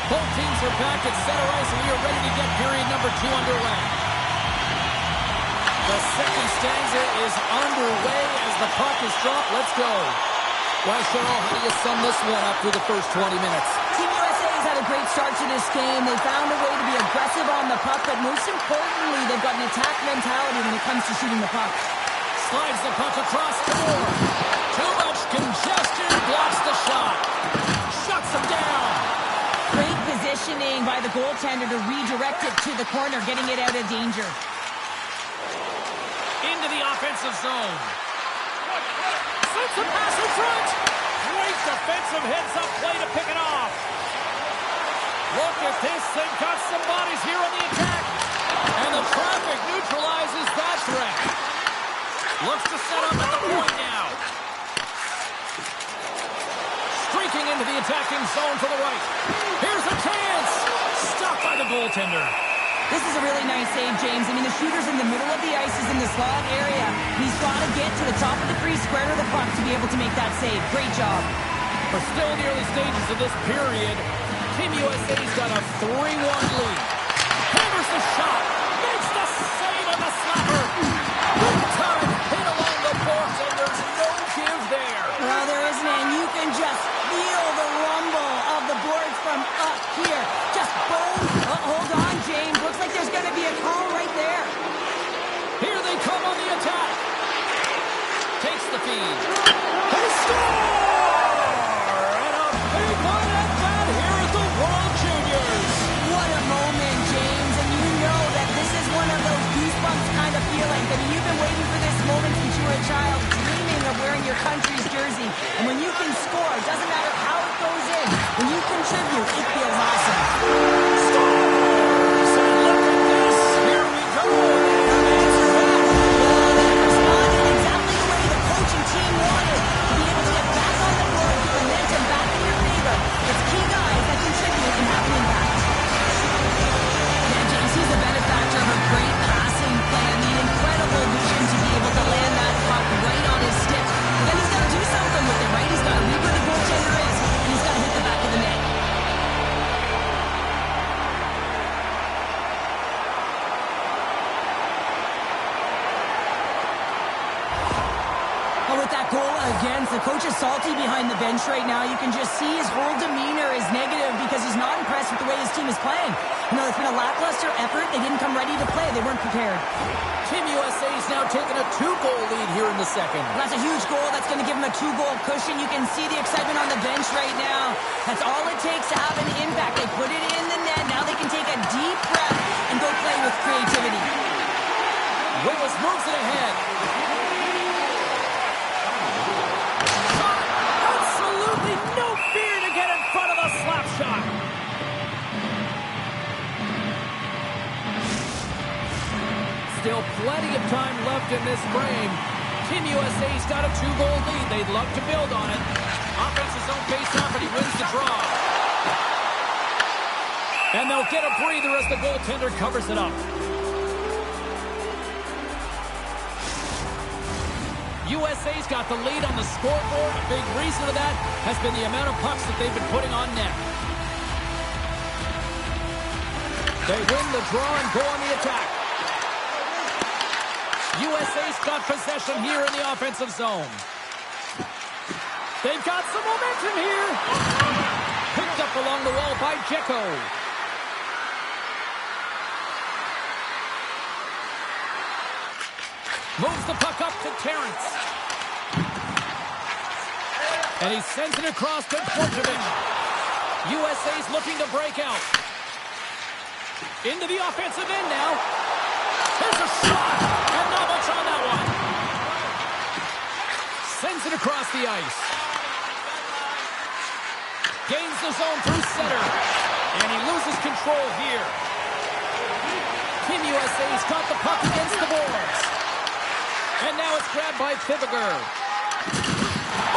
Both teams are back at center ice, and we are ready to get period number 2 underway. The second stanza is underway as the puck is dropped. Let's go. Well, Cheryl, how do you sum this one up through the first 20 minutes? Team USA has had a great start to this game. They found a way to be aggressive on the puck, but most importantly, they've got an attack mentality when it comes to shooting the puck. Slides the puck across the board. Too much congestion. Blocks the shot. Shuts him down. Great positioning by the goaltender to redirect it to the corner, getting it out of danger. Into the offensive zone. Sends a pass in front. Great defensive heads-up play to pick it off. Look at this. They've got some bodies here on the attack. And the traffic neutralizes that threat. Looks to set up at the point now. Streaking into the attacking zone to the right. Here's a chance. Stopped by the goaltender. This is a really nice save, James. I mean, the shooter's in the middle of the ice, is in the slot area. He's got to get to the top of the crease, square to the puck to be able to make that save. Great job. We're still in the early stages of this period. Team USA's got a 3-1 lead. Hammers the shot. Makes the save on the slapper. Good time hit along the boards, and there's no give there. Well, there isn't, and you can just feel the rumble of the boards from up here. Just boom. Hold on, James. Looks like there's going to be a call right there. Here they come on the attack. Takes the feed. They score! And a big one at that here at the World Juniors. What a moment, James. And you know that this is one of those goosebumps kind of feelings. I mean, you've been waiting for this moment since you were a child, dreaming of wearing your country's jersey. And when you can score, it doesn't matter how it goes in. When you contribute, it feels awesome. Scores! And look at this. Here we go. They responded exactly the way the coaching team wanted. To be able to get back on the board, get the momentum back in your favor. It's key guys that contribute and have an impact. Yeah, James, he's the benefactor of a great passing plan. The incredible vision to be able to land that puck right on his stick. But then he's got to do something with it, right? He's got to read where the goaltender is, and he's got to hit the back of the net. With that goal against, the coach is salty behind the bench right now. You can just see his whole demeanor is negative because he's not impressed with the way his team is playing. You know, it's been a lackluster effort. They didn't come ready to play. They weren't prepared. Team USA's now taking a 2-goal lead here in the second. That's a huge goal. That's going to give him a 2-goal cushion. You can see the excitement on the bench right now. That's all it takes to have an impact. They put it in the net. Now they can take a deep breath and go play with creativity. Willis moves it ahead. Absolutely no fear to get in front of the slap shot. Still plenty of time left in this frame. Team USA's got a 2-goal lead. They'd love to build on it. Offensive zone face-off, and he wins the draw. And they'll get a breather as the goaltender covers it up. USA's got the lead on the scoreboard. A big reason for that has been the amount of pucks that they've been putting on net. They win the draw and go on the attack. USA's got possession here in the offensive zone. They've got some momentum here. Picked up along the wall by Dzeko. Moves the puck up to Terrence. And he sends it across to Dvorak. USA's looking to break out. Into the offensive end now. There's a shot. And not much on that one. Sends it across the ice. Gains the zone through center. And he loses control here. Team USA's got the puck against the boards. And now it's grabbed by Fibiger.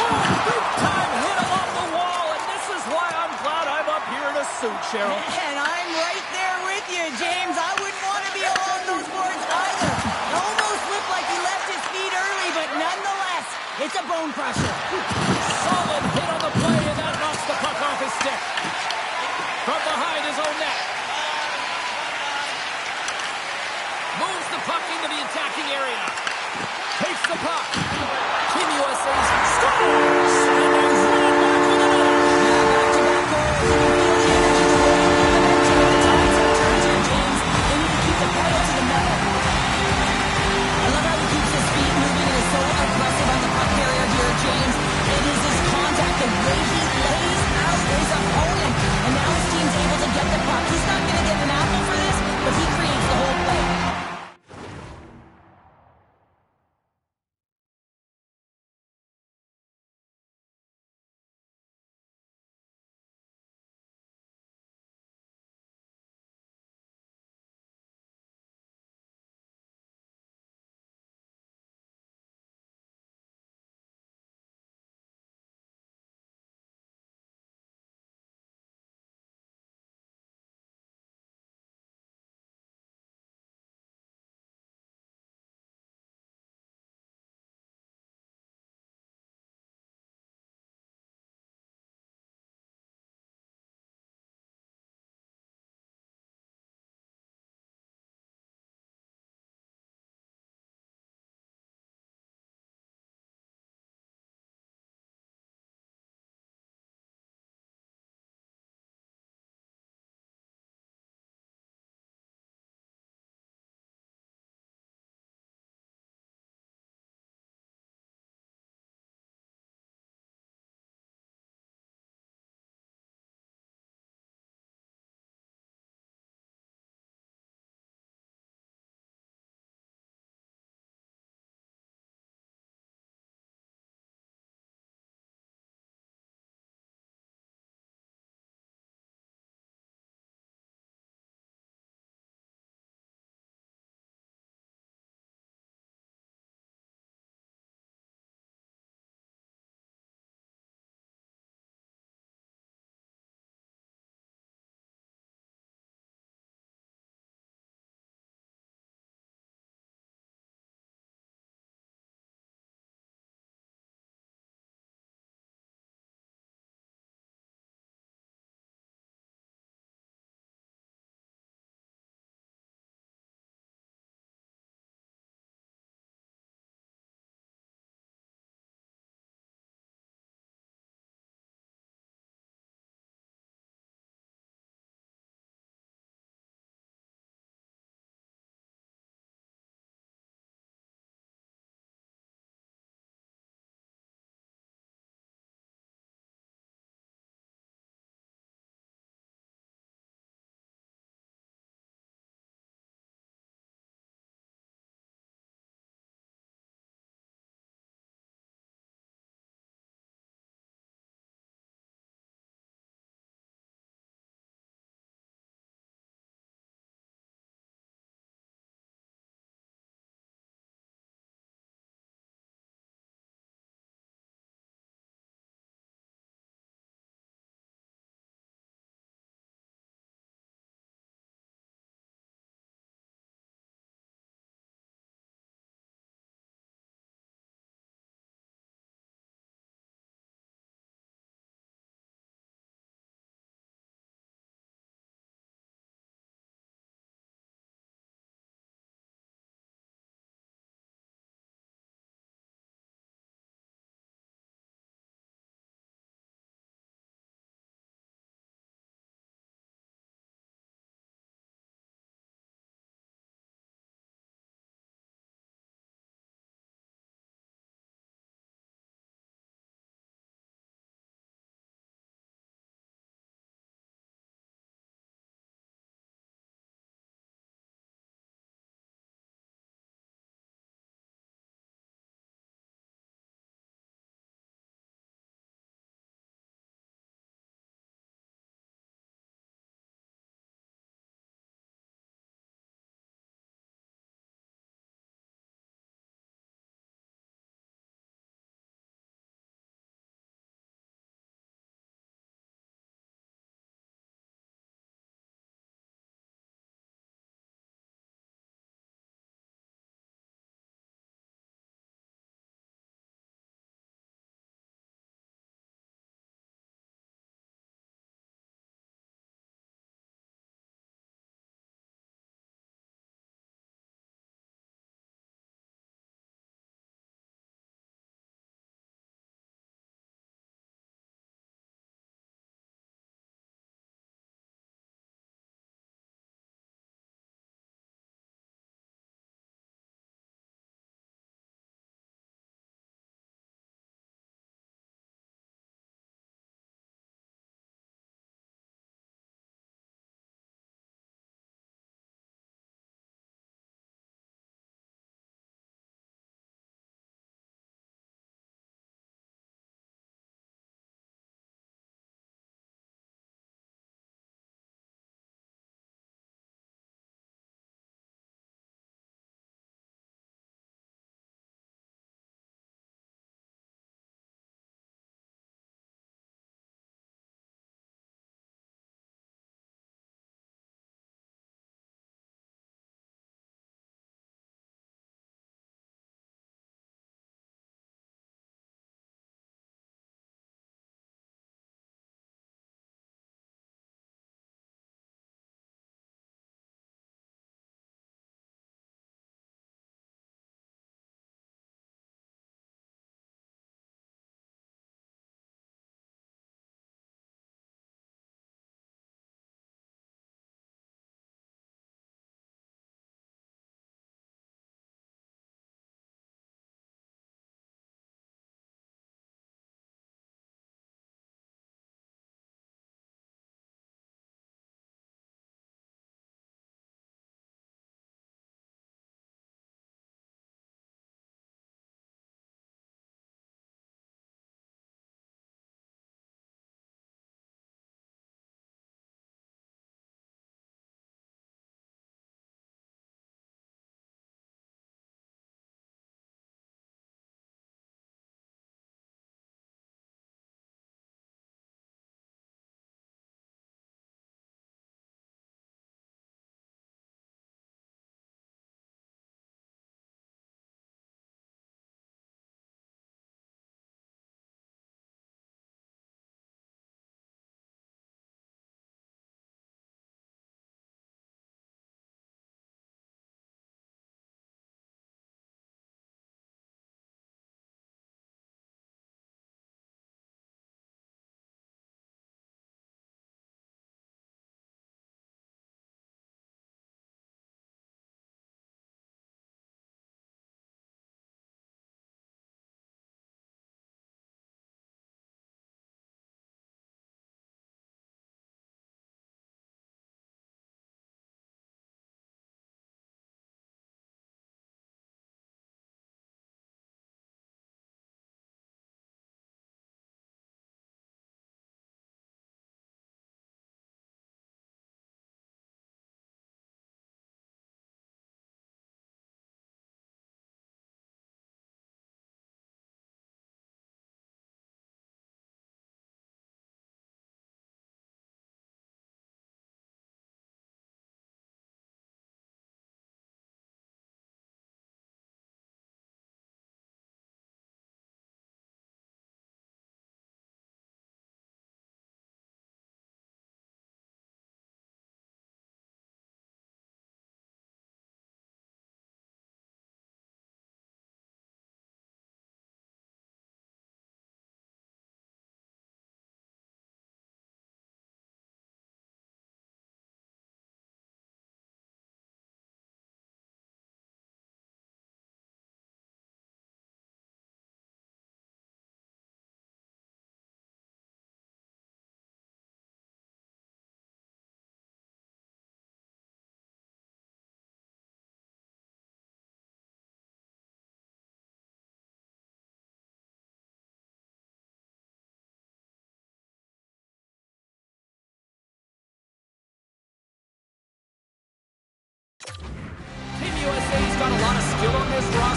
Oh, big time hit him off the wall. And this is why I'm glad I'm up here in a suit, Cheryl. And I'm right there with you, James. I wouldn't want to be along those boards either. It almost looked like he left his feet early, but nonetheless, it's a bone crusher. Solid hit on the play, and that knocks the puck off his stick. From behind.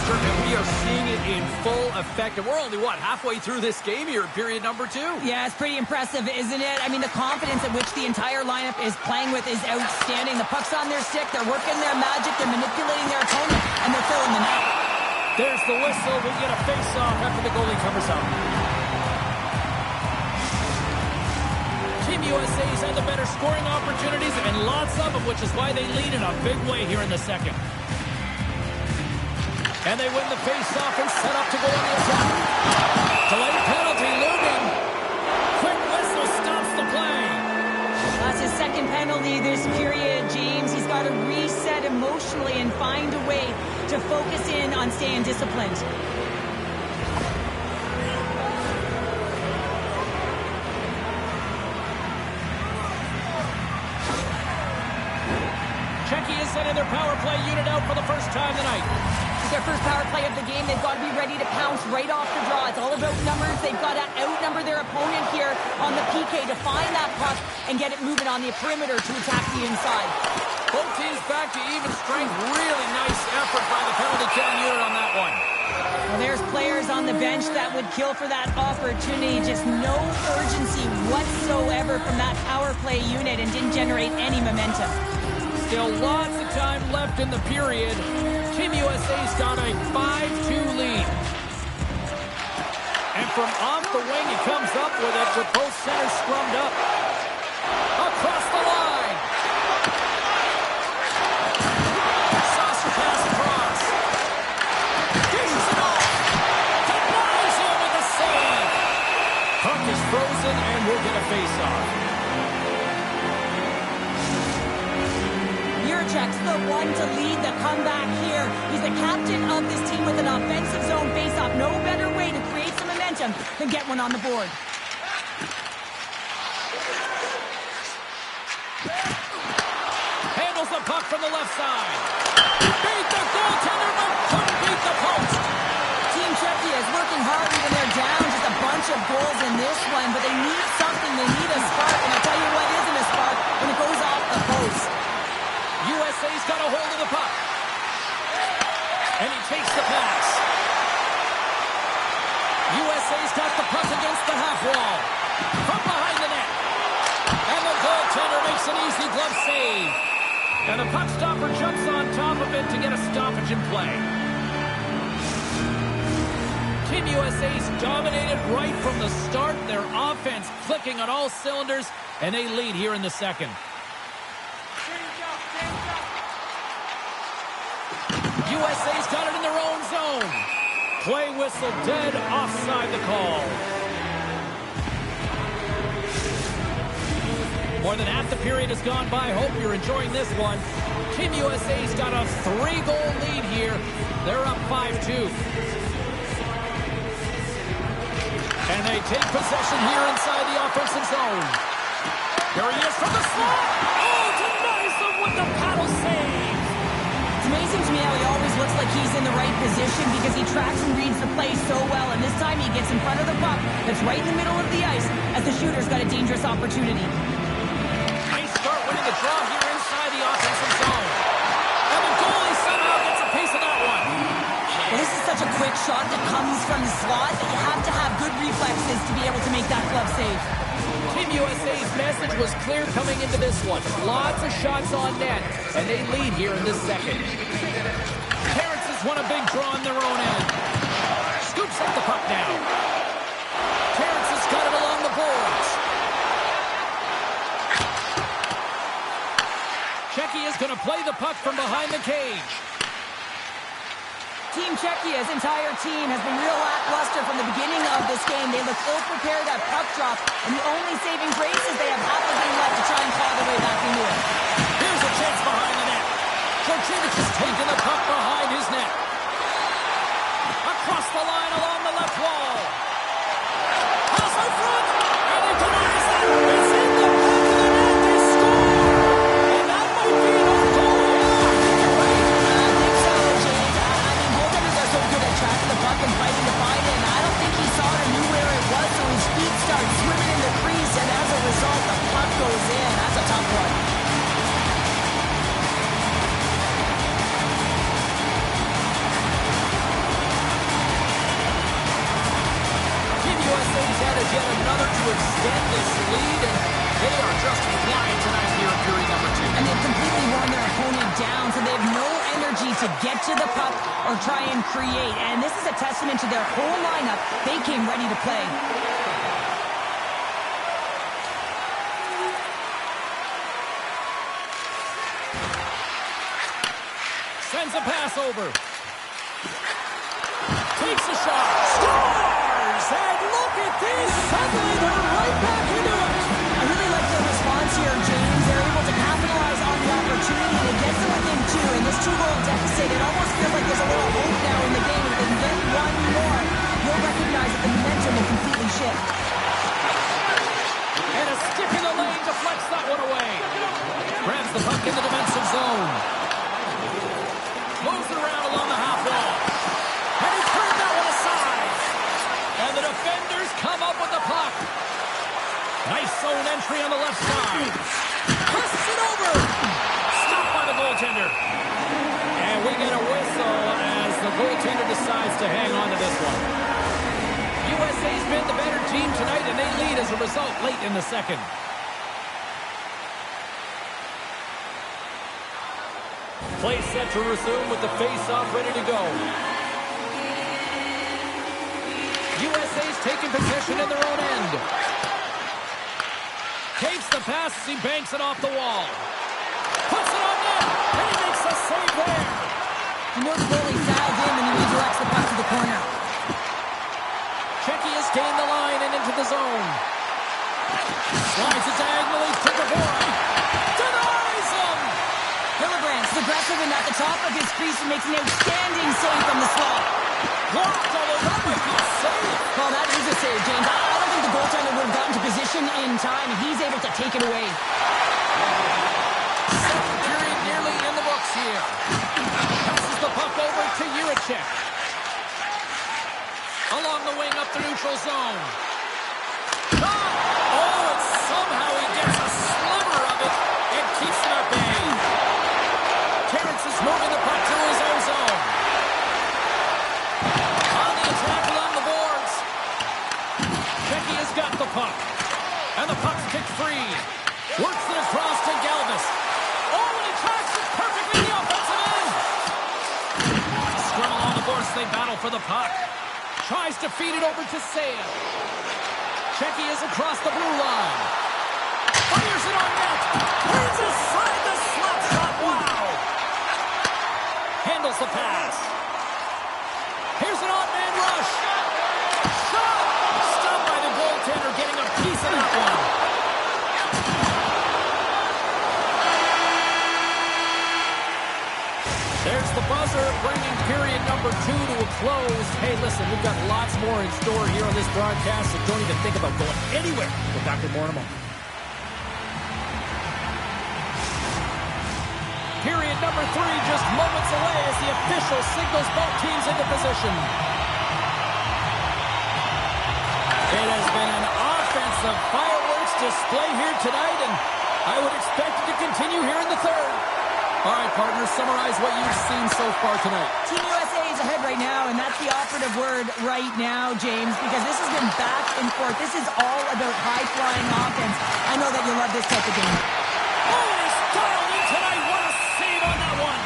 Oscar, and we are seeing it in full effect. And we're only, what, halfway through this game here in period number 2? Yeah, it's pretty impressive, isn't it? I mean, the confidence at which the entire lineup is playing with is outstanding. The puck's on their stick, they're working their magic, they're manipulating their opponent, and they're filling the net. There's the whistle. We get a face-off after the goalie covers up. Team USA's had the better scoring opportunities, and lots of them, which is why they lead in a big way here in the second. And they win the face-off and set up to go on the attack. Delayed penalty looming. Quick whistle stops the play. That's his second penalty this period, James. He's got to reset emotionally and find a way to focus in on staying disciplined. Czechia is sending their power play unit out for the first time tonight. It's their first power play of the game. They've got to be ready to pounce right off the draw. It's all about numbers. They've got to outnumber their opponent here on the PK to find that puck and get it moving on the perimeter to attack the inside. Both teams back to even strength. Really nice effort by the penalty killing unit on that one. Well, there's players on the bench that would kill for that opportunity. Just no urgency whatsoever from that power play unit and didn't generate any momentum. Still lots of time left in the period. Team USA's got a 5-2 lead. And from off the wing, he comes up with it with both centers scrummed up. Across the line. Saucer pass across. Dishes it off. Denies him with the save. Puck is frozen and we'll get a face-off. Juracek's the one to lead the comeback here. He's the captain of this team with an offensive zone face-off. No better way to create some momentum than get one on the board. Handles the puck from the left side. Beat the goaltender, but couldn't beat the post. Team Czechia is working hard even they're down. Just a bunch of goals in this one, but they need something. They need a spark, and I'll tell you what isn't a spark when it goes off the post. USA's got a hold of the puck. And he takes the pass. USA's got the puck against the half wall. From behind the net. And the goaltender makes an easy glove save. And the puck stopper jumps on top of it to get a stoppage in play. Team USA's dominated right from the start. Their offense clicking on all cylinders. And they lead here in the second. USA's got it in their own zone. Play whistle dead, offside the call. More than half the period has gone by. Hope you're enjoying this one. Team USA's got a 3-goal lead here. They're up 5-2. And they take possession here inside the offensive zone. Here he is from the slot. Oh, denies them with the paddle save. It's amazing to me how he always looks like he's in the right position because he tracks and reads the play so well. And this time he gets in front of the puck that's right in the middle of the ice as the shooter's got a dangerous opportunity. Nice start winning the draw here inside the offensive zone. And the goalie somehow gets a piece of that one. Well, this is such a quick shot that comes from the slot that you have to have good reflexes to be able to make that glove save. Team USA's message was clear coming into this one. Lots of shots on net, and they lead here in this second. Terrence has won a big draw on their own end. Scoops up the puck now. Terrence has got it along the boards. Czechia is going to play the puck from behind the cage. Team Czechia's entire team has been real lackluster from the beginning of this game. They look ill-prepared at puck drop, and the only saving grace is they have half a game left to try and claw their way back into it. Here's a chance behind the net. Georgievic is taking the puck behind his net. Across the line along the left wall. Pass in front, and he denies it. It's in the back of the net. They score. And that might be enough goal. I think so, James. I mean, goaltenders are so good at tracking the puck and fighting to find it, and I don't think he saw it or knew where it was, so his feet start swimming in the crease, and as a result, the puck goes in. That's a tough one. to get to the puck or try and create. And this is a testament to their whole lineup. They came ready to play. Sends a pass over. Takes a shot. Scores! And look at this. Suddenly they're right back into it. I really like their response here, James. They're able to capitalize on the opportunity. They get to within two. In this two-goal deficit, it almost feels like there's a little hope now in the game. If they can get one more, you'll recognize that the momentum will completely shift. And a stick in the lane deflects that one away. Grabs the puck in the defensive zone. Moves it around along the half wall. And he turned that one aside. And the defenders come up with the puck. Nice zone entry on the left side. Presses it over. Stopped by the goaltender. And we get a whistle as the goaltender decides to hang on to this one. USA's been the better team tonight, and they lead as a result late in the second. Play set to resume with the face-off ready to go. USA's taking possession in their own end. Takes the pass as he banks it off the wall. Puts it on net, and he makes a save there. You know the goalie fouled in and he redirects the puck to the corner. Checky has gained the line and into the zone. Slides it diagonally to Dvorak. Denies him! Hillebrandt's aggressive and at the top of his crease and makes an outstanding save from the slot. Blocked, although that might be a save. Well, that is a save, James. I don't think the goaltender would have gotten to position in time, and he's able to take it away. Second period nearly in the books here. Passes the puck over to Jiricek. Along the wing up the neutral zone. Shot! Oh, and somehow he gets a sliver of it and keeps it at bay. Terrence is moving the puck to his own zone. On the attack along the boards. Checky has got the puck. And the puck's kicked free. Works it across to Galvis. Oh, and he tracks it perfectly in the offensive end. Scrum along the boards, they battle for the puck. Tries to feed it over to Seiya. Checky is across the blue line. Fires it on net. Turns aside the slap shot. Wow. Handles the pass. Here's an odd-man rush. Shot! Stopped by the goaltender, getting a piece of that one. There's the buzzer, bringing period number 2 to a close. Hey, listen, we've got lots more in store here on this broadcast, so don't even think about going anywhere. We'll back with more in a moment. Period number 3 just moments away as the official signals both teams into position. It has been an offensive fireworks display here tonight, and I would expect it to continue here in the third. All right, partners, summarize what you've seen so far tonight. Team USA is ahead right now, and that's the operative word right now, James, because this has been back and forth. This is all about high-flying offense. I know that you love this type of game. Oh, and he's dialed in tonight. What a save on that one.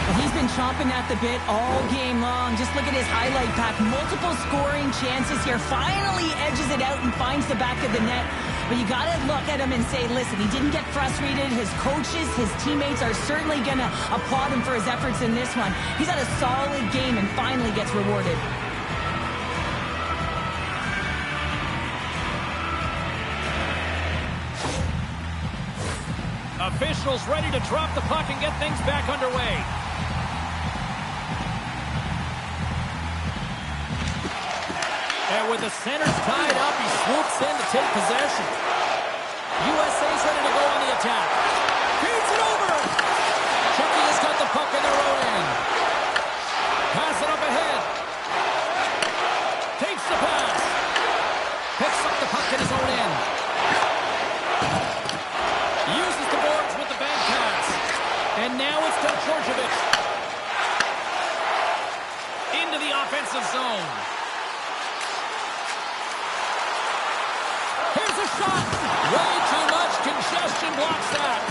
Well, he's been chomping at the bit all game long. Just look at his highlight pack. Multiple scoring chances here. Finally edges it out and finds the back of the net. But you got to look at him and say, listen, he didn't get frustrated. His coaches, his teammates are certainly going to applaud him for his efforts in this one. He's had a solid game and finally gets rewarded. Officials ready to drop the puck and get things back underway. And with the centers tied up, he swoops in to take possession. USA's ready to go on the attack. Feeds it over. Checky has got the puck in their own end. Pass it up ahead. Takes the pass. Picks up the puck in his own end. Uses the boards with the bank pass. And now it's to Djordjevic. Into the offensive zone. Here's a shot. Way too much congestion blocks that.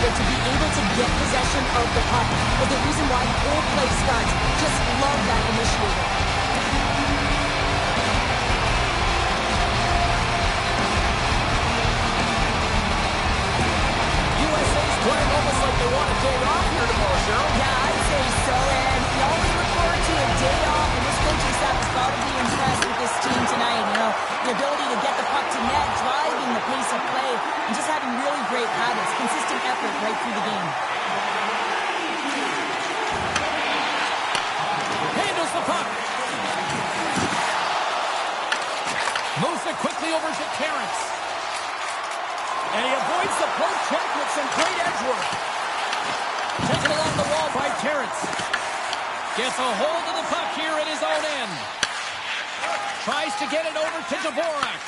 But to be able to get possession of the puck is the reason why the whole play starts. Just love that initiative. USA's playing almost like they want a day off here tomorrow, Cheryl. Yeah, I'd say so, and we always look forward to a day off, and this coaching staff has got to be impressed with this team tonight. You know, the ability to get the puck to net, driving the pace of play, and just having really great habits, consistent effort right through the game. Handles the puck. Moves it quickly over to Terrence. And he avoids the poke check with some great edge work. Taken along the wall by Terrence. Gets a hold of the puck here at his own end. Tries to get it over to Dvorak.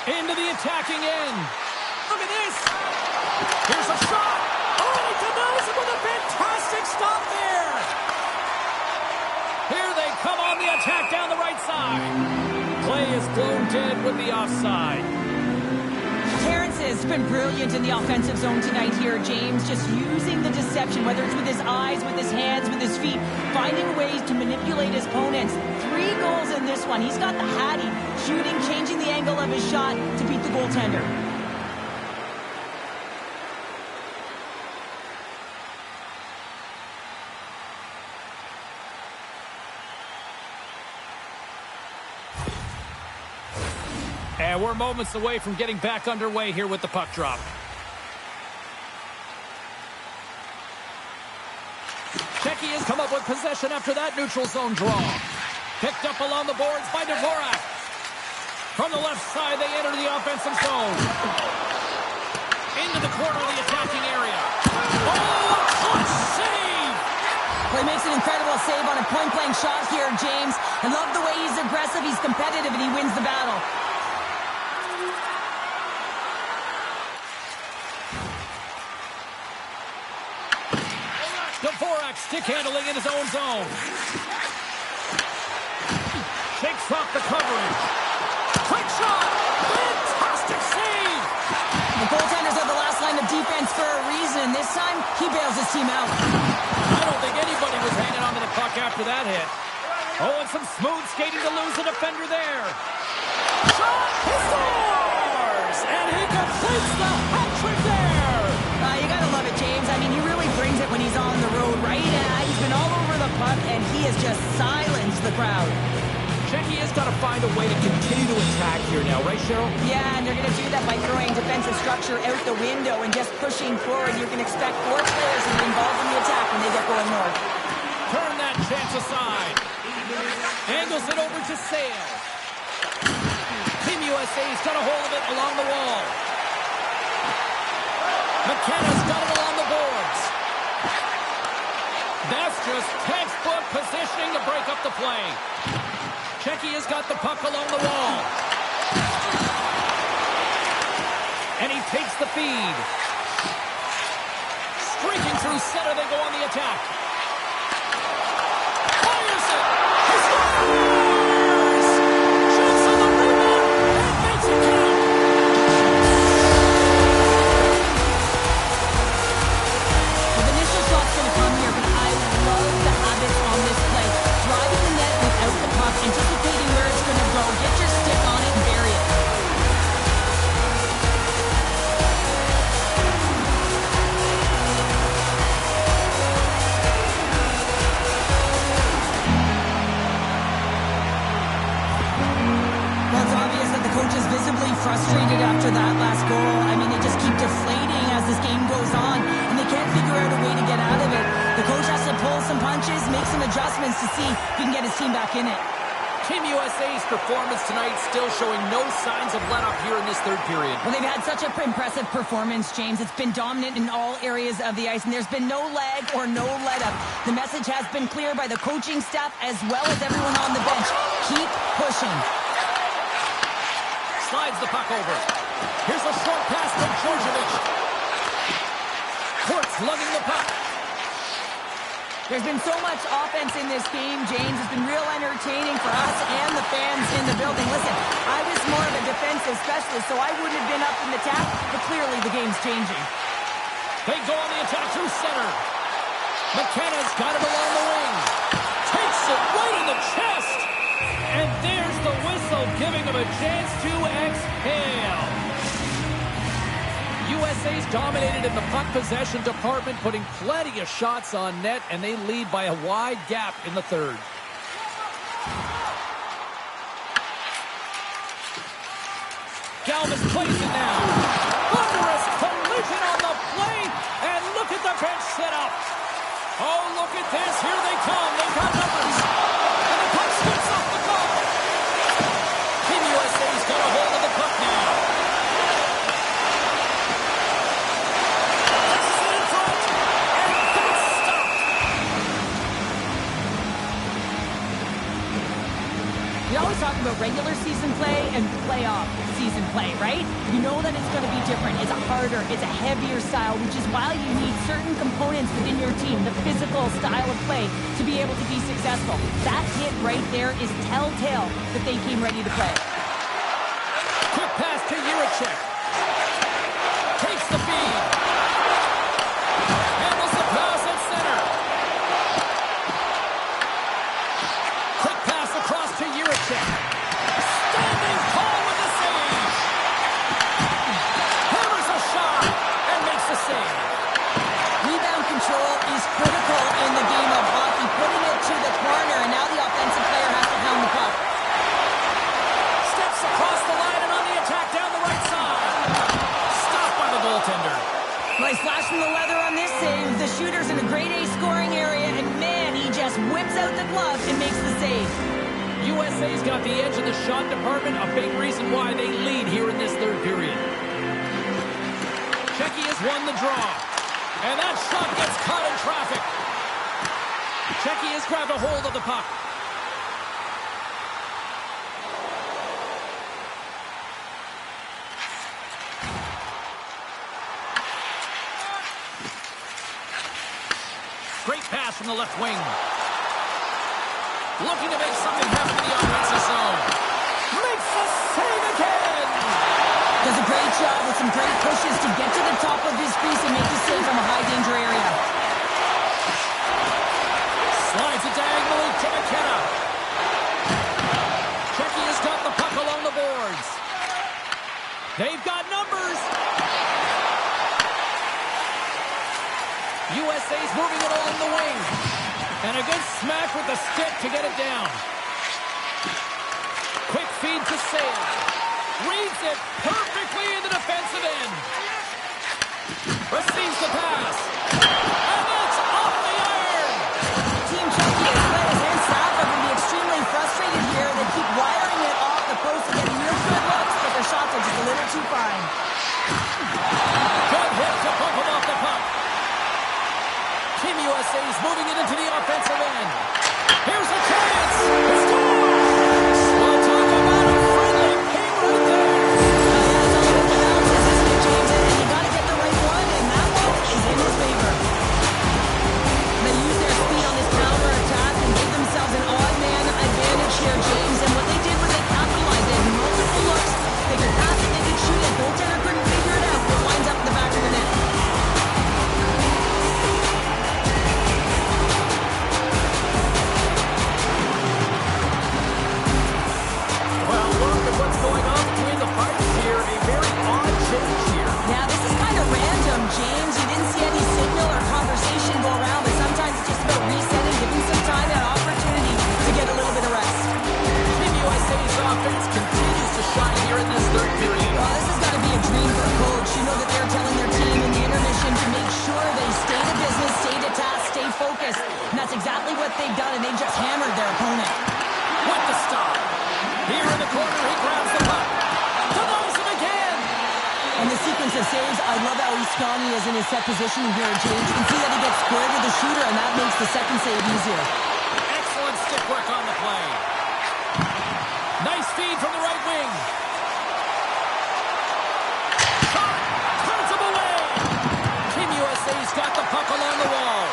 Into the attacking end. Look at this. Here's a shot. Oh, he denies it with a fantastic stop there. Here they come on the attack down the right side. Play is blown dead with the offside. Terrence has been brilliant in the offensive zone tonight here, James. Just using the deception, whether it's with his eyes, with his hands, with his feet, finding ways to manipulate his opponents. 3 goals in this one. He's got the hattie, shooting, changing the angle of his shot to beat the goaltender. And we're moments away from getting back underway here with the puck drop. Shecky has come up with possession after that neutral zone draw. Picked up along the boards by Dvorak. From the left side, they enter the offensive zone. Into the corner of the attacking area. Oh, clutch save! Well, he makes an incredible save on a point-blank shot here, James. I love the way he's aggressive, he's competitive, and he wins the battle. Dvorak stick handling in his own zone. Shakes off the coverage. Quick shot! Fantastic save! The goaltenders are the last line of defense for a reason. This time, he bails his team out. I don't think anybody was hanging onto the puck after that hit. Oh, and some smooth skating to lose a defender there. Shot! He scores! And he completes the hat trick there! You gotta love it, James. I mean, he really brings it when he's on the road, right? He's been all over the puck, and he has just silenced the crowd. Shecky has got to find a way to continue to attack here now, right, Cheryl? Yeah, and they're going to do that by throwing defensive structure out the window and just pushing forward. You can expect 4 players to be involved in the attack when they get going north. Turn that chance aside. Angles it over to Sale. Team USA's got a hold of it along the wall. McKenna's got it along the boards. That's just textbook positioning to break up the play. Shecky has got the puck along the wall. And he takes the feed. Streaking through center, they go on the attack. Fires it! He scores! Shoots on the rebound and makes it count! The initial shot's going to come here, but I love the habits on this play. Driving the net without the puck, anticipating where it's going to go. Get your stick on it and bury it. Well, it's obvious that the coach is visibly frustrated after that last goal. I mean, they just keep deflating as this game goes on, and they can't figure out a way to get out of it. The coach has to pull some punches, make some adjustments to see if he can get his team back in it. Team USA's performance tonight still showing no signs of let-up here in this third period. Well, they've had such an impressive performance, James. It's been dominant in all areas of the ice, and there's been no lag or no let-up. The message has been clear by the coaching staff as well as everyone on the bench. Keep pushing. Slides the puck over. Here's a short pass from Djordjevic. Court's lugging the puck. There's been so much offense in this game, James. It's been real entertaining for us and the fans in the building. Listen, I was more of a defensive specialist, so I wouldn't have been up in the tap, but clearly the game's changing. They go on the attack through center. McKenna's got it along the wing. Takes it right in the chest. And there's the whistle, giving him a chance to exhale. USA's dominated in the puck possession department, putting plenty of shots on net, and they lead by a wide gap in the third. Galvis plays it now. Thunderous collision on the play, and look at the bench set up. Oh, look at this. Here they come. They've got numbers. And the puck skips off the goal. Team USA's got a hold of the puck now. This is in front. And that's stopped. We always talk about regular season play and playoff season play, right? You know that it's going to be different. It's a harder, it's a heavier style, which is why you need certain components within your team, the physical style of play, to be able to be successful. That hit right there is telltale that they came ready to play. Quick pass to Jiricek. Takes the feed. Handles the pass at center. Quick pass across to Jiricek. Standing tall with the save. Hammers a shot and makes the save. Rebound control is critical in the game of hockey, putting it to the corner, and now the offensive player has to hound the puck. Steps across the line and on the attack down the right side. Stopped by the goaltender. Nice flash from the leather on this save. The shooter's in a grade A scoring area, and man, he just whips out the glove and makes the save. USA's got the edge in the shot department, a big reason why they lead here in this third period. Shecky has won the draw. And that shot gets caught in traffic. Shecky has grabbed a hold of the puck. Great pass from the left wing. Looking to make something happen in the offensive zone. Makes the save again! Does a great job with some great pushes to get to the top of his crease and make the save from a high-danger area. Slides it diagonally to McKenna. Shecky has got the puck along the boards. They've got numbers. USA's moving it along the wing. And a good smack with the stick to get it down. Quick feed to Sale. Reads it perfectly in the defensive end. Receives the pass. And it's off the iron. Team Shecky has let his and staff are going to be extremely frustrated here. They keep wiring it off the post and getting real good looks, but their shots are just a little too fine. Good hit to bump him off the puck. Team USA is moving it into the offensive end. Here's a chance. It's scores! We'll talk about a friendly game right there. It's all about the bounces, isn't it, James? And you got to get the right one, and that one is in his favor. They use their speed on this counter attack and give themselves an odd man advantage here, James. And what they did was they capitalized. They had multiple looks. They could pass it, they could shoot it. Goaltender couldn't figure it out. It winds up in the back of the net. What's going on between the parties here? A very odd change here. Yeah, this is kind of random, James. You didn't see any signal or conversation go around, but sometimes it's just about resetting, giving some time and opportunity to get a little bit of rest. Team USA's offense continues to shine here in this third period. Well, this has got to be a dream for a coach. You know that they're telling their team in the intermission to make sure they stay to business, stay to task, stay focused. And that's exactly what they've done, and they've just hammered their opponent. With the stop. Here in the corner, he grabs the puck. Denies him again. And the sequence of saves, I love how Iscani is in his set position here, James. You can see that he gets square to the shooter, and that makes the second save easier. Excellent stick work on the play. Nice feed from the right wing. Shot. Turns him away. Team USA's got the puck along the wall.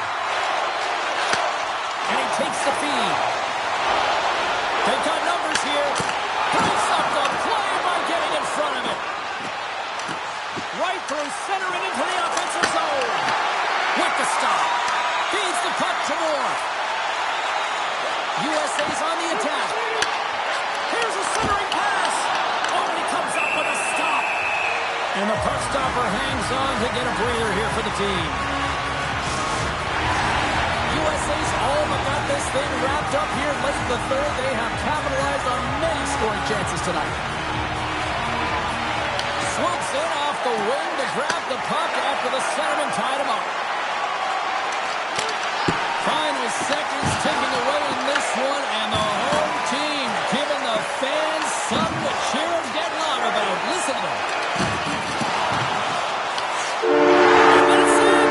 And he takes the feed. They've got numbers here. Breaks up the play by getting in front of it. Right through through center and into the offensive zone. With the stop. Feeds the puck to Moore. USA's on the attack. Here's a centering pass. Oh, he comes up with a stop. And the puck stopper hangs on to get a breather here for the team. USA's all but got this thing wrapped up here late in the third. They have capitalized on many scoring chances tonight. Swoops in off the wing to grab the puck after the centerman tied him up. Final seconds ticking away in this one, and the home team giving the fans something to cheer and get loud about. Listen to them. And that's it.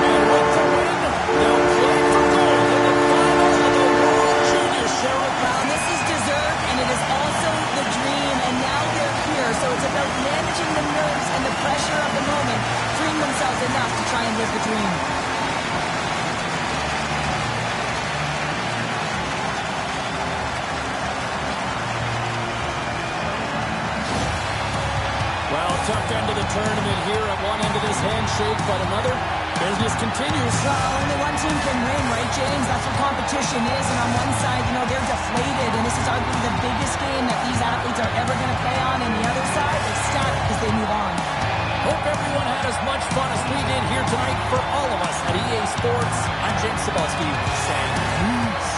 And with the win, they'll play for gold in the final of the World Junior Sheriff. Well, this is deserved, and it is also the dream, and now they're here, so it's about managing the nerves and the pressure of the moment, freeing themselves enough to try and live the dream. Well, tough end of the tournament here at one end of this handshake, but another business continues. Well, only one team can win, right, James? That's what competition is, and on one side, they're deflated, and this is arguably the biggest game that these athletes are ever going to play on, and the other side, they're ecstatic because they move on. Hope everyone had as much fun as we did here tonight. For all of us at EA Sports, I'm James Cybulski saying peace.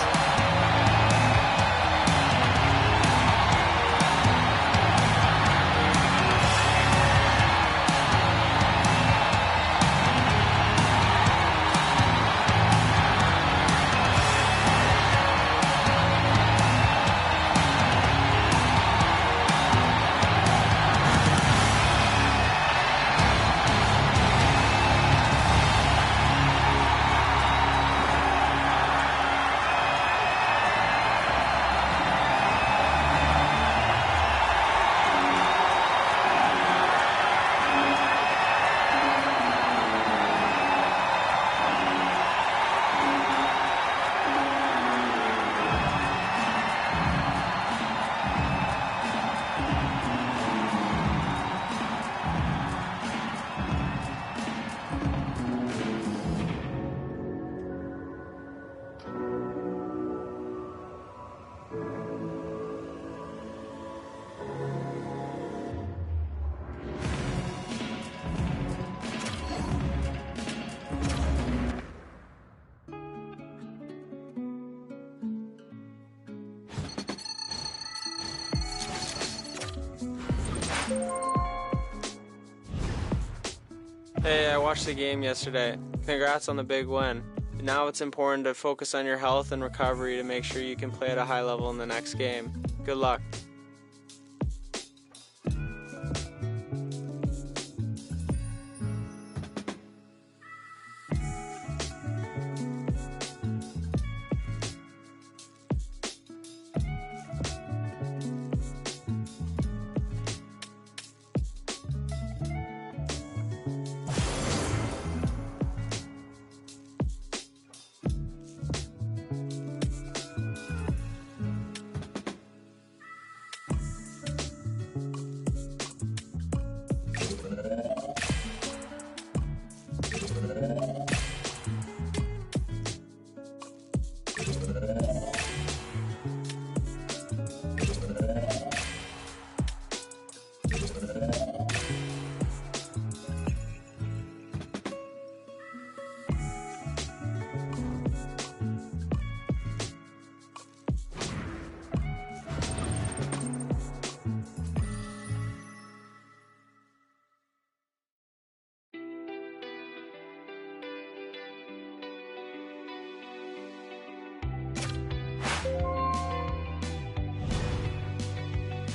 Hey, I watched the game yesterday. Congrats on the big win. Now it's important to focus on your health and recovery to make sure you can play at a high level in the next game. Good luck.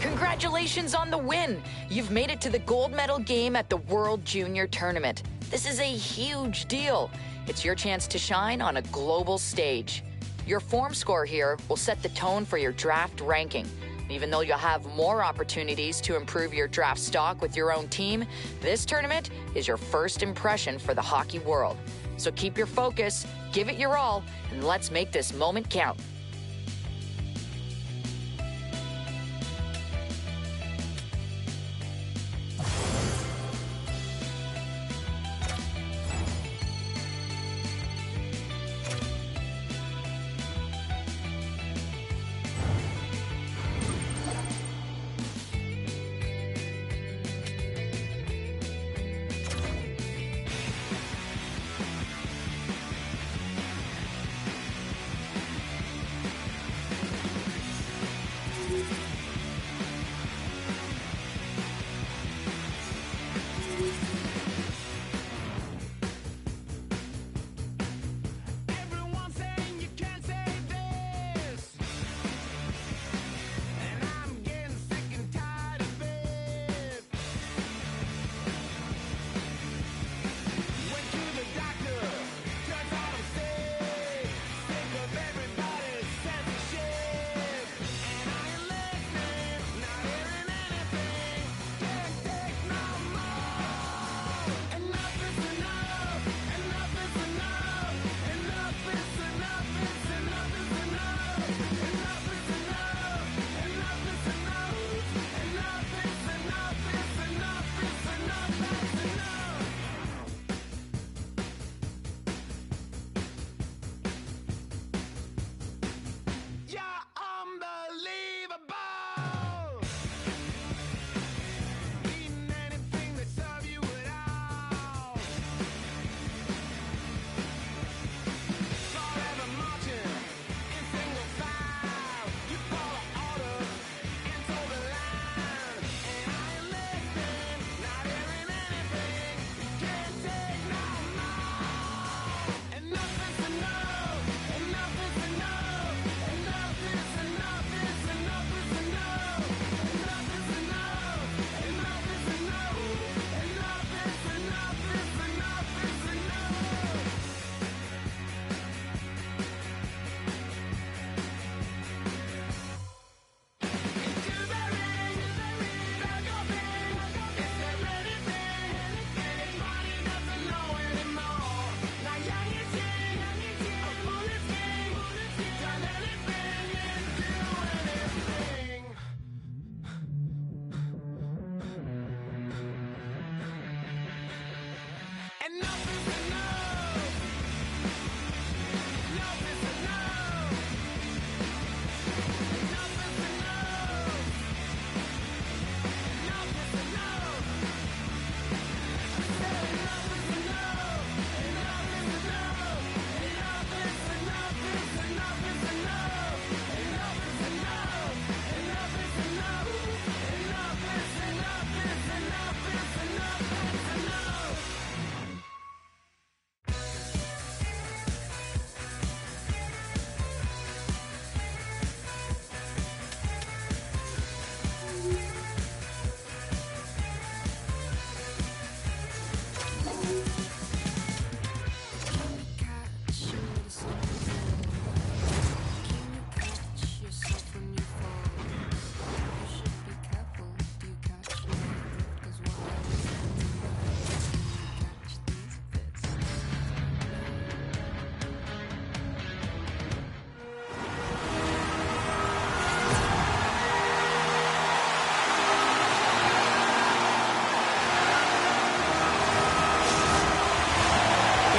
Congratulations on the win! You've made it to the gold medal game at the World Junior Tournament. This is a huge deal. It's your chance to shine on a global stage. Your form score here will set the tone for your draft ranking. Even though you'll have more opportunities to improve your draft stock with your own team, this tournament is your first impression for the hockey world. So keep your focus, give it your all, and let's make this moment count.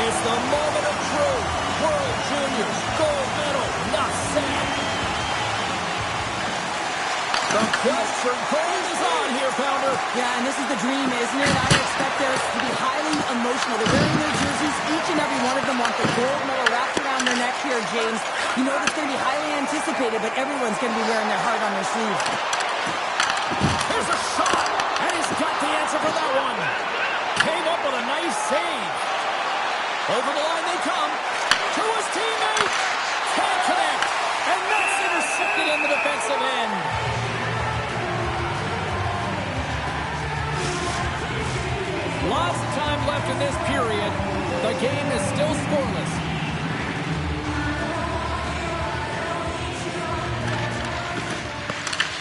It's the moment of truth. World Juniors gold medal, not sad. The quest for gold is on here, Pounder. Yeah, and this is the dream, isn't it? I expect theirs to be highly emotional. They're wearing their jerseys. Each and every one of them want the gold medal wrapped around their neck here, James. You know it's going to be highly anticipated, but everyone's going to be wearing their heart on their sleeve. Here's a shot, and he's got the answer for that one. Came up with a nice save. Over the line they come. To his teammate. Can't connect. And that's intercepted in the defensive end. Lots of time left in this period. The game is still scoreless.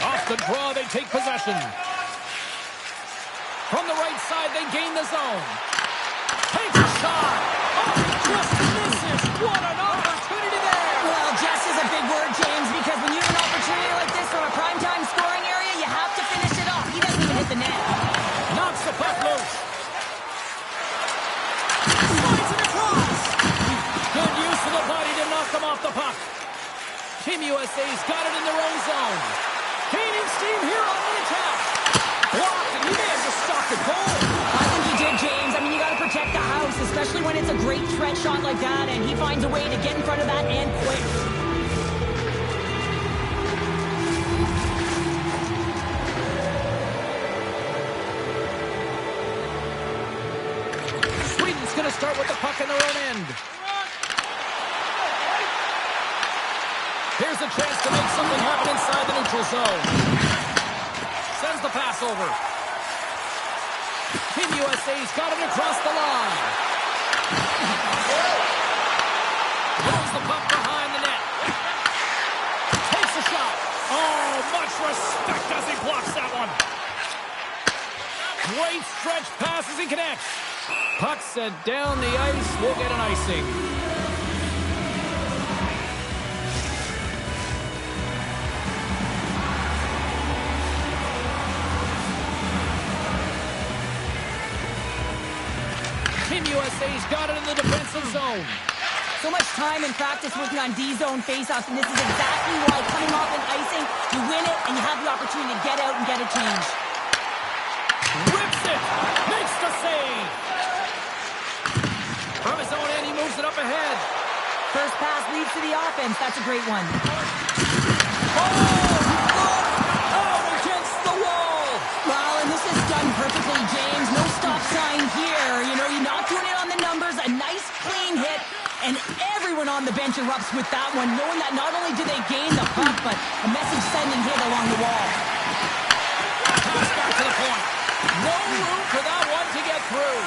Off the draw, they take possession. From the right side, they gain the zone. Takes a shot. Oh, just misses. What an opportunity there. Well, just is a big word, James, because when you have an opportunity like this from a primetime scoring area, you have to finish it off. He doesn't even hit the net. Knocks the puck loose. Slides it across. Good use of the body to knock them off the puck. Team USA's got it in their own zone. Gaining steam here on the attack. Blocked, and he may have just stopped the goal. I think he did, James. I mean, you got to protect the house, especially when it's a great threat shot like that, and he finds a way to get in front of that and quick. Sweden's going to start with the puck in their own end. Here's a chance to make something happen inside the neutral zone. Sends the pass over. Team USA's got it across the line. Throws the puck behind the net. Takes a shot. Oh, much respect as he blocks that one. Great stretch pass as he connects. Puck sent down the ice. We'll get an icing. Team USA's got it in the defensive zone. So much time and practice working on D-zone faceoffs, and this is exactly why coming off an icing, you win it, and you have the opportunity to get out and get a change. Rips it! Makes the save! From his own end, he moves it up ahead. First pass leads to the offense. That's a great one. Out against the wall! Well, and this is done perfectly, James. No stop sign here. You know, you're not doing it on the numbers. A nice, clean hit. And everyone on the bench erupts with that one, knowing that not only do they gain the puck, but a message-sending hit along the wall. Pass back to the point. No room for that one to get through.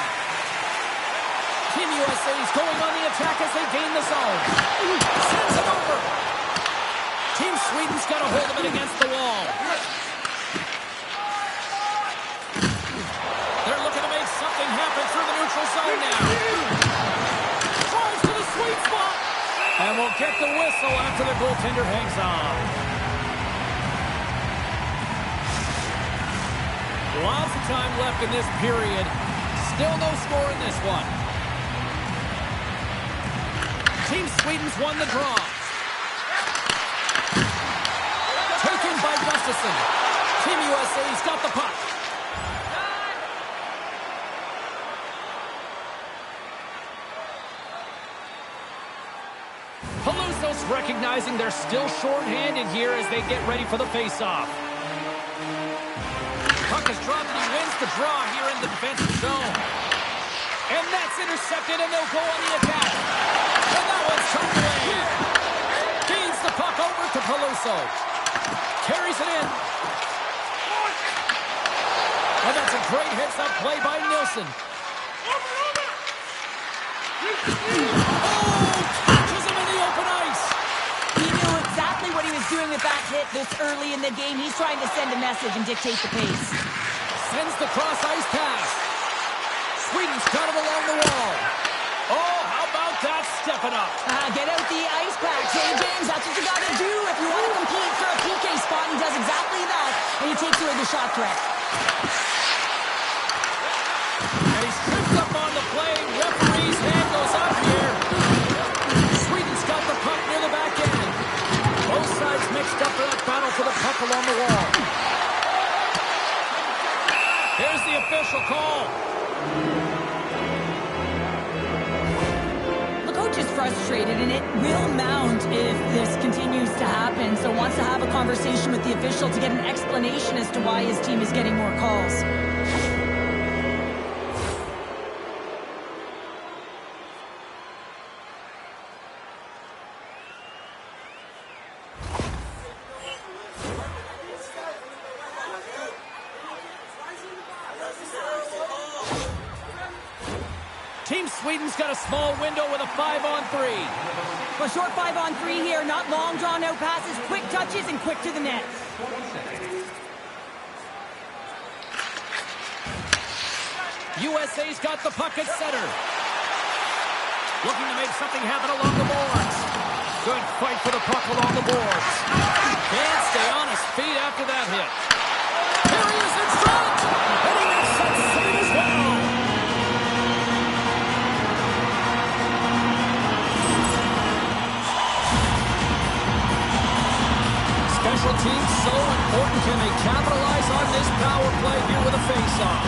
Team USA's going on the attack as they gain the zone. Sends it over. Team Sweden's got a hold of it against the wall. They're looking to make something happen through the neutral zone now. Tries to the sweet spot. And we'll get the whistle after the goaltender hangs on. Lots of time left in this period. Still no score in this one. Team Sweden's won the draw. Taken by Gustafsson. Team USA's got the puck. Peluso's recognizing they're still short-handed here as they get ready for the face-off. Puck is dropped and he wins the draw here in the defensive zone. And that's intercepted and they'll go on the attack. And that one's turned away. Feeds the puck over to Peluso. Carries it in. And that's a great heads-up play by Nilsson. Catches him in the open ice. He knew exactly what he was doing with that hit this early in the game. He's trying to send a message and dictate the pace. Sends the cross-ice pass. Sweden's got it along the wall. Oh, how about that stepping up? Get out the ice pack, hey James. That's what you got to do if you want to compete for a PK spot. He does exactly that, and he takes away the shot threat. And he's tripped up on the play. Referee's hand goes up here. Sweden's got the puck near the back end. Both sides mixed up for that battle for the puck along the wall. Here's the official call. The coach is frustrated, and it will mount if this continues to happen. So wants to have a conversation with the official to get an explanation as to why his team is getting more calls. Team Sweden's got a small window with a 5-on-3. A short 5-on-3 here, not long drawn-out passes, quick touches, and quick to the net. USA's got the puck at center. Looking to make something happen along the boards. Good fight for the puck along the boards. Can't stay on his feet after that hit. Here he is in front! And he makes that save as well! Special teams so important. Can they capitalize on this power play here with a face-off?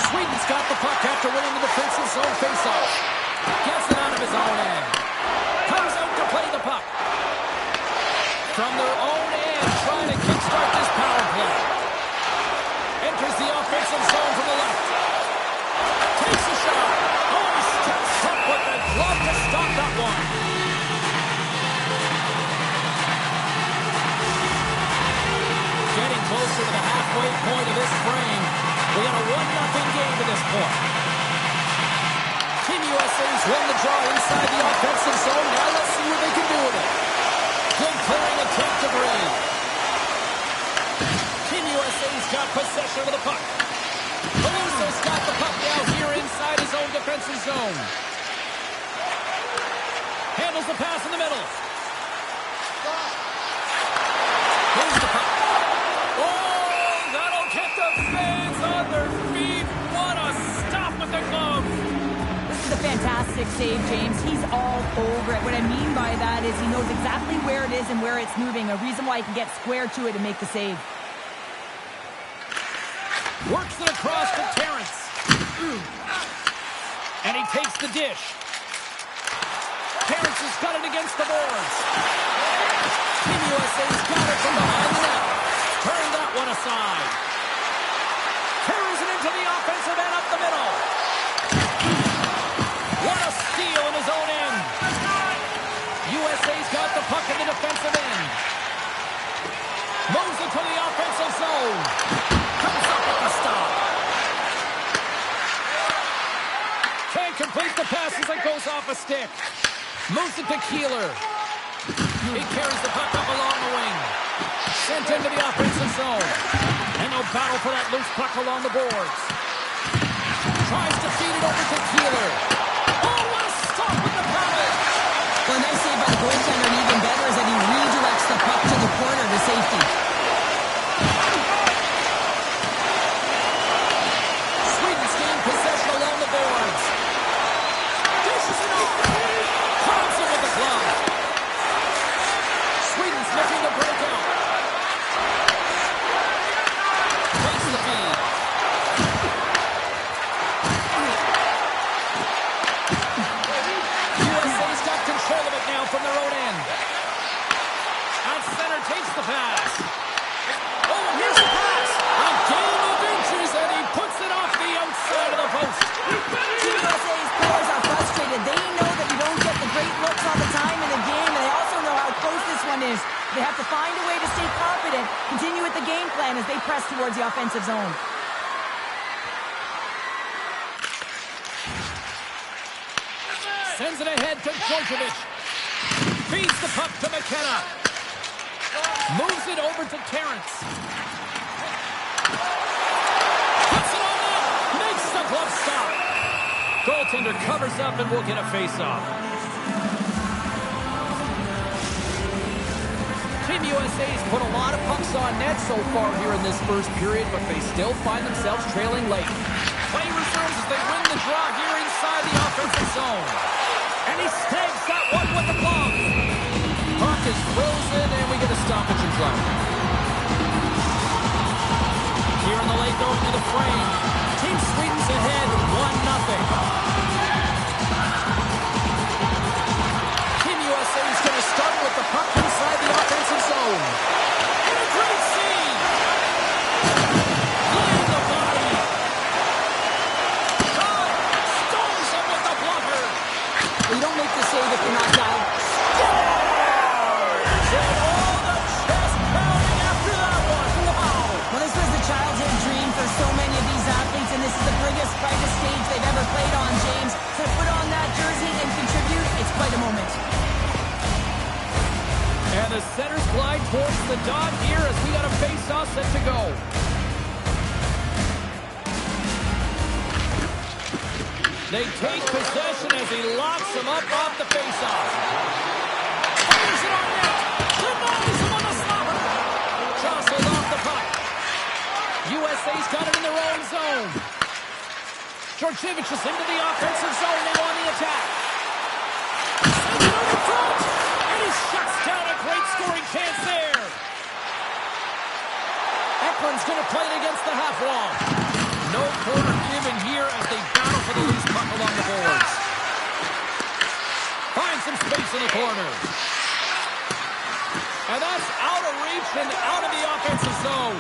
Sweden's got the puck after winning the defensive zone face-off. Gets it out of his own end. Comes out to play the puck. From their own end, trying to kickstart this power play. Enters the offensive zone from the left. Takes a shot. Oh, he steps up with the glove to stop that one. Getting closer to the halfway point of this frame. We got a 1-0 game to this point. Team USA's won the draw inside the offensive zone. Now let's see what they can do with it. Good clearing attempt to Brave. Team USA's got possession of the puck. Peluso's got the puck now here inside his own defensive zone. Handles the pass in the middle. Here's the puck. Oh, that'll get the fans on their feet. What a stop with the glove. This is a fantastic save, James. He's all over it. What I mean by that is he knows exactly where it is and where it's moving. A reason why he can get square to it and make the save. Works it across to Terrence. And he takes the dish. Terrence has got it against the boards. Team USA's got it from behind the net. Turn that one aside. Carries it into the offensive end up the middle. What a steal in his own end. USA's got the puck in the defensive end. Moves it to the offensive zone. Comes up with the stop. Can't complete the pass as it goes off a stick. Moves it to Keeler. He carries the puck up along the wing. Sent into the offensive zone. And no battle for that loose puck along the boards. Tries to feed it over to Keeler. Oh, what a stop with the paddle. Well, a nice save by the goaltender, and even better is that he redirects the puck to the corner to safety. Sweden's gained possession along the boards. press towards the offensive zone. Sends it ahead to Djokovic. Feeds the puck to McKenna. Moves it over to Terrence. Puts it on net. Makes the glove stop. Goaltender covers up and will get a face-off. Team USA's put a lot of pucks on net so far here in this first period, but they still find themselves trailing late. Play resumes as they win the draw here inside the offensive zone. And he snags that one with the glove. Puck is frozen, and we get a stoppage in play. Here in the late going to the frame. Team Sweden's ahead 1-0. Team USA is going to start with the puck inside the offensive zone. And a great save! Laying the body. God stones him with the blocker. Well, you don't make the save if you're not dialed. And all the chest pounding after that one. Wow! Well, this was the childhood dream for so many of these athletes, and this is the biggest, brightest stage they've ever played on, James. To put on that jersey and contribute, it's quite a moment. And the centers glide towards the dot here as we got a face-off set to go. They take possession as he locks him up off the face-off. Fires it on net. Denies him on the slobber. Jostled off the puck. USA's got it in their own zone. Georgievich is into the offensive zone now on the attack. Sends it over front. And he shuts down a great scoring chance there. Eklund's going to play it against the half wall. No corner given here as they battle for the loose puck along the boards. Finds some space in the corner. And that's out of reach and out of the offensive zone.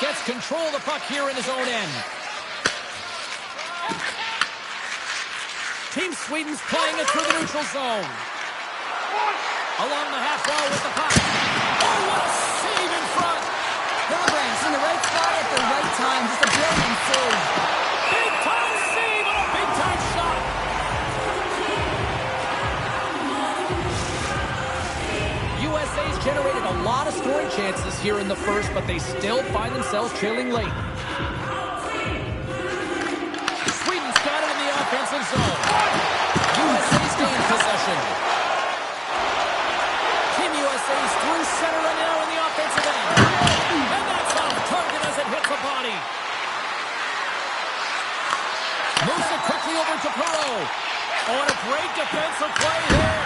Gets control of the puck here in his own end. Team Sweden's playing it through the neutral zone. Along the half wall with the puck. Oh, what a save in front. Hillebrands in the right spot at the right time. Just a brilliant save. Big time save and a big time shot. USA's generated a lot of scoring chances here in the first, but they still find themselves trailing late. Sweden's got it in the offensive zone. USA's gained possession. Team USA's through center and now in the offensive end. And that's off target as it hits the body. Moves it quickly over to Perreault. Oh, and a great defensive play there.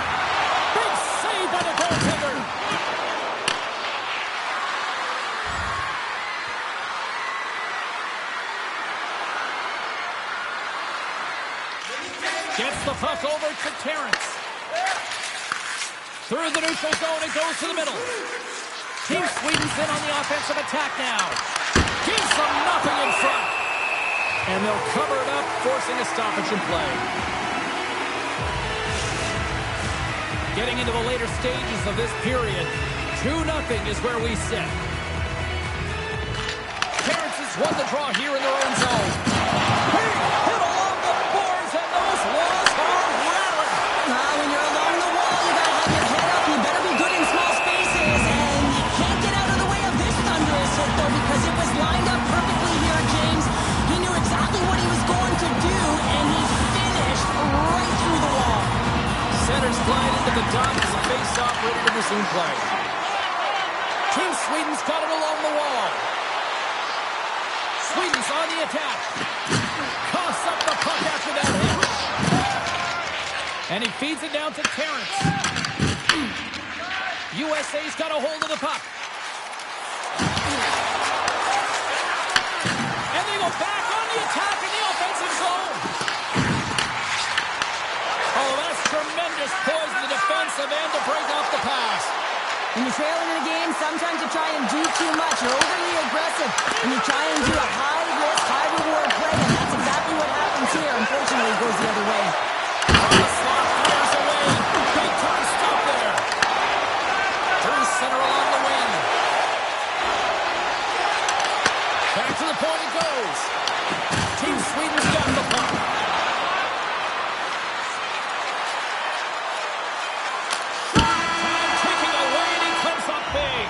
Big save by the goaltender. Gets the puck over to Terrence. Through the neutral zone, it goes to the middle. Team Sweden's in on the offensive attack now. Gives them nothing in front. And they'll cover it up, forcing a stoppage in play. Getting into the later stages of this period, 2-0 is where we sit. Terrence has won the draw here in their own zone. Big hit along the boards, and those walls are rattling. When you're along the wall, you gotta have your head up. You better be good in small spaces, and you can't get out of the way of this thunderous hit, though, because it was lined up perfectly here, James. He knew exactly what he was going to do, and he finished right through the wall. Centers glide into the dot as a face-off ready to resume play. Team Sweden's got it along the wall. Sweden's on the attack. Coughs up the puck after that hit. And he feeds it down to Terrence. USA's got a hold of the puck. And they go back on the attack in the offensive zone. Oh, that's tremendous poise in the defensive end to break off the pass. When you're trailing in a game, sometimes you try and do too much. You're overly aggressive, and you try and do a high-risk, high-reward play, and that's exactly what happens here. Unfortunately, it goes the other way. The slot fires away. Big time stop there. Through center along the wing. Back to the point it goes. Team Sweden's got the puck. Time ticking away, and he comes up big.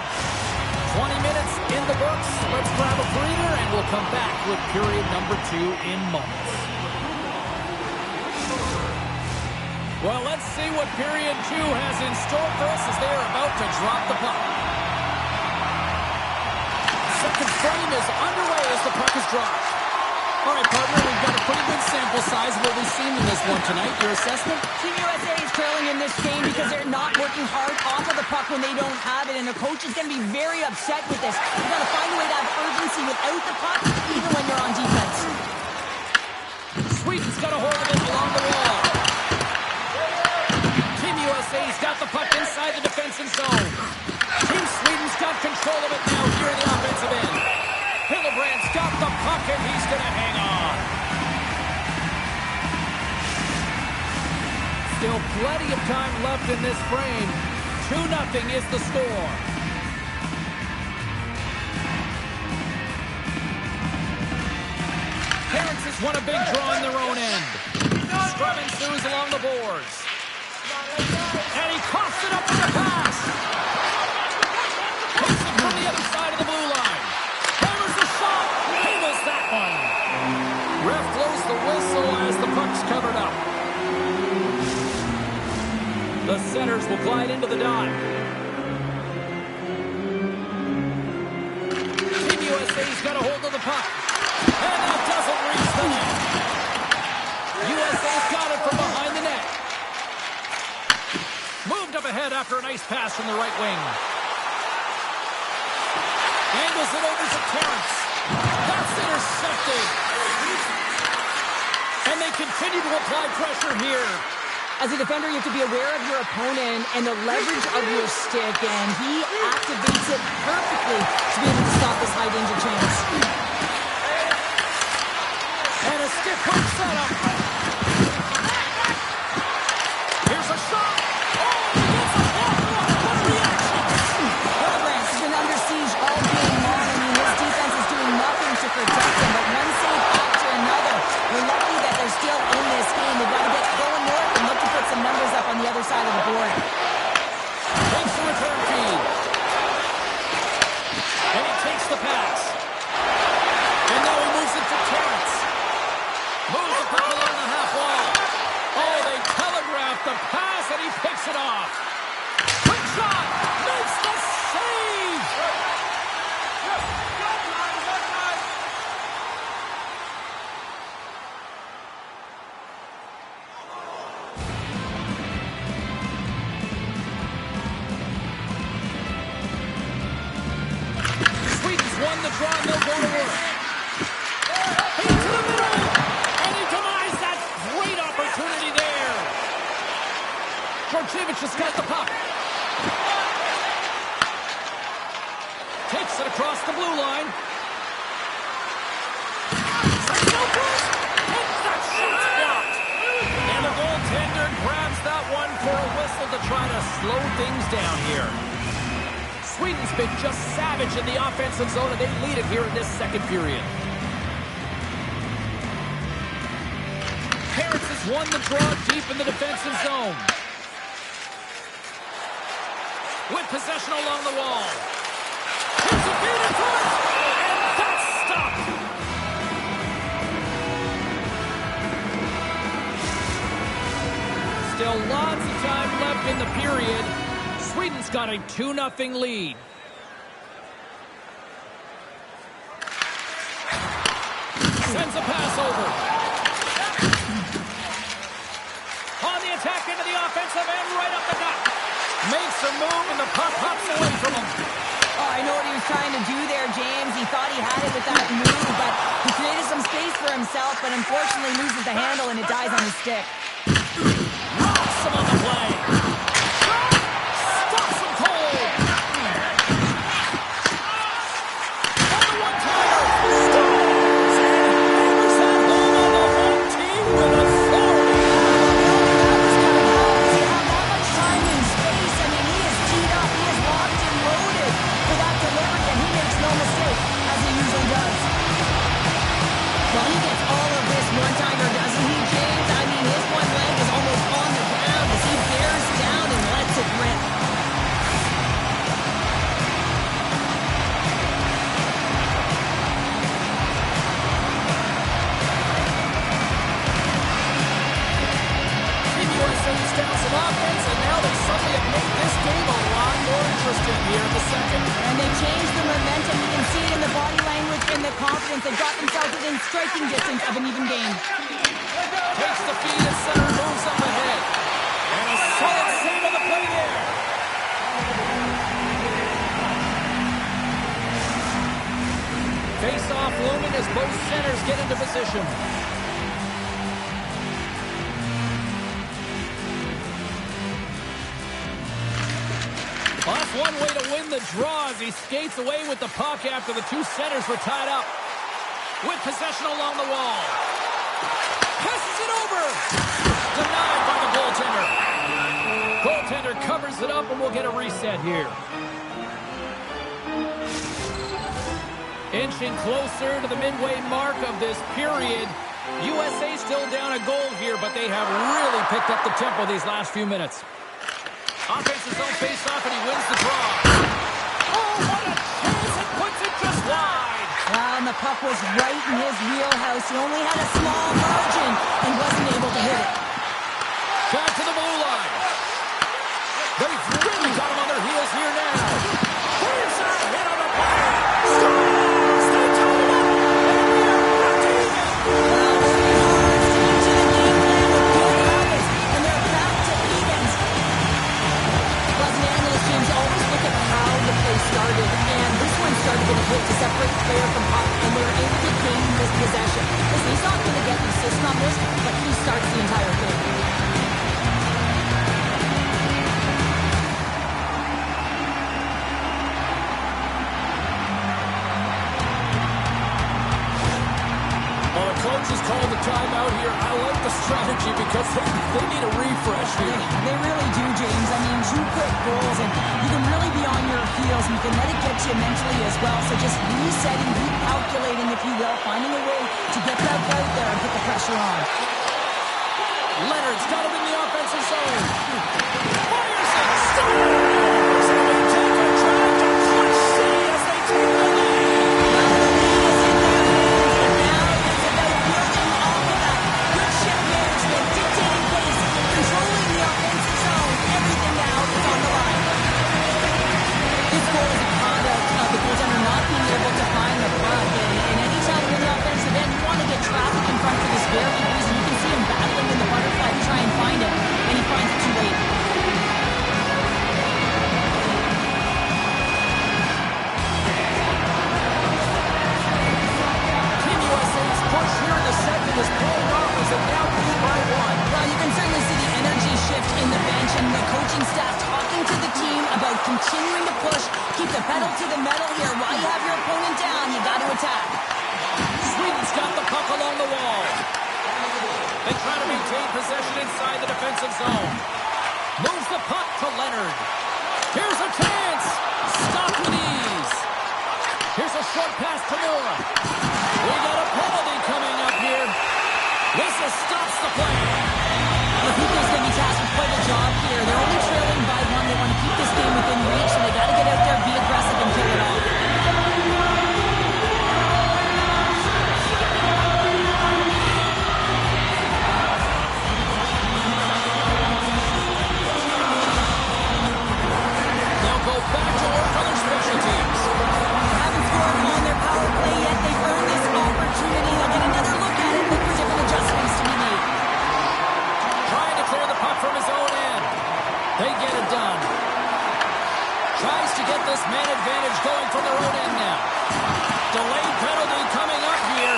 20 minutes in the books. Let's grab a breather, and we'll come back with period number 2 in moments. Well, let's see what period 2 has in store for us as they are about to drop the puck. Second frame is underway as the puck is dropped. All right, partner, we've got a pretty good sample size of what we've seen in this one tonight. Your assessment? Team USA is trailing in this game because they're not working hard off of the puck when they don't have it, and their coach is going to be very upset with this. You've got to find a way to have urgency without the puck, even when you're on defense. Sweden's got a hold of it along the wall. Team USA's got the puck inside the defensive zone. Team Sweden's got control of it now here in the offensive end. Hillebrand's got the puck, and he's going to hang on. Still plenty of time left in this frame. 2-0 is the score. Terrence has won a big draw in their own end. Scrum ensues along the boards. And he coughs it up with a pass. Takes it from the other side of the blue line. Hammers the shot. He missed that one. Ref blows the whistle as the puck's covered up. The Senators will glide into the dive. Team USA's got a hold of the puck. And that doesn't reach the net. USA's got it from behind the net. Moved up ahead after a nice pass from the right wing. Angles it over to Terrence. That's intercepted. And they continue to apply pressure here. As a defender, you have to be aware of your opponent and the leverage of your stick, and he activates it perfectly to be able to stop this high-danger chance. And a stiff hook setup. Here's a shot. Oh, he gets a block. What a reaction. Hillebrand has been under siege all game long. I mean, his defense is doing nothing to protect him, but one save after another. We're lucky that they're still in this game. They've got to get going north and look to put some numbers up on the other side of the board. Takes the return feed. And he takes the pass. And now he moves it to Terrence. Moves the puck along the half wall. Oh, they telegraphed the pass, and he picks it off. Quick shot. Makes the save. Sweden's won the draw, and they'll go to work. Into the middle, and he denies that great opportunity there. Georgievich has got the puck. Takes it across the blue line. And that shot's blocked. And the goaltender grabs that one for a whistle to try to slow things down here. Sweden's been just savage in the offensive zone, and they lead it here in this second period. Terrence has won the draw deep in the defensive zone. With possession along the wall. Here's a beat in front, and that's stopped. Still lots of time left in the period. Sweden's got a 2-0 lead. Sends a pass over. On the attack into the offensive end, right up the gut. Makes a move, and the puck hops away from him. Oh, I know what he was trying to do there, James. He thought he had it with that move, but he created some space for himself, but unfortunately loses the handle, and it dies on his stick. Knocks him on the play. Stops him cold. On the one-timer. Stops. Hammers that home on the home team with authority. He had that much time and space. I mean, he is teed up. He is locked and loaded for that delivery, and he makes no mistake, as he usually does. confidence. They've got themselves within striking distance of an even game. Takes the feed and center, moves up ahead. And a solid save on the play there. Face-off looming as both centers get into position. Well, that's one way to win the draw as he skates away with the puck after the two centers were tied up. With possession along the wall. Passes it over. Denied by the goaltender. Goaltender covers it up and we'll get a reset here. Inching closer to the midway mark of this period. USA still down a goal here, but they have really picked up the tempo these last few minutes. Offense's own face-off, and he wins the draw. Oh, what a chance! It puts it just wide. Wow, and the puck was right in his wheelhouse. He only had a small margin and wasn't able to hit it. Back to the blue line. They've really got him on their heels here now. Here's a hit on the play. Scores! They tie it up, and we are back even. Well, working hard, sticking to the game plan with good habits, and they're back to evens. Plus, the analyst teams always look at how the play started, and this one started with a hit to separate player from puck, and they were able to gain this possession. Listen, he's not going to get the assist on this, but he starts the entire thing. Well, the coach has called the timeout here. I like the strategy because they need a refresh here. They really do, James. I mean, 2 quick goals, and you can really be on your heels, and you can let it get you mentally as well. So just resetting, recalculating, if you will, finding a way to get back out there and put the pressure on. Leonard's got him in the offensive zone. Fires it. Scores! And they take a drive to Clutch City as they take the lead. Well, the lead is in their hands, and now it's about building off of that. Good shift management, dictating pace, controlling the offensive zone. Everything now is on the line. This goal is a product of the goaltender not being able to find the puck. And anytime you're in the offensive end, you want to get traffic in front for this very reason. You can see him battling in the butterfly to try and find it, and he finds it too late. Team USA's push here in the second is paying off as they now lead by 1. Well, you can certainly see the energy shift in the bench and the coaching staff talking to the team about continuing to push, keep the pedal to the metal here. While you have your opponent down, you got to attack. Sweden's got the puck along the wall. They try to maintain possession inside the defensive zone. Moves the puck to Leonard. Here's a chance. Stop with ease. Here's a short pass to Mora. We got a penalty coming up here. Whistle stops the play. I think there's going to be tasked with quite a job here. They're only trailing by 1. They want to keep this game within reach, so they got to get out there, be aggressive, and kill it off. They'll go back to work on their special teams. They haven't scored on their power play yet. They've earned this opportunity. They'll get another look at it, look for different adjustments to be made. Trying to clear the puck from his own end. They get it done. Tries to get this man advantage going from their own end now. Delayed penalty coming up here.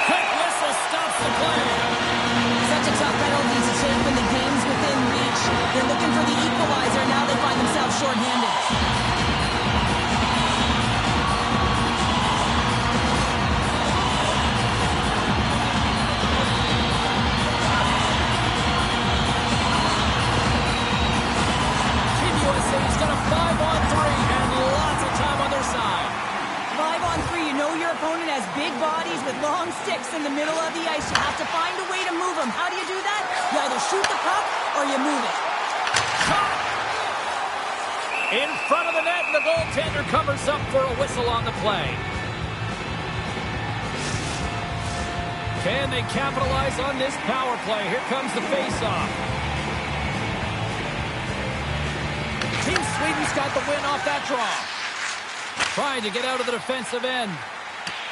Quick whistle stops the play. Such a tough penalty to take when the game's within reach. They're looking for the equalizer. Now they find themselves shorthanded. Team USA's got a 5-on-3 and lots of time on their side. 5-on-3, you know your opponent has big bodies with long sticks in the middle of the ice. You have to find a way to move them. How do you do that? You either shoot the puck or you move it. In front of the net, and the goaltender covers up for a whistle on the play. Can they capitalize on this power play? Here comes the face-off. Team Sweden's got the win off that draw. Trying to get out of the defensive end.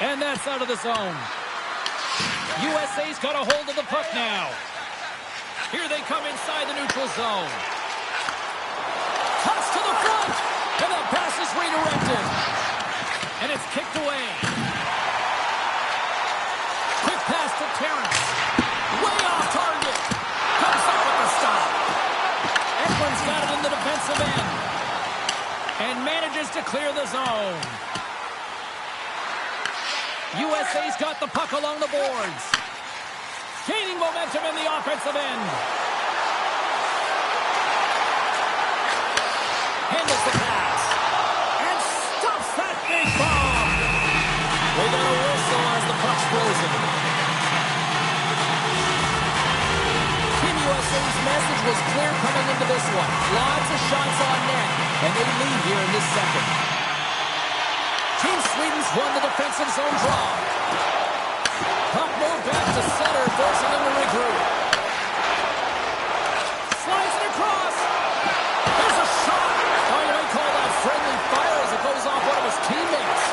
And that's out of the zone. USA's got a hold of the puck now. Here they come inside the neutral zone. Toss to the front. And the pass is redirected. And it's kicked away. Quick pass to Terrence. Way off target. Comes up with the stop. Eklund's got it in the defensive end. And manages to clear the zone. USA's got the puck along the boards. Gaining momentum in the offensive end. Handles the pass. And stops that big bomb. They got a whistle as the puck's frozen. Team USA's message was clear coming into this one. Lots of shots on net. And they lead here in this second. Team Sweden's won the defensive zone draw. Puck moved back to center, forcing him to regroup. Slides it across. There's a shot. Oh, you might call that friendly fire as it goes off one of his teammates.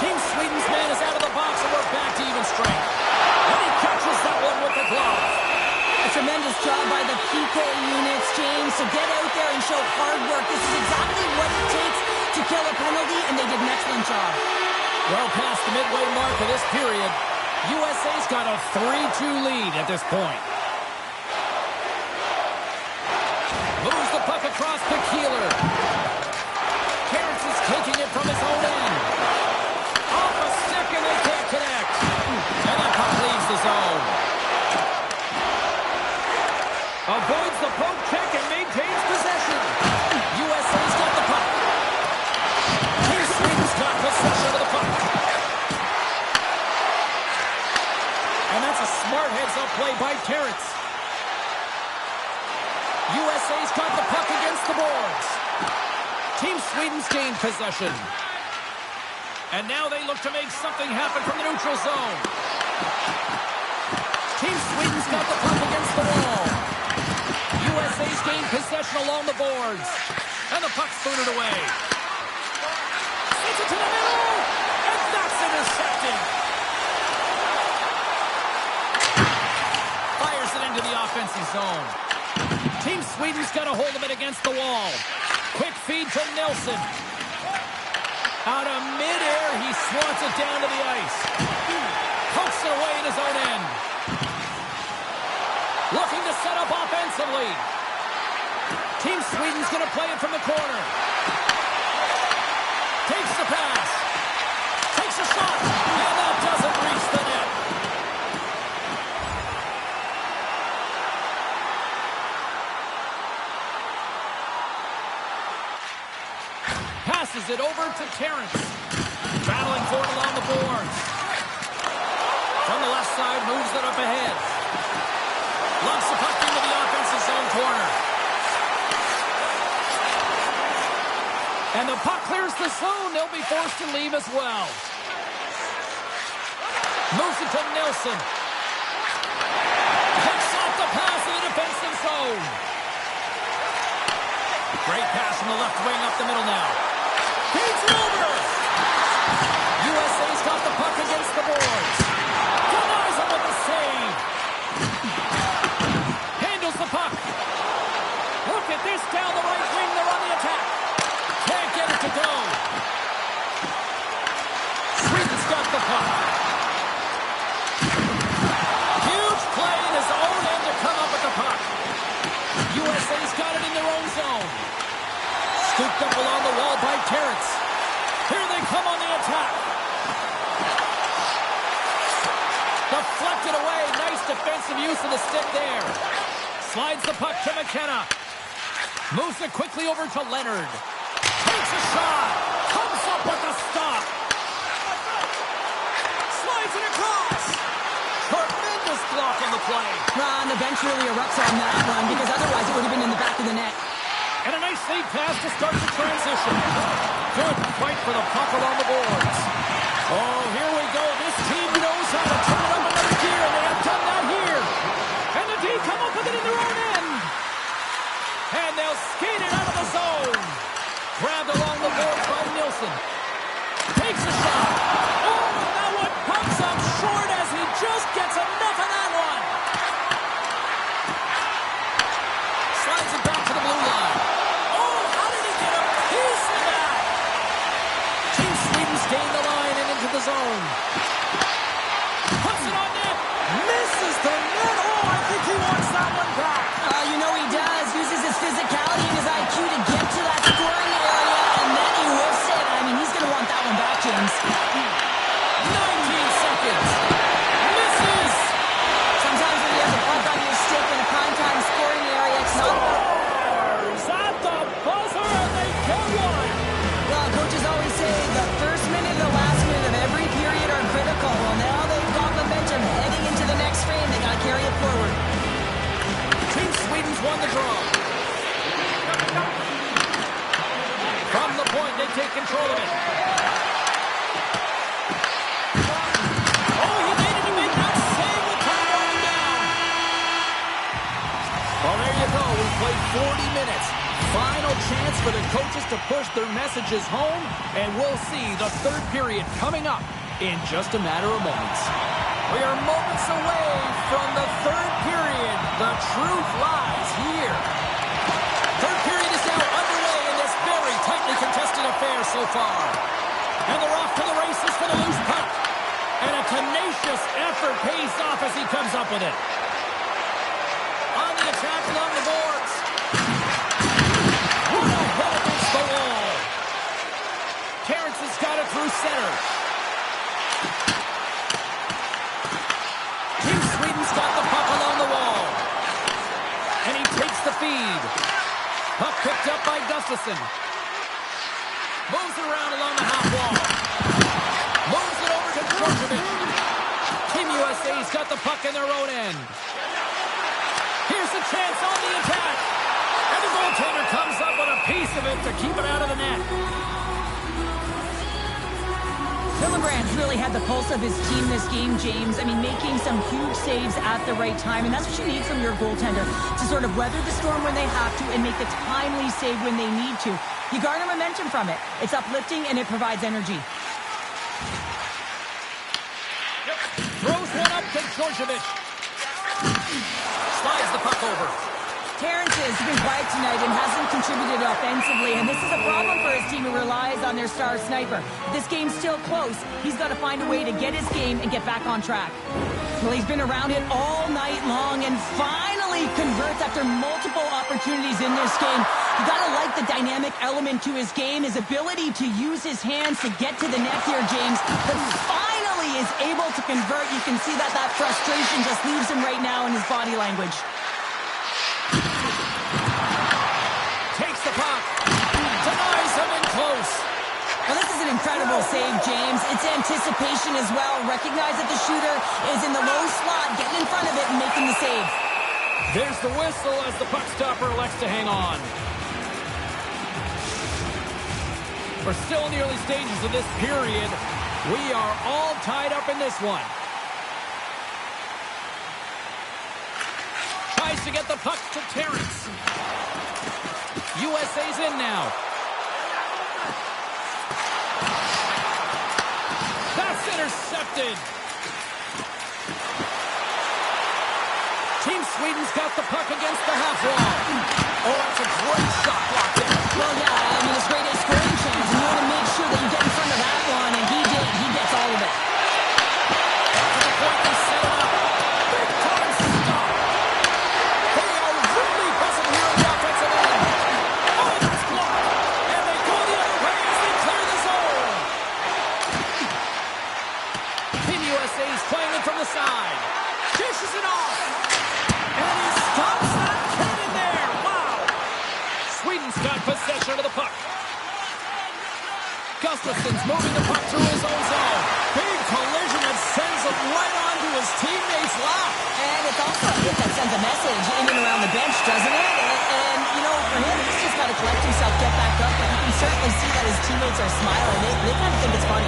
Team Sweden's man is out of the box and we're back to even strength. And he catches that one with the glove. A tremendous job by the PK units, James, to get out there and show hard work. This is exactly what it takes to kill a penalty, and they did an excellent job. Well past the midway mark of this period, USA's got a 3-2 lead at this point. Moves the puck across to Keeler. Terrence is taking it from his own end. Off a stick and they can't connect. And the puck leaves the zone. Avoids the poke check and maintains possession. USA's got the puck. Team Sweden's got possession of the puck. And that's a smart heads-up play by Terrence. USA's got the puck against the boards. Team Sweden's gained possession. And now they look to make something happen from the neutral zone. Team Sweden's got the puck against the wall. USA's gained possession along the boards. And the puck's booted away. Sends it to the middle. And that's intercepted. Fires it into the offensive zone. Team Sweden's got a hold of it against the wall. Quick feed to Nelson. Out of midair, he swats it down to the ice. Pokes it away in his own end. Looking to set up offensively. Team Sweden's going to play it from the corner. Takes the pass. Takes a shot. And that doesn't reach the net. Passes it over to Terrence. Battling for it along the boards. From the left side, moves it up ahead. Lumps the puck into the offensive zone corner. And the puck clears the zone. They'll be forced to leave as well. Moves it to Nelson. Picks off the pass in the defensive zone. Great pass from the left wing up the middle now. Feeds it over. USA's got the puck against the boards. Denies him with a save. Handles the puck. Look at this down the right wing. They're on the attack. Can't get it to go. Sweden's got the puck. Huge play in his own end to come up with the puck. USA's got it in their own zone. Scooped up along the wall by Terrence. Here they come on the attack. Deflected away. Nice defensive use of the stick there. Slides the puck to McKenna. Moves it quickly over to Leonard. Takes a shot. Comes up with a stop. Slides it across. Tremendous block on the play. Ron, the bench really erupts on that one because otherwise it would have been in the back of the net. And a nice lead pass to start the transition. Good fight for the puck along the boards. Oh, here we go. This team knows how to turn it up another gear, and they have done that here. And the D come up with it in their own end. And they'll skate it out of the zone. Grabbed along the boards by Nilsson. Takes a shot. Oh! zone. Puts it on net. Misses the net. Oh, I think he wants that one back. You know he does. Uses his physicality and his IQ to get to that scoring area, and then he whiffs it. I mean, he's going to want that one back, James. 19 seconds. Misses. Sometimes when you have the puck on your stick in a prime-time scoring area, it's not... Scores at the buzzer, and they get one. Well, coaches always say the first minute and the last minute of every period are critical. Well, now they've got momentum heading into the next frame. They got to carry it forward. Team Sweden's won the draw. From the point, they take control of it. Oh, he made it. He made that save with time running down. Well, there you go. We played 40 minutes. Final chance for the coaches to push their messages home, and we'll see the third period coming up in just a matter of moments. We are moments away from the third period. The truth lies here. Third period is now underway in this very tightly contested affair so far. And they're off to the races for the loose puck. And a tenacious effort pays off as he comes up with it. On the attack along the boards. What a hit against the wall. Terrence has got it through center. Team Sweden's got the puck along the wall. And he takes the feed. Puck picked up by Gustafsson. Moves it around along the half wall. Moves it over to Djordjevic. Team USA's got the puck in their own end. Here's a chance on the attack. And the goaltender comes up with a piece of it to keep it out of the net. Hillebrand's really had the pulse of his team this game, James. I mean, making some huge saves at the right time, and that's what you need from your goaltender, to sort of weather the storm when they have to and make the timely save when they need to. You garner momentum from it. It's uplifting, and it provides energy. Throws one up to Djordjevic. Slides the puck over. Terrence has been quiet tonight and hasn't contributed offensively, and this is a problem for his team who relies on their star sniper. If this game's still close, he's got to find a way to get his game and get back on track. Well, he's been around it all night long and finally converts after multiple opportunities in this game. You got to like the dynamic element to his game, his ability to use his hands to get to the net here, James, but finally is able to convert. You can see that frustration just leaves him right now in his body language. Takes the puck. Denies him in close. Well, this is an incredible save, James. It's anticipation as well. Recognize that the shooter is in the low slot, getting in front of it and making the save. There's the whistle as the puck stopper elects to hang on. We're still in the early stages of this period. We are all tied up in this one. Tries to get the puck to Terrence. USA's in now. That's intercepted. Team Sweden's got the puck against the half wall. Oh, that's a great shot blocked in. Well, yeah, I mean, it's great scoring chance, and you want to make sure that you get in front of that one, and he did. He gets all of it. To the point they set it up. Big time stop. They are really buzzing here on the offensive end. Oh, that's blocked. And they go the other way as they clear the zone. Team USA's playing it from the side. Dishes it off. And he stops that cannon there. Wow. Sweden's got possession of the puck. Gustafsson's moving the puck through his own zone. Big collision that sends him right onto his teammate's lap. And it's also a hit that sends a message in and around the bench, doesn't it? And you know, for him, he's just got to collect himself, get back up, but you can certainly see that his teammates are smiling. They kind of think it's funny.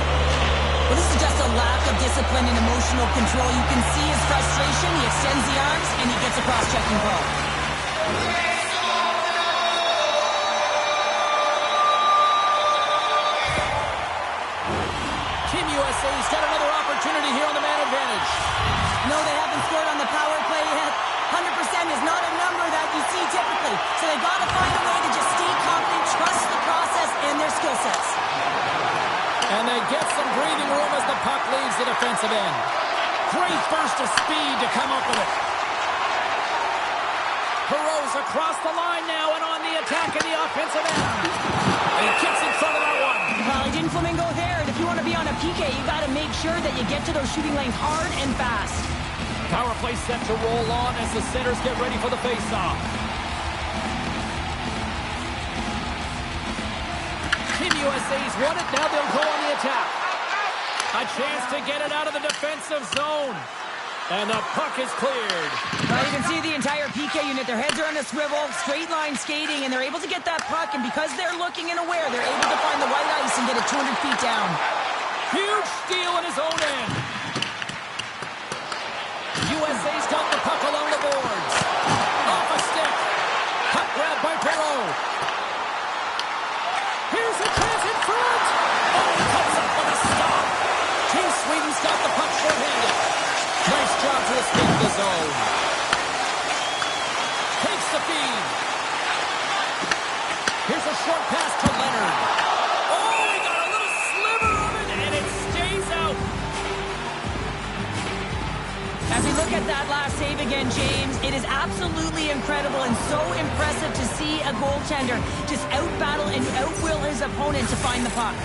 Well, this is just a lack of discipline and emotional control. You can see his frustration. He extends the arms, and he gets a cross-checking call. Team USA's got another opportunity here on the man advantage. No, they haven't scored on the power play yet. 100% is not a number that you see typically. So they got to find a way to just stay confident, trust the process and their skill sets. And they get some breathing room as the puck defensive end. Great burst of speed to come up with it. Perot's across the line now and on the attack in the offensive end. And he kicks in front of that one. Well, he didn't flamingo there, and if you want to be on a PK, you got to make sure that you get to those shooting lanes hard and fast. Power play set to roll on as the centers get ready for the face-off. Team USA's won it, now they'll go on the attack. A chance to get it out of the defensive zone. And the puck is cleared. Well, you can see the entire PK unit. Their heads are on a swivel, straight line skating, and they're able to get that puck. And because they're looking and aware, they're able to find the white ice and get it 200 feet down. Huge steal in his own end. USA's got the puck along the boards. Off a stick. Puck grab by Perot. Here's a chance in front. Oh, he comes up with a stop. Team Sweden's got the puck short-handed. Nice job to escape the zone. Takes the feed. Here's a short pass to Leonard. Oh, he got a little sliver of it, and it stays out. As we look at that last save again, James, it is absolutely incredible and so impressive to see a goaltender just out-battle and out-will his opponent to find the puck.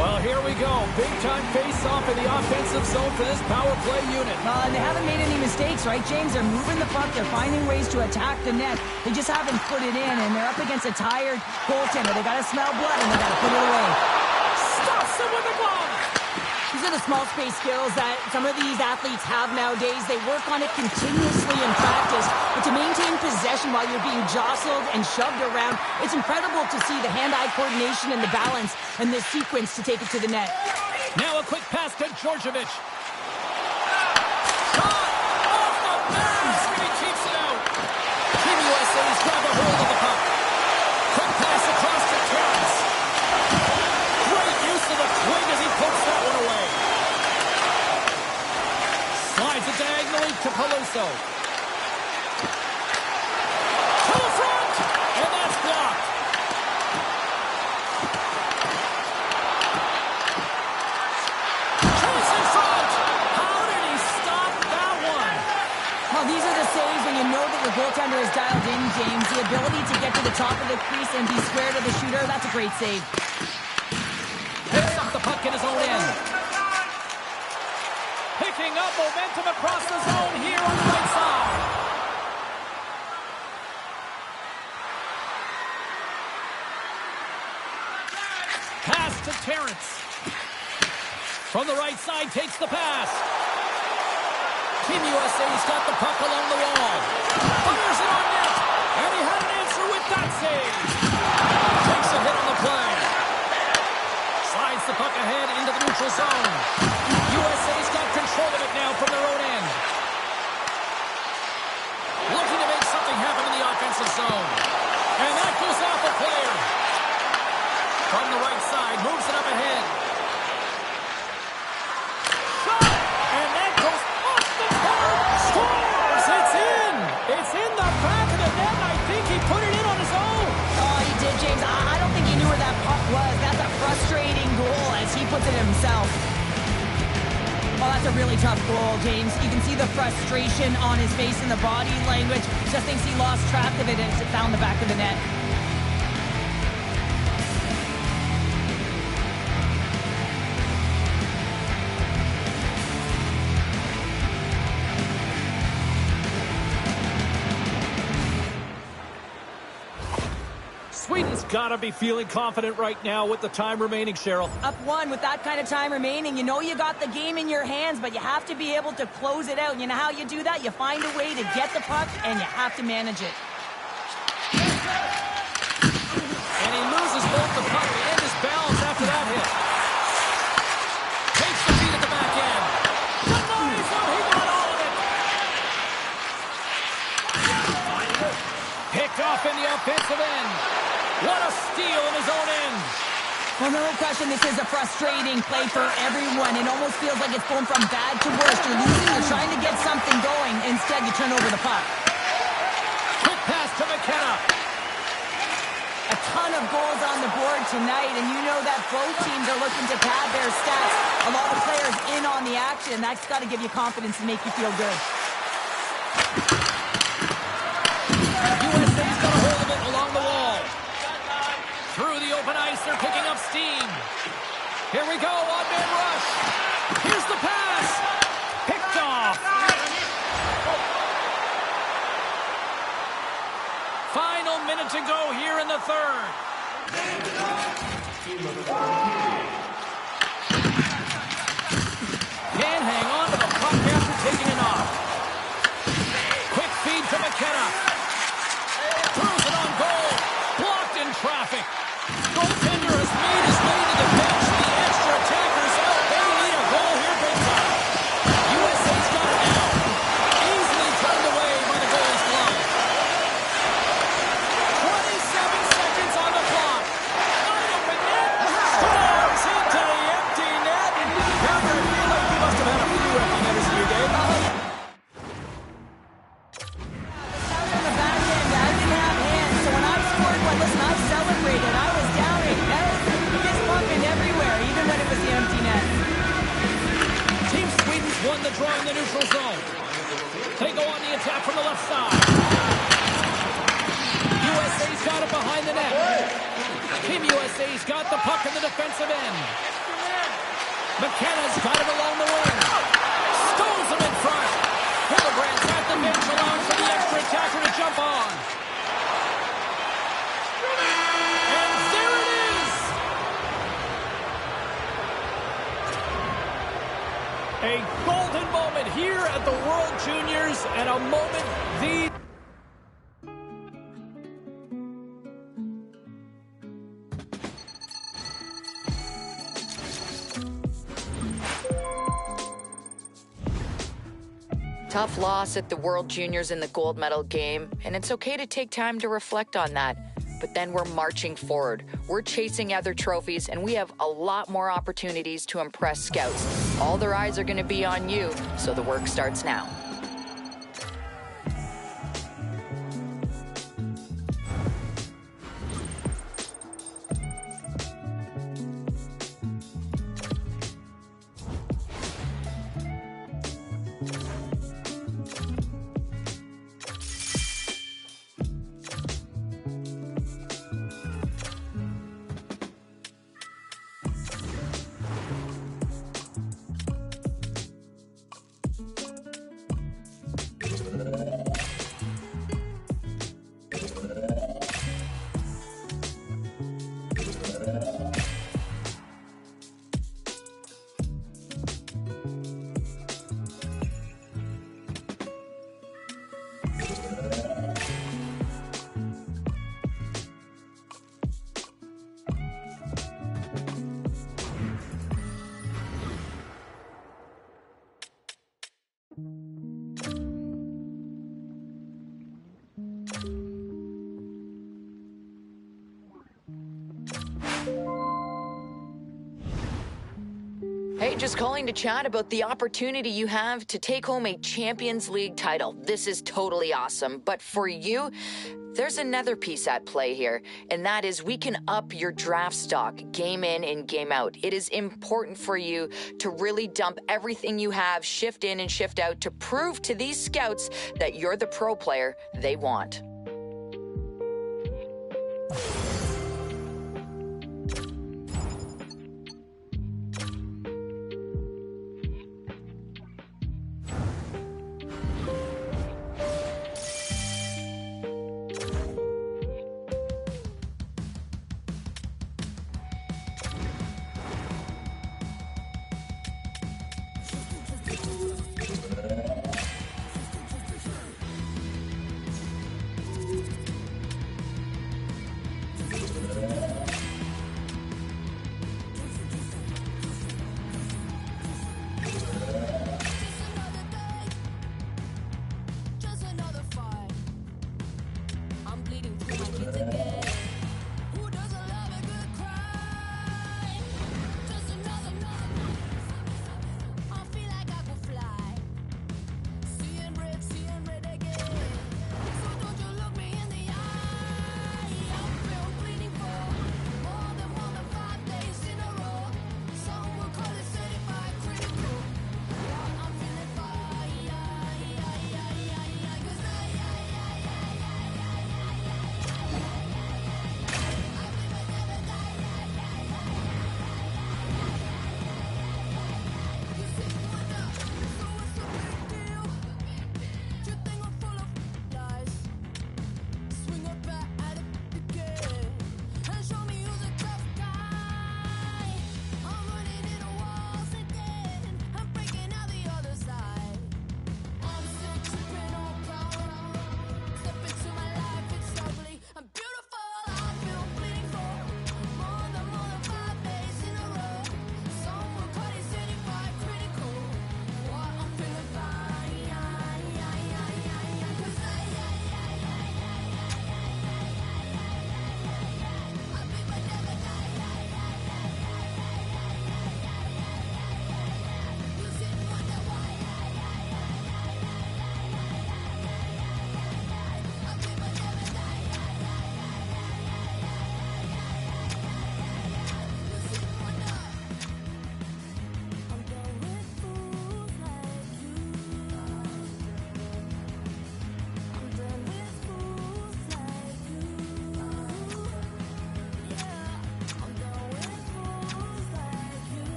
Well, here we go. Big-time face-off in the offensive zone for this power play unit. And they haven't made any mistakes, right, James? They're moving the puck. They're finding ways to attack the net. They just haven't put it in, and they're up against a tired goaltender. They got to smell blood, and they got to put it away. Stops him with the glove. These are the small space skills that some of these athletes have nowadays. They work on it continuously in practice. But to maintain possession while you're being jostled and shoved around, it's incredible to see the hand-eye coordination and the balance and the sequence to take it to the net. Now a quick pass to Djordjevic. Shot off the mask, and he keeps it out. Team USA's grab a hold of the puck. Quick pass across to Terrence. Great use of the twig as he pokes that one away. Slides it diagonally to Peluso. To the front, and that's blocked. Chase in front. How did he stop that one? Well, these are the saves when you know that your goaltender is dialed in, James. The ability to get to the top of the crease and be square to the shooter, that's a great save. Picks up the puck in his own end. Picking up momentum across the zone here on the right side. Pass to Terrence. From the right side, takes the pass. Team USA's got the puck along the wall. Fires it on net. And he had an answer with that save. Takes a hit on the play. Slides the puck ahead into the neutral zone. USA's got control of it now from their own end. Looking to make something happen in the offensive zone. And that goes off a player. From the right side, moves it up ahead. Shot! And that goes off the board. Scores! It's in! It's in the back of the net. I think he put it in on his own. Oh, he did, James. I don't think he knew where that puck was. That's a frustrating goal as he puts it himself. Oh, that's a really tough goal, James. You can see the frustration on his face and the body language. Just thinks he lost track of it as it found the back of the net. Sweden's got to be feeling confident right now with the time remaining, Cheryl. Up one with that kind of time remaining. You know you got the game in your hands, but you have to be able to close it out. You know how you do that? You find a way to get the puck, and you have to manage it. And he loses both the puck and his balance after that hit. Takes the feed at the back end. Denies him. He got all of it. Picked off in the offensive end. What a steal in his own end. Well, no question, this is a frustrating play for everyone. It almost feels like it's going from bad to worse. You're losing, you're trying to get something going. Instead, you turn over the puck. Quick pass to McKenna. A ton of goals on the board tonight, and you know that both teams are looking to pad their stats. A lot of players in action. That's got to give you confidence and make you feel good. USA's got a hold of it along the wall. Through the open ice, they're picking up steam. Here we go, on-man rush. Here's the pass. Picked off. Final minute to go here in the third. Can't hang on to the puck after taking it off. Quick feed to McKenna. Throws it on goal. Blocked in traffic. Goaltender has made his way to the bench. The extra attackers out. They need a goal here big time. USA's got it now. Easily turned away by the goalie's glove. 27 seconds on the clock. Wide open net. Scores into the empty net. Counter, I feel like you must have had a few empty netters in your day. On the back end, I didn't have hands, so when I scored one, listen, I celebrated. I was doubting. He gets bumping everywhere, even when it was the empty net. Team Sweden's won the draw in the neutral zone. They go on the attack from the left side. USA's got it behind the net. Team USA's got the puck in the defensive end. McKenna's got it along the wing. Stones him in front. Hillebrand's at the bench, allowing for the extra attacker to jump on. And there it is! A golden moment here at the World Juniors, and a moment the... Tough loss at the World Juniors in the gold medal game, and it's okay to take time to reflect on that. But then we're marching forward. We're chasing other trophies, and we have a lot more opportunities to impress scouts. All their eyes are going to be on you, so the work starts now. Hey, just calling to chat about the opportunity you have to take home a Champions League title. This is totally awesome, but for you, there's another piece at play here, and that is we can up your draft stock game in and game out. It is important for you to really dump everything you have, shift in and shift out, to prove to these scouts that you're the pro player they want.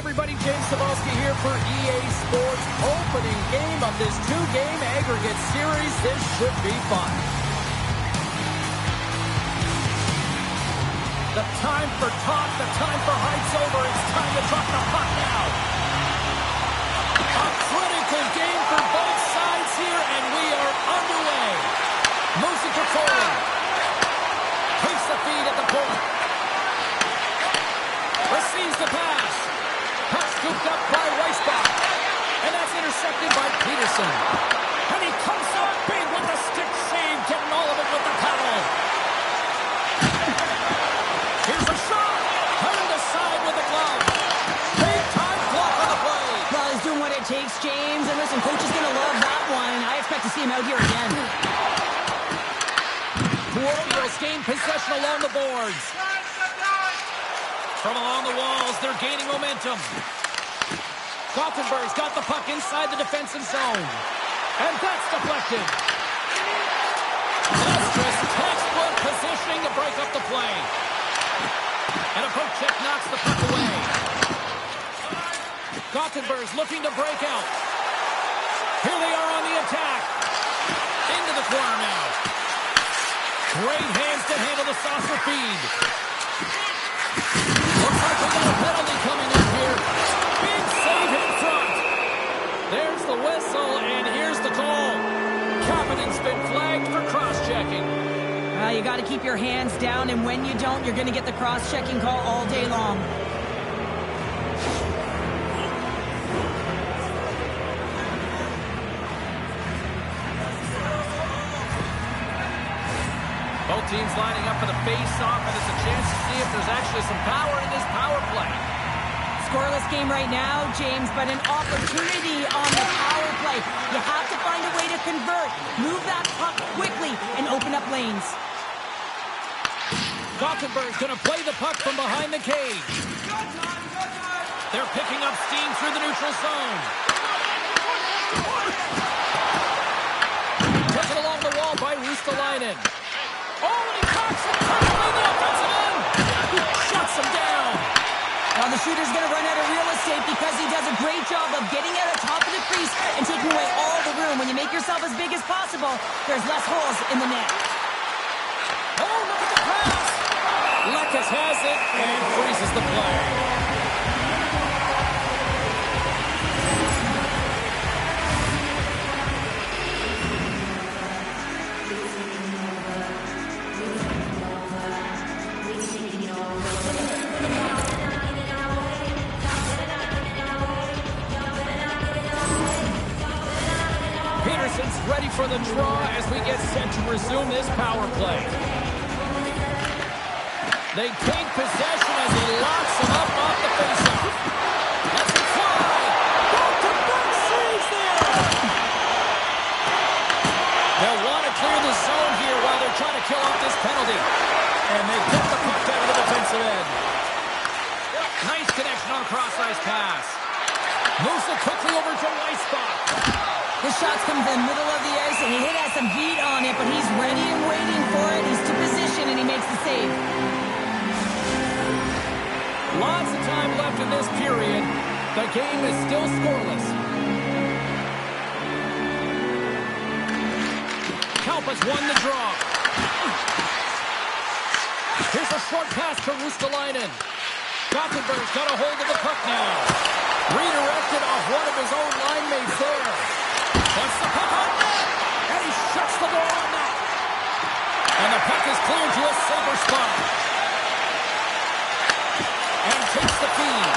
everybody, James Cebulski here for EA Sports. Opening game of this two-game aggregate series. This should be fun. The time for talk, the time for hype's over. It's time to drop the puck now. A critical game for both sides here, and we are underway. Moose in control. Takes the feed at the point. Receives the pass. Puck scooped up by Weissbach. And that's intercepted by Peterson. And he comes up big with the stick save, getting all of it with the paddle. Here's a shot. Turned aside with the glove. Big time block on the play. Well, he's doing what it takes, James. And listen, coach is going to love that one. I expect to see him out here again. Warriors gain possession along the boards. From along the walls, they're gaining momentum. Gothenburg's got the puck inside the defensive zone. And that's deflected. That's just textbook positioning to break up the play. And a poke check knocks the puck away. Gothenburg's looking to break out. Here they are on the attack. Into the corner now. Great hands to handle the saucer feed. Looks like we got a penalty coming up here. Big save in front. There's the whistle, and here's the call. Kapanen's been flagged for cross-checking. You got to keep your hands down, and when you don't, you're going to get the cross-checking call all day long. Both teams lining up for the face-off, and it's a chance to see if there's actually some power in this power play. Scoreless game right now, James, but an opportunity on the power play. You have to find a way to convert. Move that puck quickly and open up lanes. Gothenburg's going to play the puck from behind the cage. They're picking up steam through the neutral zone. Taken along the wall by Ristolainen. Oh, and he cocks it perfectly in the offensive end. Shuts him down. Well, the shooter's going to run out of real estate because he does a great job of getting out of top of the crease and taking away all the room. When you make yourself as big as possible, there's less holes in the net. Oh, look at the pass. Lekas has it and freezes the play. Peterson's ready for the draw as we get set to resume this power play. They take possession as he locks him up off the faceoff. Let's it fly. Back-to-back saves there. They'll want to clear the zone here while they're trying to kill off this penalty. And they get the puck out of the defensive end. Nice connection on a cross-ice pass. Moves it quickly over to Weissbach. His shots come to the middle of the ice, and he has some heat on it, but he's ready and waiting for it. He's to position, and he makes the save. Lots of time left in this period. The game is still scoreless. Kalpa's won the draw. Here's a short pass to Ristolainen. Gothenburg's got a hold of the puck now. Redirected off one of his own line mates there. Puts the puck on net, and he shuts the door on that. And the puck is cleared to a safer spot. And takes the feed.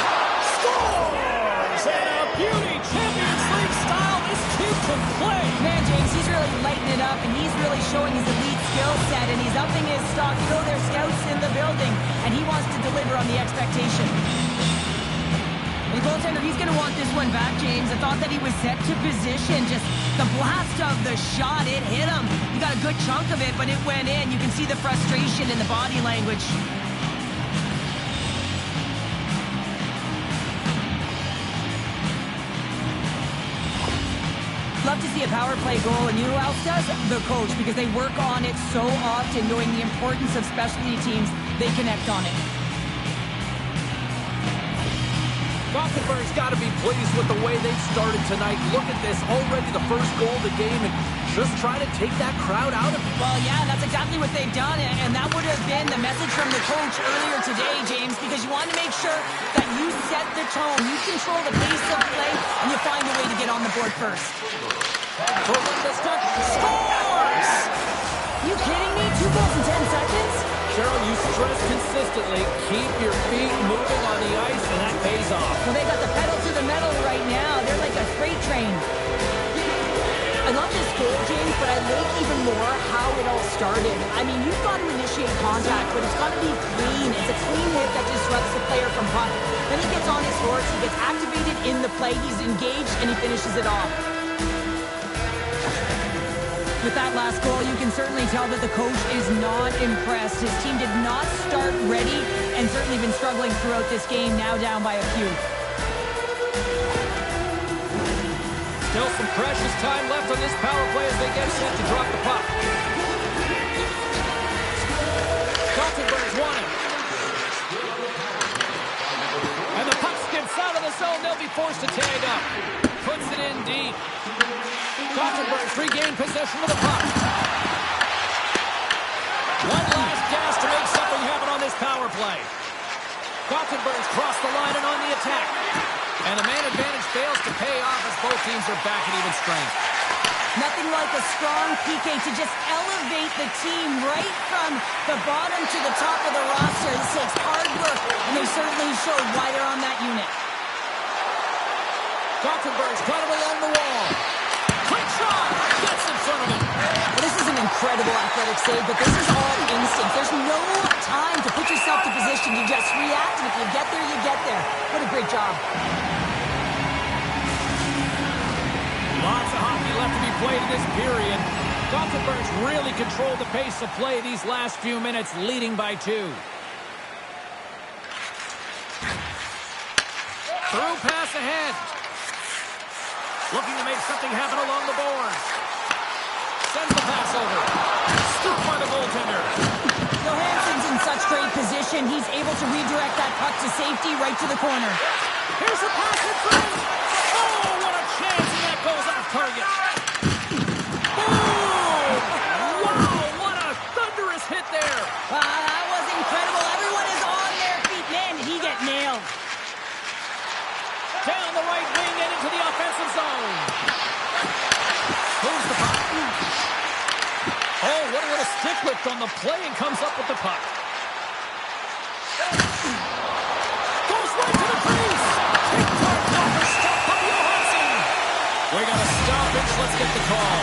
Scores! And a beauty! Champions League style. This kid can play. Man, James, he's really lighting it up, and he's really showing his elite skill set, and he's upping his stock. You know, there's scouts in the building, and he wants to deliver on the expectation. The goaltender, he's going to want this one back, James. I thought that he was set to position. Just the blast of the shot, it hit him. He got a good chunk of it, but it went in. You can see the frustration in the body language. Love to see a power play goal, and you know who else does? The coach, because they work on it so often, knowing the importance of specialty teams. They connect on it. Gothenburg's got to be pleased with the way they've started tonight. Look at this, already the first goal of the game, and just try to take that crowd out of it. Well, yeah, that's exactly what they've done, and that would have been the message from the coach earlier today, James, because you want to make sure that you set the tone, you control the pace of play, and you find a way to get on the board first. Columbus scores! You kidding me? 2 goals in 10 seconds? Cheryl, you stress consistently, keep your feet moving on the ice, and that pays off. Well, they got the pedal to the metal right now. They're like a freight train. I love this goal, James, but I like even more how it all started. I mean, you've got to initiate contact, but it's got to be clean. It's a clean hit that disrupts the player from puck. Then he gets on his horse, he gets activated in the play, he's engaged, and he finishes it off. With that last goal, you can certainly tell that the coach is not impressed. His team did not start ready and certainly been struggling throughout this game, now down by a few. Still some precious time left on this power play as they get set to drop the puck. Gothenburg's won it. And the puck skips out of the zone. They'll be forced to tag up. Puts it in deep. Gothenburg's regained possession of the puck. One last gas to make something happen on this power play. Gothenburg's crossed the line and on the attack. And the man advantage fails to pay off as both teams are back at even strength. Nothing like a strong PK to just elevate the team right from the bottom to the top of the roster. This takes hard work, and they certainly showed why they're on that unit. Gothenburg's got it along the wall. Quick shot! Gets in front of him. Well, this is an incredible athletic save, but this is all instinct. There's no time to put yourself to position. You just react, and if you get there, you get there. What a great job. Lots of hockey left to be played in this period. Gothenburg's really controlled the pace of play these last few minutes, leading by 2. Through pass ahead. Looking to make something happen along the boards. Sends the pass over. Stopped by the goaltender. Johansson's in such great position. He's able to redirect that puck to safety right to the corner. Here's a pass in front. Oh, what a chance, and that goes off target. Boom! Wow, what a thunderous hit there. That was incredible. Everyone is on their feet. Man, did he get nailed. Down the right wing and into the offensive zone. Moves the puck. Oh, what a little stick lift on the play and comes up with the puck. Goes right to the crease. Tick-tock blocker stop by Johansson. We got a stoppage. Let's get the call.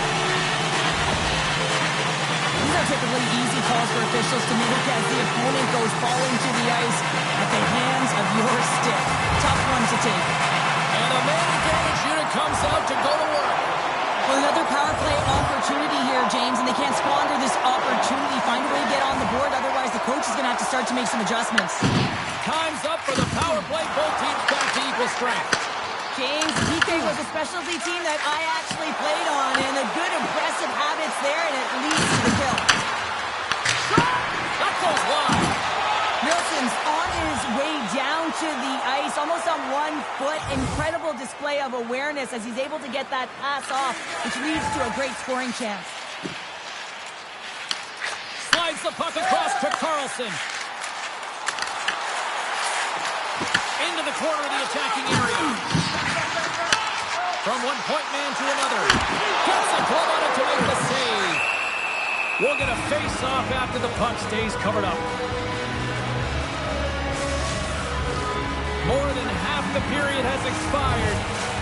These are typically easy calls for officials to make as the opponent goes falling to the ice at the hands of your stick. Tough one to take. And the man advantage unit comes out to go to work. Well, another power play opportunity here, James, and they can't squander this opportunity. Find a way to get on the board, otherwise the coach is going to have to start to make some adjustments. Time's up for the power play. Both teams back to equal strength. James, PK was a specialty team that I actually played on, and a good impressive habits there, and it leads to the kill. That goes wide. Nilsson's on his way down to the ice, almost on 1 foot. Incredible display of awareness as he's able to get that pass off, which leads to a great scoring chance. Slides the puck across to Carlson. Into the corner of the attacking area. From one point man to another. Gets a glove on it to make the save. We'll get a face-off after the puck stays covered up. More than half the period has expired.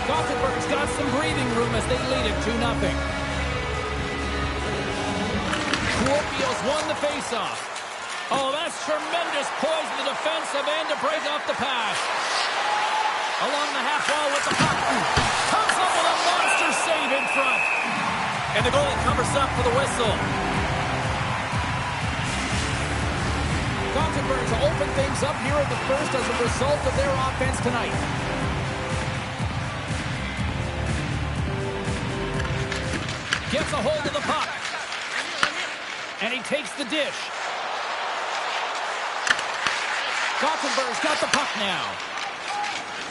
Gothenburg's got some breathing room as they lead it 2-0. Kuopio's won the face-off. Oh, that's tremendous poise in the defensive end to break off the pass. Along the half wall with the puck. Comes up with a monster save in front. And the goalie covers up for the whistle. Gothenburg to open things up here in the first as a result of their offense tonight. Gets a hold of the puck. And he takes the dish. Gothenburg's got the puck now.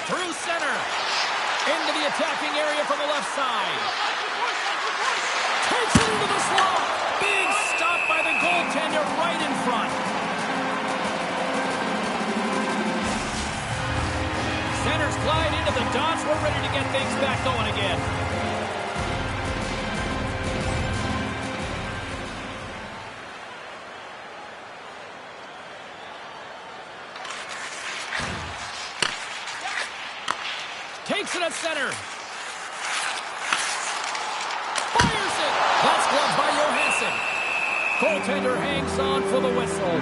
through center. Into the attacking area from the left side. Takes it into the slot. Big stop by the goaltender right in front. Centers glide into the dots. We're ready to get things back going again. Takes it at center. Fires it. That's gloved by Johansson. Goaltender hangs on for the whistle.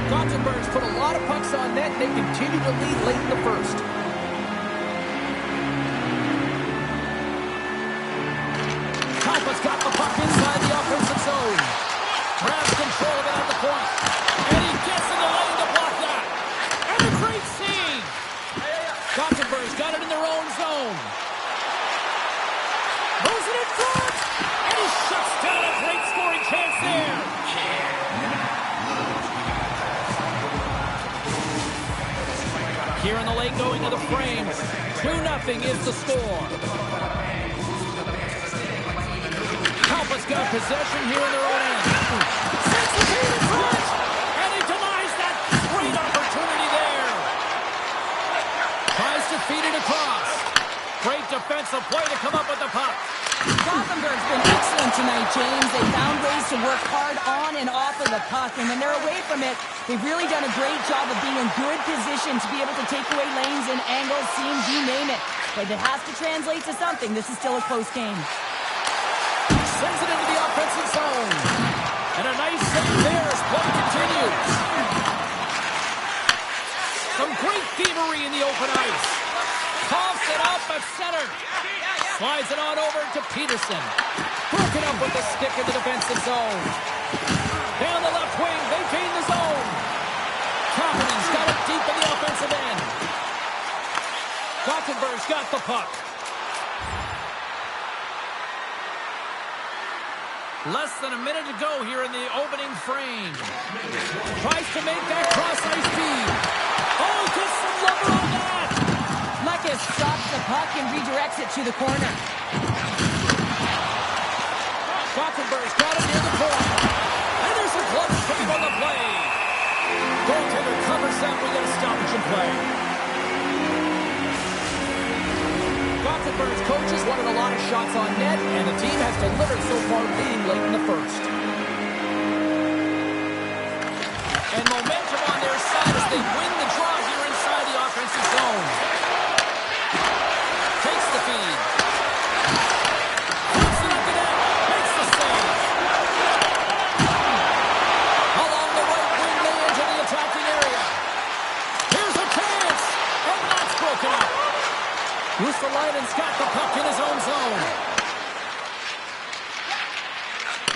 Gothenburg's put a lot of pucks on net, and they continue to lead late in the first. Talbot's got the puck inside the offensive zone. Grabs control of it at the point. And he gets in the lane to block that. And a great save. Gothenburg's got it in their own zone. Moves it in front. And he shuts down a great scoring chance there. Here in the lane going to the frame. 2-0 is the score. Talbot's got possession here in their own end. Sets the team in front. And he denies that great opportunity there. Tries to feed it across. Great defensive play to come up with the puck. Gothenburg's been excellent tonight, James. They found ways to work hard on and off of the puck, and when they're away from it, they've really done a great job of being in good position to be able to take away lanes and angles, seams, you name it. But it has to translate to something. This is still a close game. Sends it into the offensive zone. And a nice save there as play continues. Some great thievery in the open ice. Coughs it up at center. Slides it on over to Peterson. Broken up with the stick in the defensive zone. Down the left wing, they gain the zone. Kapanen's got it deep in the offensive end. Gothenburg's got the puck. Less than a minute to go here in the opening frame. Tries to make that cross-ice feed. Oh, gets some rubber on that. Lucas stops the puck and redirects it to the corner. Gothenburg's got it near the point. And there's a glove save on the play. Goaltender covers that. We get a stoppage in play. Gothenburg's coaches wanted a lot of shots on net, and the team has delivered so far, leading late in the first. And momentum on their side as they win the draw here inside the offensive zone. Takes the feed. Puts it up the net. Makes the save. Along the right wing, they enter the attacking area. Here's a chance. And that's broken up. Russalainen's got the puck in his own zone.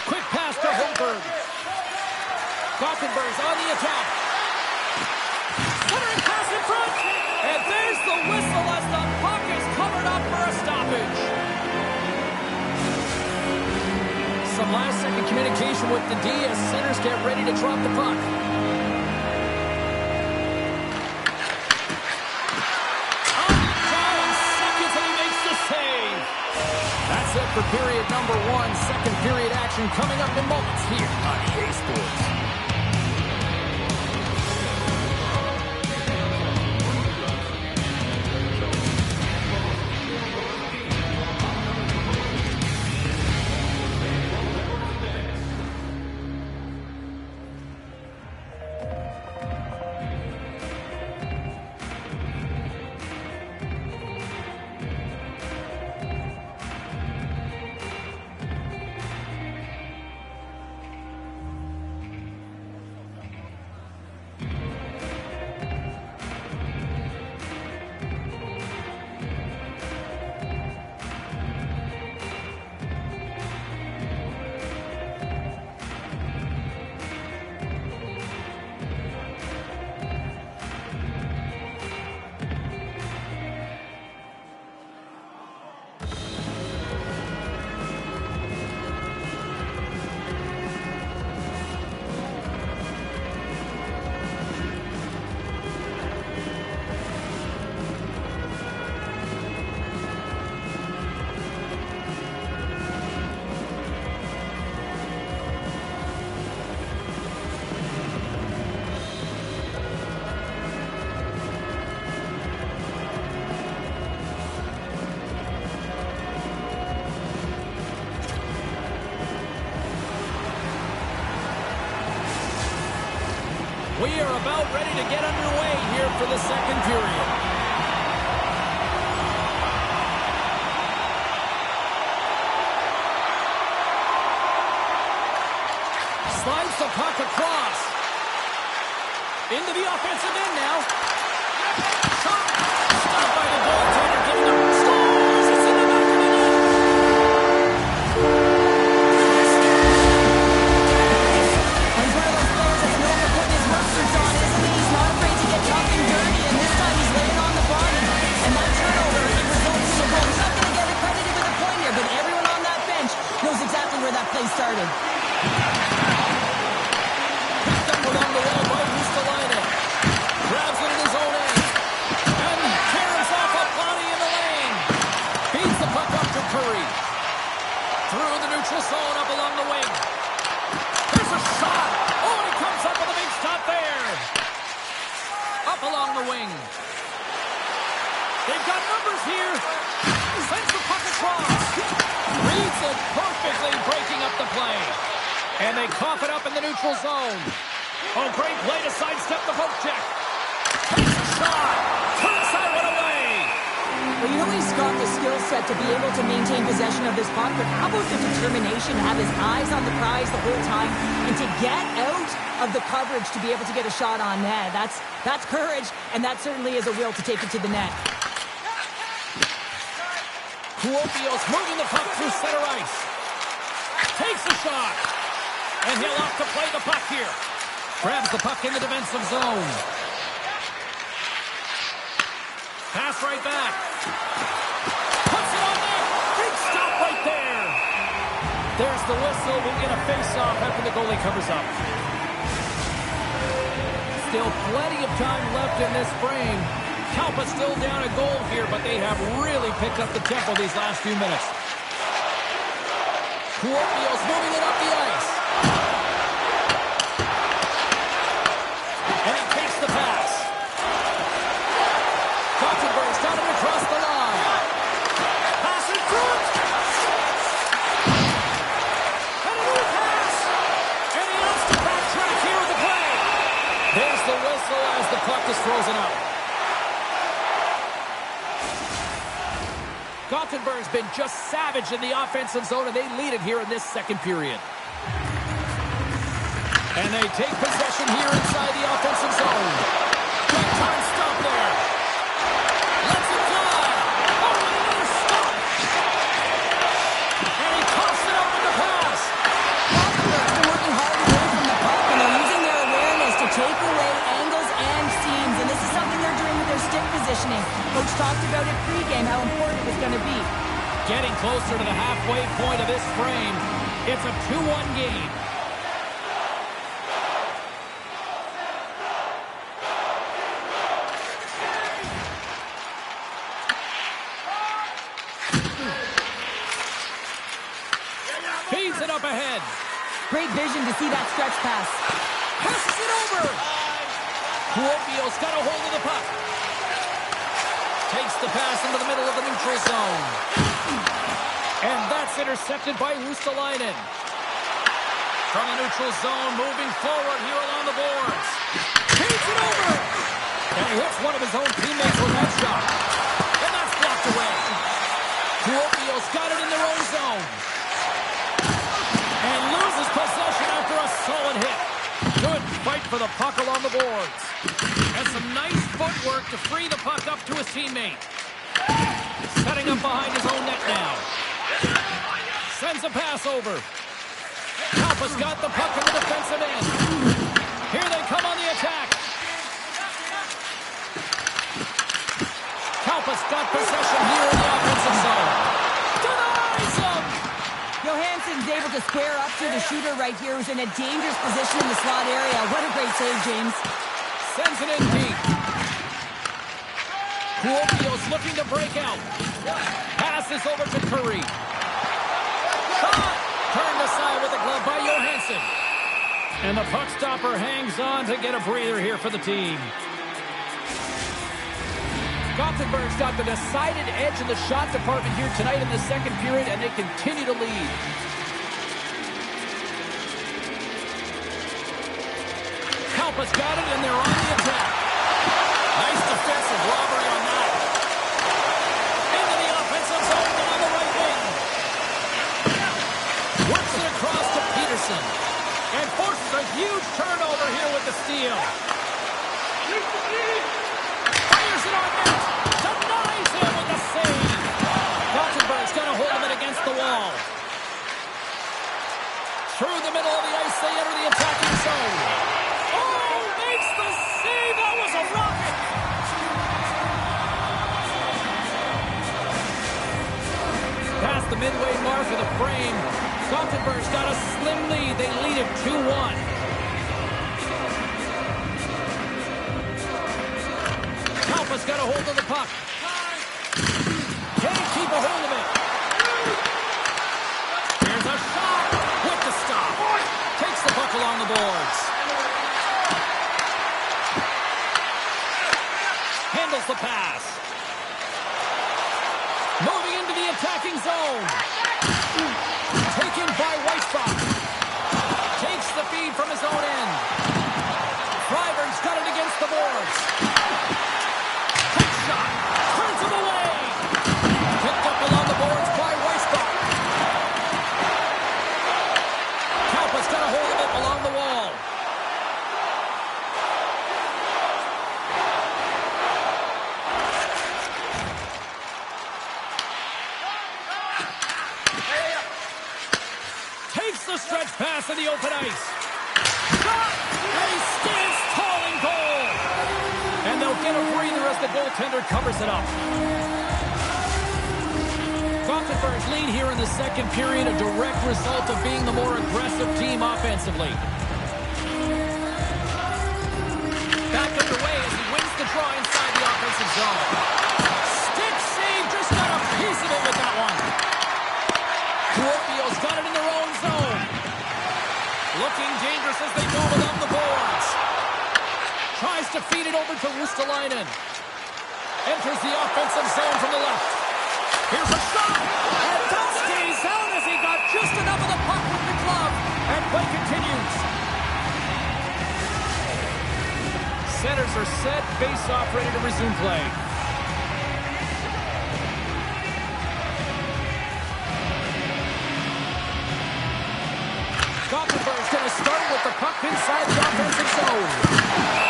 Quick pass to Holmberg. Gothenburg's on the attack. Centering pass in front. And there's the whistle as the puck is covered up for a stoppage. Some last-second communication with the D as centers get ready to drop the puck. That's it for period number 1. Second period action coming up in moments here on EA Sports. We are about ready to get underway here for the second period. Slides the puck across. Into the offensive end now. Shot. Stopped by the goaltender. Giving up. Scores! It's in the back of the net. He's one of those players that's known for putting his mustards on, isn't he? He's not afraid to get tough and dirty, and this time he's laying on the body. And that turnover, it results in a goal. He's not going to get accredited with a point here, but everyone on that bench knows exactly where that play started. Picked up along the wall by Ristolainen. Grabs it in his own end. And tears off a body in the lane. Feeds the puck up to Curry. Through the neutral zone up along the wing. There's a shot. Oh, and he comes up with a big stop there. Up along the wing. They've got numbers here. Sends the puck across. Reads it perfectly, breaking up the play. And they cough it up in the neutral zone. Oh, great play to sidestep the poke check. Takes a shot. Turns that one away. Well, you know he's got the skill set to be able to maintain possession of this puck, but how about the determination to have his eyes on the prize the whole time and to get out of the coverage to be able to get a shot on net? That's courage, and that certainly is a will to take it to the net. Kuopio's moving the puck through center ice. Takes a shot. And he'll opt to play the puck here. Grabs the puck in the defensive zone. Pass right back. Puts it on there. Big stop right there. There's the whistle. We'll get a face-off after the goalie covers up. Still plenty of time left in this frame. Kalpa still down a goal here, but they have really picked up the tempo these last few minutes. Kuopio's moving it up the ice. And he takes the pass. Gothenburg's got it across the line. Pass it through. And a new pass. And he has to backtrack here with the play. There's the whistle as the puck is frozen out. Gothenburg's been just savage in the offensive zone, and they lead it here in this second period. And they take possession here inside the offensive zone. Big time stop there. Lets it fly. Oh, and another stop. And he tossed it up with the pass. Gothenburg's been working hard away from the puck, and they're using their awareness to take away angles and seams, and this is something they're doing with their stick positioning. Coach talked about it pregame, how important it was going to be. Getting closer to the halfway point of this frame. It's a 2-1 game. Feeds it up ahead. Great vision to see that stretch pass. Passes it over. Kuopio's got a hold of the puck. Takes the pass into the middle of the neutral zone. And that's intercepted by Ristolainen. From the neutral zone, moving forward here along the boards. Feeds it over. And he hits one of his own teammates with that shot. And that's blocked away. Kuopio's got it in their own zone. And loses possession after a solid hit. Good fight for the puck along the boards. And some nice footwork to free the puck up to his teammate. Setting up behind his own net now. Sends a pass over. Kalpa's got the puck in the defensive end. Here they come on the attack. Kalpa's got possession here in the offensive zone. Denies him! Johansson's able to square up to the shooter right here, who's in a dangerous position in the slot area. What a great save, James. Sends it in deep. Kuopio's looking to break out. Passes over to Curry. Shot! Turned aside with the glove by Johansson. And the puck stopper hangs on to get a breather here for the team. Gothenburg's got the decided edge in the shot department here tonight in the second period, and they continue to lead. Kalpa's got it, and they're on the attack. Nice defensive robbery on that. Into the offensive zone down the right wing. Works it across to Peterson. And forces a huge turnover here with the steal. Fires it on net. Denies him with the save. Gothenburg's got a hold of it against the wall. Through the middle of the ice, they enter the attacking zone. Oh, makes the save. That was a rocket. Past the midway mark of the frame. Gothenburg's got a slim lead. They lead it 2-1. Kalpa's got a hold of the puck. Can't keep a hold of it. Here's a shot with the stop. Takes the puck along the boards. Handles the pass. Moving into the attacking zone. Taken by Weissbach. Takes the feed from his own end. Freiberg's got it against the boards. Quick shot. Turns him away. Picked up along the boards by Weissbach. Kalpa's got a hold of it along the wall. Takes the stretch pass in the open ice. Shot! And he stands tall in goal. And they'll get a breather as the goaltender covers it up. Gothenburg's lead here in the second period, a direct result of being the more aggressive team offensively. Back underway as he wins the draw inside the offensive zone. Stick save, just got a piece of it with that one. Kuopio's got it in their own zone. Looking dangerous as they move along the boards. Tries to feed it over to Ristolainen. Enters the offensive zone from the left. Here's a shot. And Dusky's out as he got just enough of the puck with the glove. And play continues. Centers are set. Face-off ready to resume play. Gothenburg's going to start with the puck inside the offensive zone.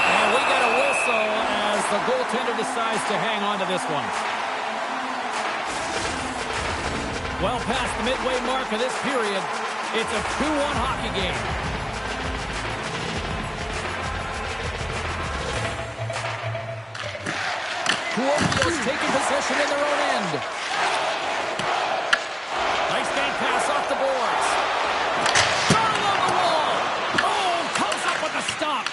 And we got a whistle as the goaltender decides to hang on to this one. Well past the midway mark of this period, it's a 2-1 hockey game. Kuopio's taking possession in their own end. Nice game pass off the boards. Stop.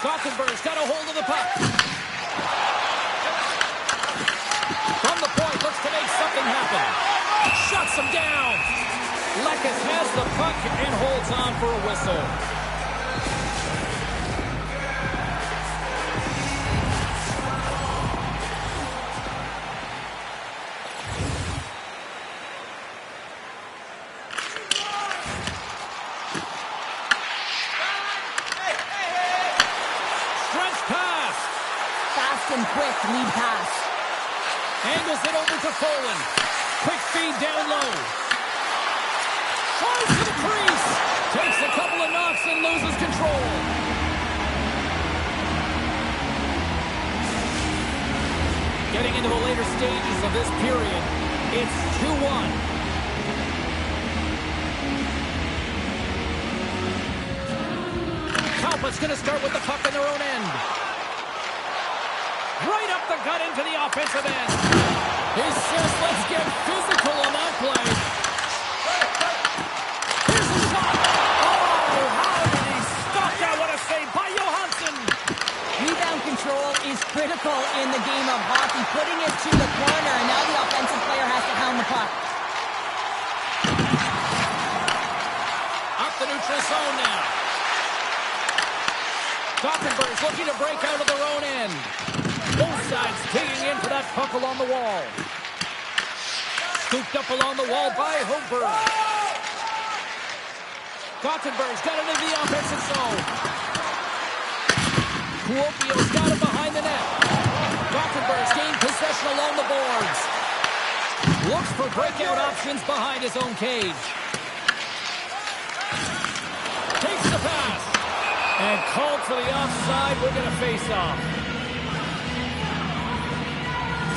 Gothenburg's got a hold of the puck. From the point, looks to make something happen. Shuts him down. Lekas has the puck and holds on for a whistle. And quick lead pass. Angles it over to Folin. Quick feed down low. Tries to the crease. Takes a couple of knocks and loses control. Getting into the later stages of this period, it's 2-1. Kalpa's going to start with the puck in their own end. Right up the gut into the offensive end. He says, let's get physical on that play. Here's a shot. Oh, how did he stop that? What a save by Johansson. Rebound control is critical in the game of hockey. Putting it to the corner, and now the offensive player has to hound the puck. Up the neutral zone now. Gothenburg's looking to break out of their own end. Both sides digging into that puck along the wall. Scooped up along the wall by Hoberg. Gothenburg's got it into the offensive zone. Kuopio's got it behind the net. Gothenburg's gained possession along the boards. Looks for breakout options behind his own cage. Takes the pass. And called for the offside. We're going to face off.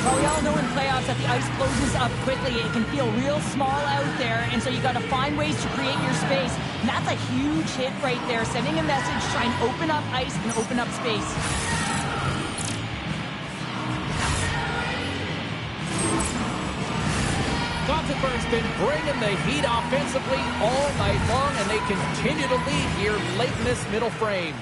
Well, we all know in playoffs that the ice closes up quickly. It can feel real small out there, and so you got to find ways to create your space. And that's a huge hit right there, sending a message, trying to open up ice and open up space. Gothenburg's been bringing the heat offensively all night long, and they continue to lead here late in this middle frame.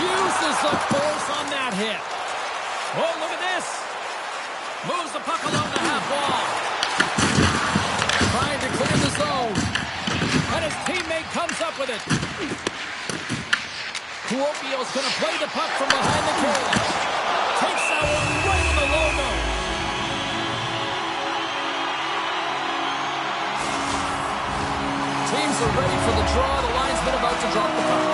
Uses the force on that hit. Oh, look at this. Moves the puck along the half wall. Trying to clear the zone. And his teammate comes up with it. Kuopio's going to play the puck from behind the cage. Takes that one right in the logo. Teams are ready for the draw. The linesman about to drop the puck.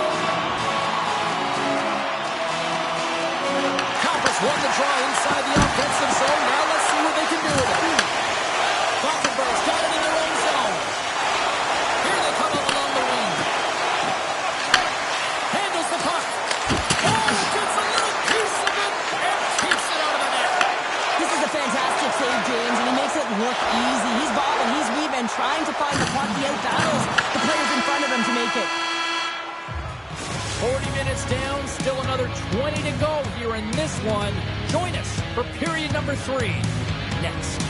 Compass won the draw inside the offensive zone. Now let's see what they can do with it. Gothenburg's got it in their own zone. Here they come up along the wing. Handles the puck. Oh, gets a little piece of it and keeps it out of the net. This is a fantastic save, James, and he makes it look easy. He's bobbing, he's weaving, trying to find the puck. He out-battles the players in front of him to make it. 40 minutes down, still another 20 to go here in this one. Join us for period number 3 next.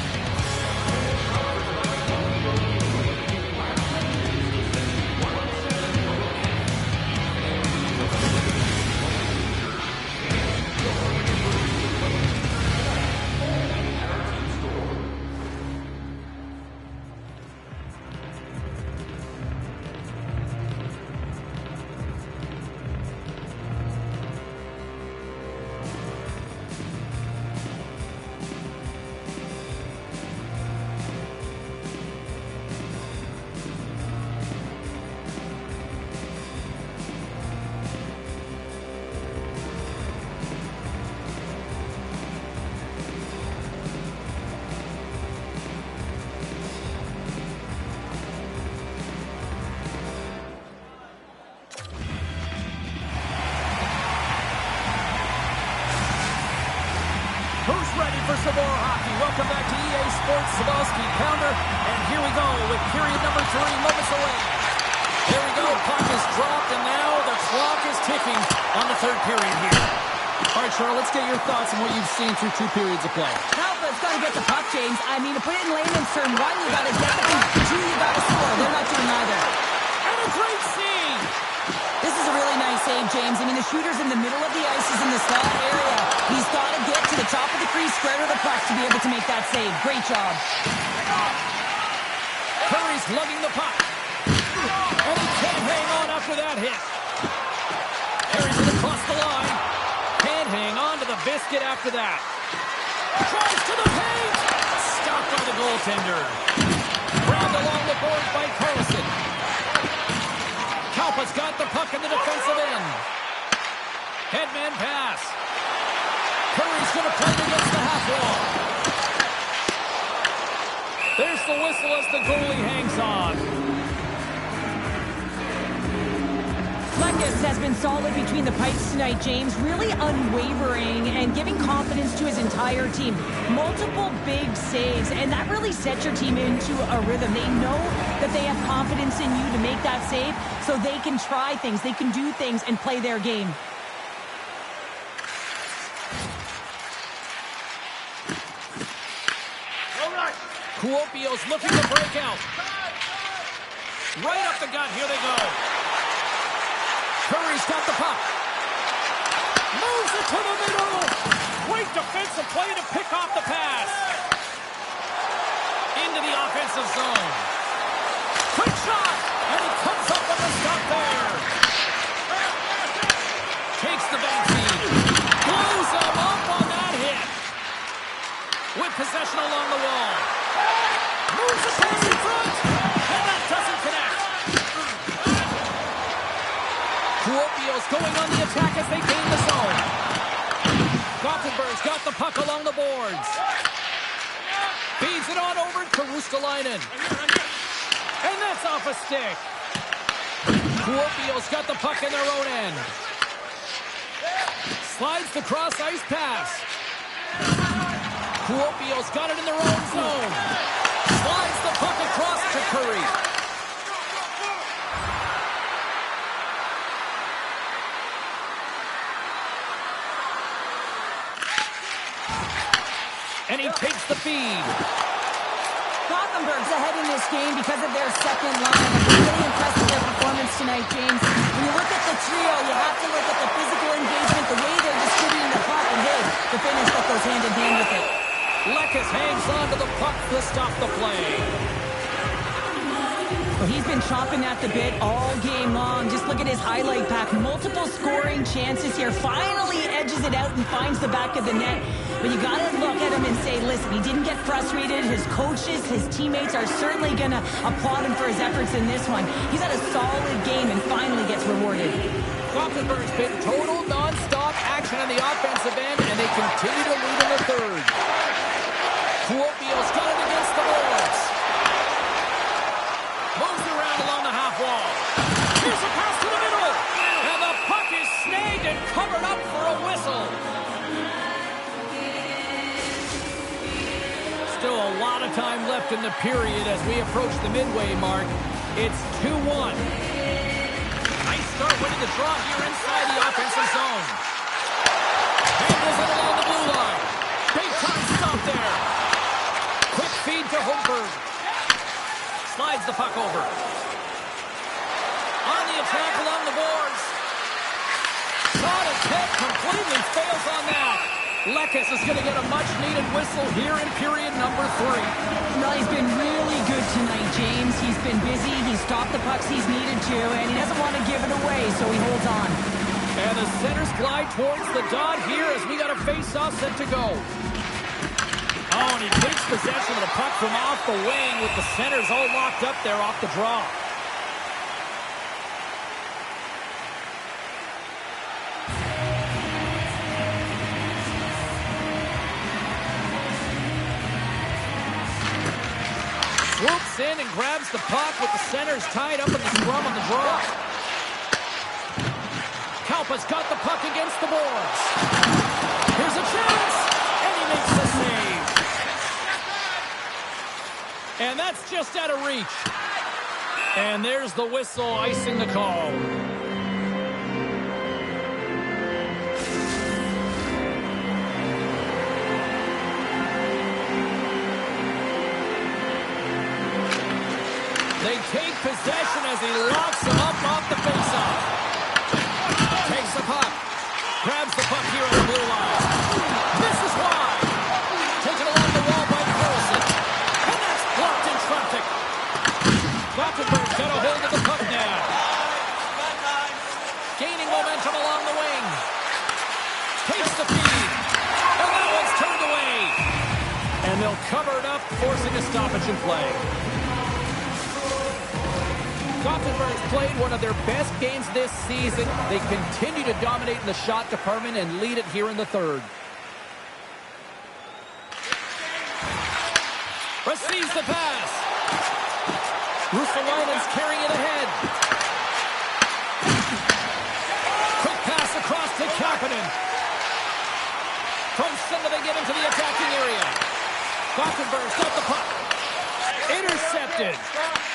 Savor Hockey. Welcome back to EA Sports Sabalski Pounder. And here we go with period number 3 moments away. There we go. Puck is dropped, and now the clock is ticking on the third period here. All right, Charles, let's get your thoughts on what you've seen through 2 periods of play. Alpha's got to get the puck, James. I mean, to put it in layman's term, 1, you got to get the puck. 2, you got to score. They're not doing either. And a great save. This is a really nice save, James. I mean, the shooter's in the middle of the ice. He's in the slot area. He's got to get to the top of the crease, square to the puck to be able to make that save. Great job. Curry's lugging the puck. And he can't hang on after that hit. Carries it across the line. Can't hang on to the biscuit after that. Tries to the paint. Stopped by the goaltender. Grabbed along the boards by Carlson. Kalpa's got the puck in the defensive end. Headman pass. Curry's going to play it against the half wall. There's the whistle as the goalie hangs on. Lekes has been solid between the pipes tonight, James. Really unwavering and giving confidence to his entire team. Multiple big saves, and that really sets your team into a rhythm. They know that they have confidence in you to make that save, so they can try things, they can do things, and play their game. Kuopio's looking to break out. Right up the gut. Here they go. Curry's got the puck. Moves it to the middle. Great defensive play to pick off the pass. Into the offensive zone. Quick shot. And he comes up with the stop there. Takes the back seat. Blows him up on that hit. with possession along the wall. Moves the pass in front, and that doesn't connect. Kuopio's going on the attack as they gain the zone. Gothenburg's got the puck along the boards. Feeds it on over to Ruskalainen. And that's off a stick. Kuopio's got the puck in their own end. Slides the cross-ice pass. Kuopio's got it in their own zone. Slides the puck across to Curry. And he takes the feed. Gothenburg's ahead in this game because of their second line. I've been really impressed with their performance tonight, James. When you look at the trio, you have to look at the physical engagement, the way they're distributing the puck, and hey, the finish that goes hand in hand with it. Lekas hangs on to the puck to stop the play. Well, he's been chomping at the bit all game long. Just look at his highlight pack. Multiple scoring chances here. Finally edges it out and finds the back of the net. But you got to look at him and say, listen, he didn't get frustrated. His coaches, his teammates are certainly going to applaud him for his efforts in this one. He's had a solid game and finally gets rewarded. Gothenburg's been total non-stop action on the offensive end, and they continue to lead in the third. Kuopio's got it against the boards. Moves around along the half wall. Here's a pass to the middle. And the puck is snagged and covered up for a whistle. Still a lot of time left in the period as we approach the midway mark. It's 2-1. Nice start winning the draw here inside the offensive zone. Handles it along the blue line. Big time stop there. Quick feed to Holmberg. Slides the puck over. On the attack along the boards. Shot attempt completely fails on that. Lekas is going to get a much-needed whistle here in period number 3. No, he's been really good tonight, James. He's been busy. He's stopped the pucks he's needed to, and he doesn't want to give it away, so he holds on. And the centers glide towards the dot here as we got a face-off set to go. Oh, and he takes possession of the puck from off the wing with the centers all locked up there off the draw. Swoops in and grabs the puck with the centers tied up in the scrum on the draw. Kalpa's got the puck against the boards. Here's a chance, and he makes the save. And that's just out of reach. And there's the whistle icing the call. They take possession as he locks him up off the faceoff. Takes the puck. Grabs the puck here on the blue line. This is wide. Taken along the wall by Carlson. And that's blocked in traffic. Gothenburg's got a hold of the puck now. Gaining momentum along the wing. Takes the feed. And that one's turned away. And they'll cover it up, forcing a stoppage in play. Gothenburg's played one of their best games this season. They continue to dominate in the shot department and lead it here in the third. Receives the pass. Ruskalainen's carrying it ahead. Quick pass across to Kapanen. From center they get into the attacking area. Gothenburg's got the puck. Intercepted.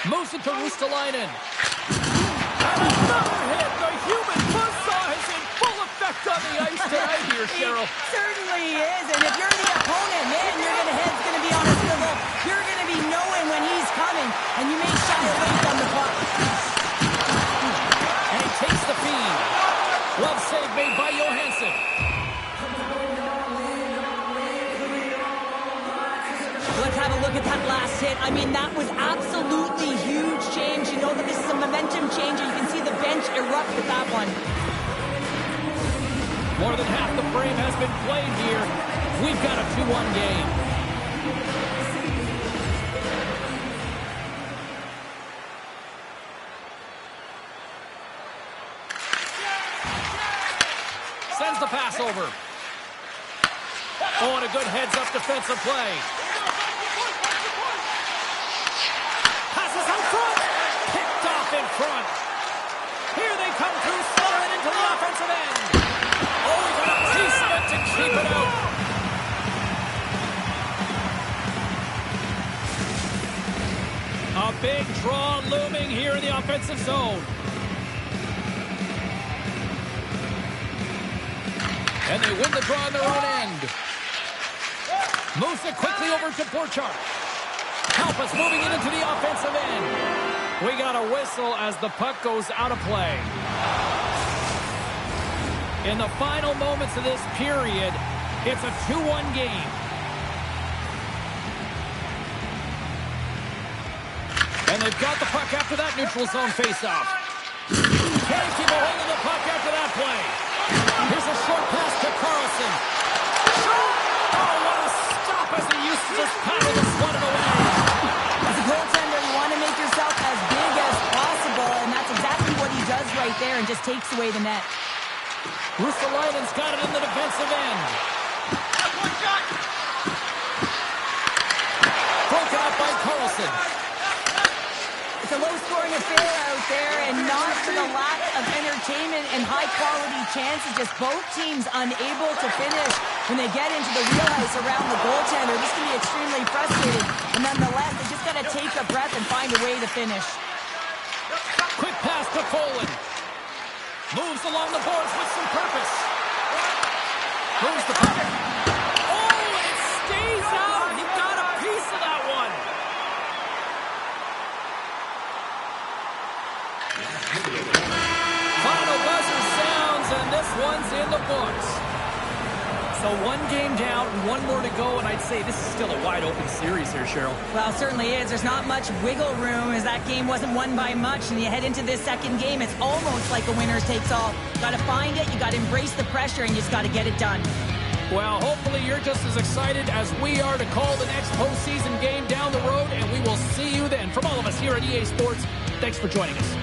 Moves it to Ruskalainen. And another hit. The human buzzsaw is in full effect on the ice tonight here, Cheryl. It certainly is. And if you're the opponent, man, your head's going to be on a swivel. You're going to be knowing when he's coming, and you may shy away from the puck. And he takes the feed. Glove save made by Johansson. Let's have a look at that last hit. I mean, that was absolutely huge change. You know that this is a momentum changer. You can see the bench erupt with that one. More than half the frame has been played here. We've got a 2-1 game. Sends the pass over. Oh, and a good heads-up defensive play. Passes out front. Picked off in front. Here they come through, slowing into the offensive end. Oh, he got a piece of it to keep it out. A big draw looming here in the offensive zone. And they win the draw on their own end. Moves it quickly over to Borchardt. Kalpas moving it into the offensive end. We got a whistle as the puck goes out of play. In the final moments of this period, it's a 2-1 game. And they've got the puck after that neutral zone faceoff. Can't keep a hold of the puck after that play. Here's a short pass to Carlson. Oh, what a stop as he used to just paddle to swat it away. As a goaltender, you want to make yourself as big as possible, and that's exactly what he does right there and just takes away the net. Ruotsalainen's got it in the defensive end. Broken up by Carlson. It's a low-scoring affair out there, and not for the lack of entertainment and high-quality chances. Just both teams unable to finish when they get into the wheelhouse around the goaltender. This can be extremely frustrating, and nonetheless, they just got to take a breath and find a way to finish. Quick pass to Poland. Moves along the boards with some purpose. Moves the puck. Oh, it stays out. He got a piece of that one. Final buzzer sounds, and this one's in the books. So one game down, one more to go, and I'd say this is still a wide-open series here, Cheryl. Well, it certainly is. There's not much wiggle room as that game wasn't won by much, and you head into this second game, it's almost like a winner's takes all. Got to find it, you got to embrace the pressure, and you just got to get it done. Well, hopefully you're just as excited as we are to call the next postseason game down the road, and we will see you then. From all of us here at EA Sports, thanks for joining us.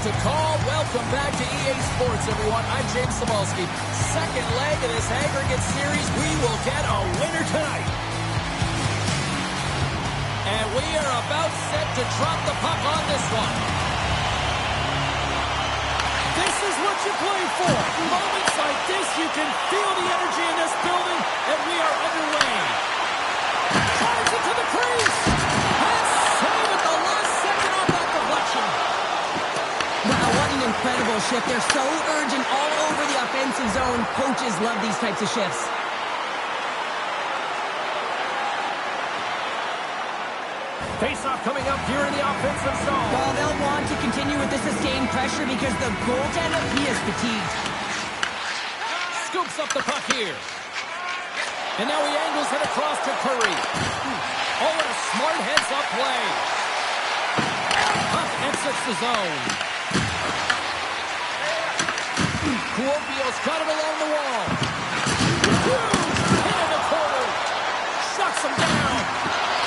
to call. Welcome back to EA Sports, everyone. I'm James Cebulski. Second leg of this aggregate series. We will get a winner tonight. And we are about set to drop the puck on this one. This is what you play for. Moments like this, you can feel the energy in this building, and we are underway. Drives it to the crease. And save at the last second off that deflection. Wow, what an incredible shift. They're so urgent all over the offensive zone. Coaches love these types of shifts. Face-off coming up here in the offensive zone. Well, they'll want to continue with the sustained pressure because the goaltender, he is fatigued. Scoops up the puck here. And now he angles it across to Curry. Oh, and a smart heads-up play. Puck exits the zone. Kuopio's got it along the wall. Hit in the corner. Shuts him down.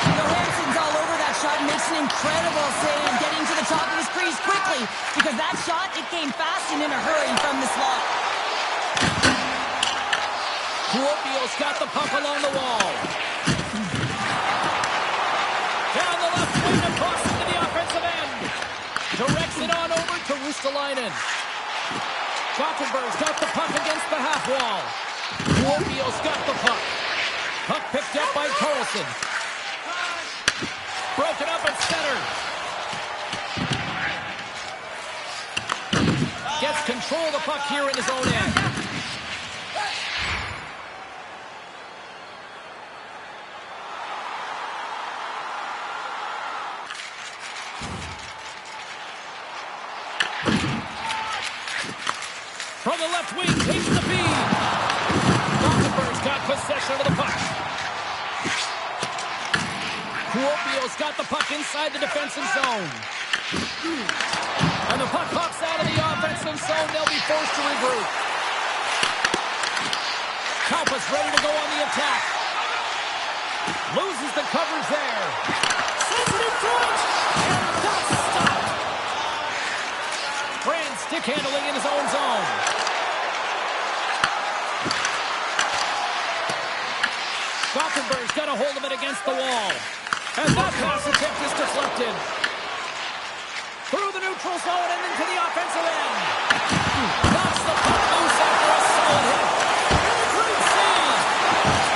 Johansson's all over that shot and makes an incredible save, getting to the top of his crease quickly because that shot, it came fast and in a hurry from the slot. Kuopio's got the puck along the wall. Down the left wing across into the offensive end. Directs it on over to Ristolainen. Gothenburg's got the puck against the half wall. Kuopio's got the puck. Puck picked up by Carlson. Broken up at center. Gets control of the puck here in his own end. From the left wing, takes the feed. Gothenburg's got possession of the puck. Kuopio's got the puck inside the defensive zone. And the puck hops out of the offensive zone. They'll be forced to regroup. Kalpa's ready to go on the attack. Loses the coverage there. Sends it in front. And that's stopped. Brand stick handling in his own zone. Gothenburg's got a hold of it against the wall. And that pass attempt is deflected. Through the neutral zone and into the offensive end. Knocks the puck loose after a solid hit. And a great save.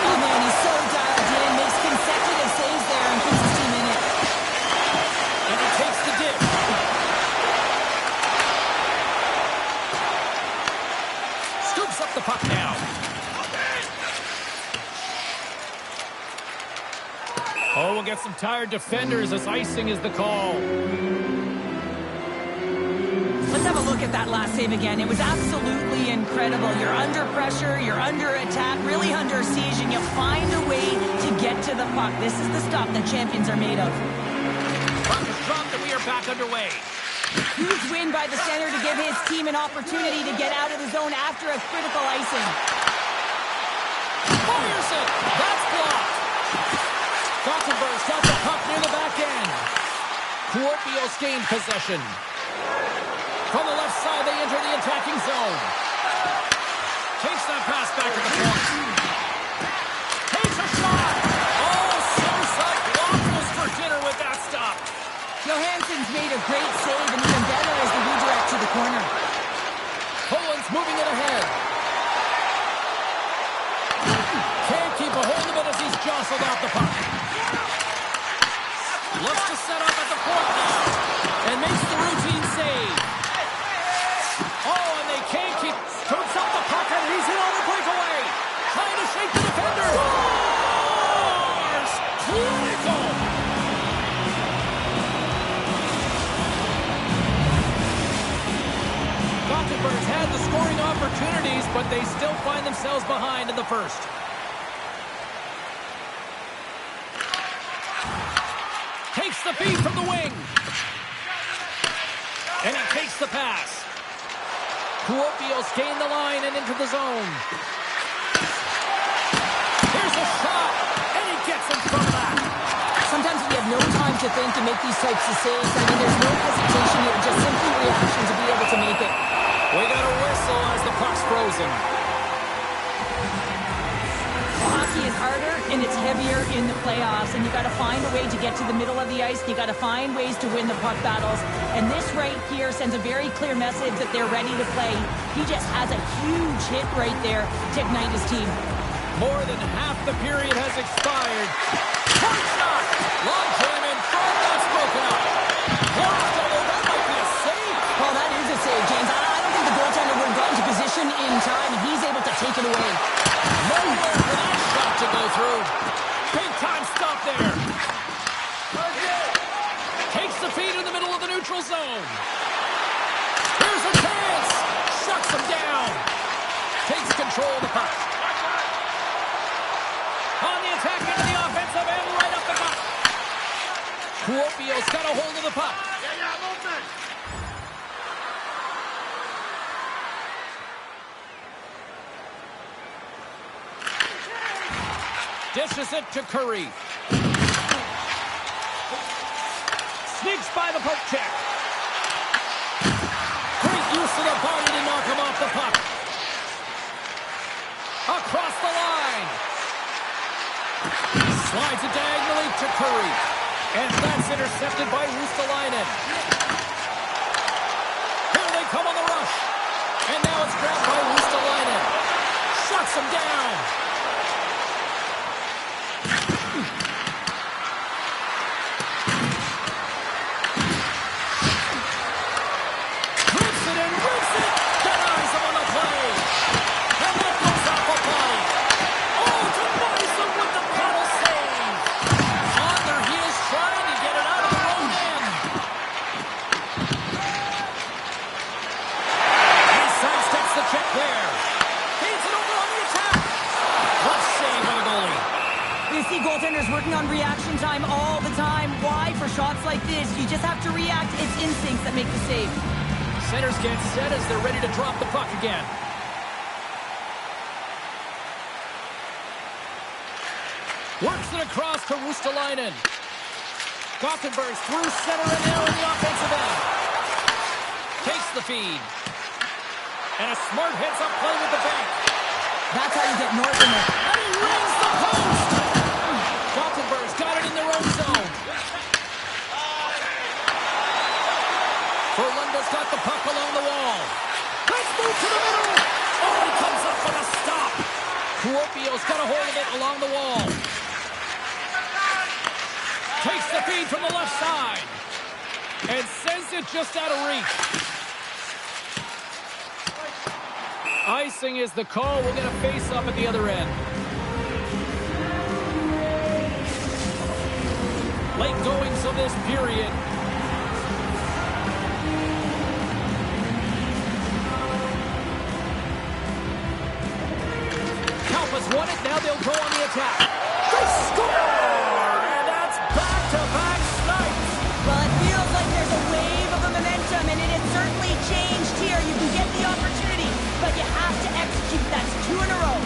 Oh, man, he's so dialed in. Makes consecutive saves there and keeps his team in it. And he takes the dip. Scoops up the puck now. Oh, we'll get some tired defenders as icing is the call. Let's have a look at that last save again. It was absolutely incredible. You're under pressure, you're under attack, really under siege, and you find a way to get to the puck. This is the stuff that champions are made of. Puck is dropped and we are back underway. Huge win by the center to give his team an opportunity to get out of the zone after a critical icing. Fires it. That's blocked. Gothenburg's got the puck near the back end. Kuopio's gained possession. From the left side, they enter the attacking zone. Takes that pass back to the point. Takes a shot. Oh, Sosa waffles for dinner with that stop. Johansson's made a great save and even better as they redirect to the corner. Poland's moving it ahead. Can't keep a hold of it as he's jostled out the puck. Looks to set up at the point now. And makes the routine save. Oh, and they can't keep... Scoops up the puck and he's in on the breakaway. Trying to shake the defender. Scores! Critical! Gothenburg's had the scoring opportunities, but they still find themselves behind in the first. Takes the feed from the wing. And he takes the pass. Kuopio's gained the line and into the zone. Here's a shot, and he gets in front of that. Sometimes we have no time to think and make these types of saves. I mean, there's no hesitation here, just simply reaction to be able to make it. We got a whistle as the puck's frozen. Hockey is harder and it's heavier in the playoffs, and you got to find a way to get to the middle of the ice. You got to find ways to win the puck battles, and this right here sends a very clear message that they're ready to play. He just has a huge hit right there to ignite his team. More than half the period has expired. Point shot! Long jam in front, that's broken up. Blocked, although that might be a save. Well, that is a save, James. I don't think the goaltender would have gotten to position in time, and he's able to take it away. Nowhere for that shot to go through. Big time stop there. Takes the feed in the middle of the neutral zone. Here's a chance. Shuts him down. Takes control of the puck. On the attack into the offensive end, right up the gut. Kuopio's got a hold of the puck. Dishes it to Curry. Sneaks by the poke check. Great use of the body to knock him off the puck. Across the line. Slides it diagonally to Curry. And that's intercepted by Ruotsalainen. Here they come on the rush. And now it's grabbed by Ruotsalainen. Shuts him down. Goaltenders working on reaction time all the time. Why? For shots like this, you just have to react. It's instincts that make the save. Centers get set as they're ready to drop the puck again. Works it across to Ruotsalainen. Gothenburg's through center and now in the offensive end. Takes the feed. And a smart heads-up play with the bank. That's how you get north in there. And he rings the post! Gothenburg's got it in their own zone. Frölunda's got the puck along the wall. Let's move to the middle! Oh, he comes up with a stop. Kuopio's got a hold of it along the wall. Takes the feed from the left side. And sends it just out of reach. Icing is the call. We'll get a face-up at the other end. Late goings of this period. Kalpa's won it. Now they'll go on the attack. They score! And that's back-to-back snipes. Well, it feels like there's a wave of momentum, and it has certainly changed here. You can get the opportunity, but you have to execute. That's 2 in a row.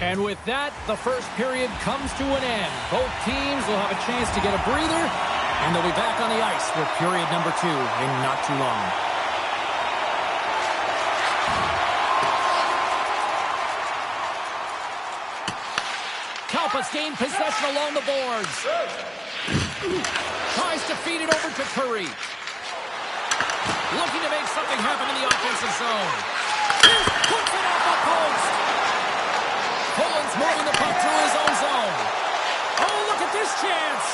And with that, the first period comes to an end. Both teams will have a chance to get a breather, and they'll be back on the ice for period number 2 in not too long. Kalpa's gained possession along the boards. Tries to feed it over to Curry. Looking to make something happen in the offensive zone. Puts it off the post. Poland's moving the puck through his own zone. Oh, look at this chance.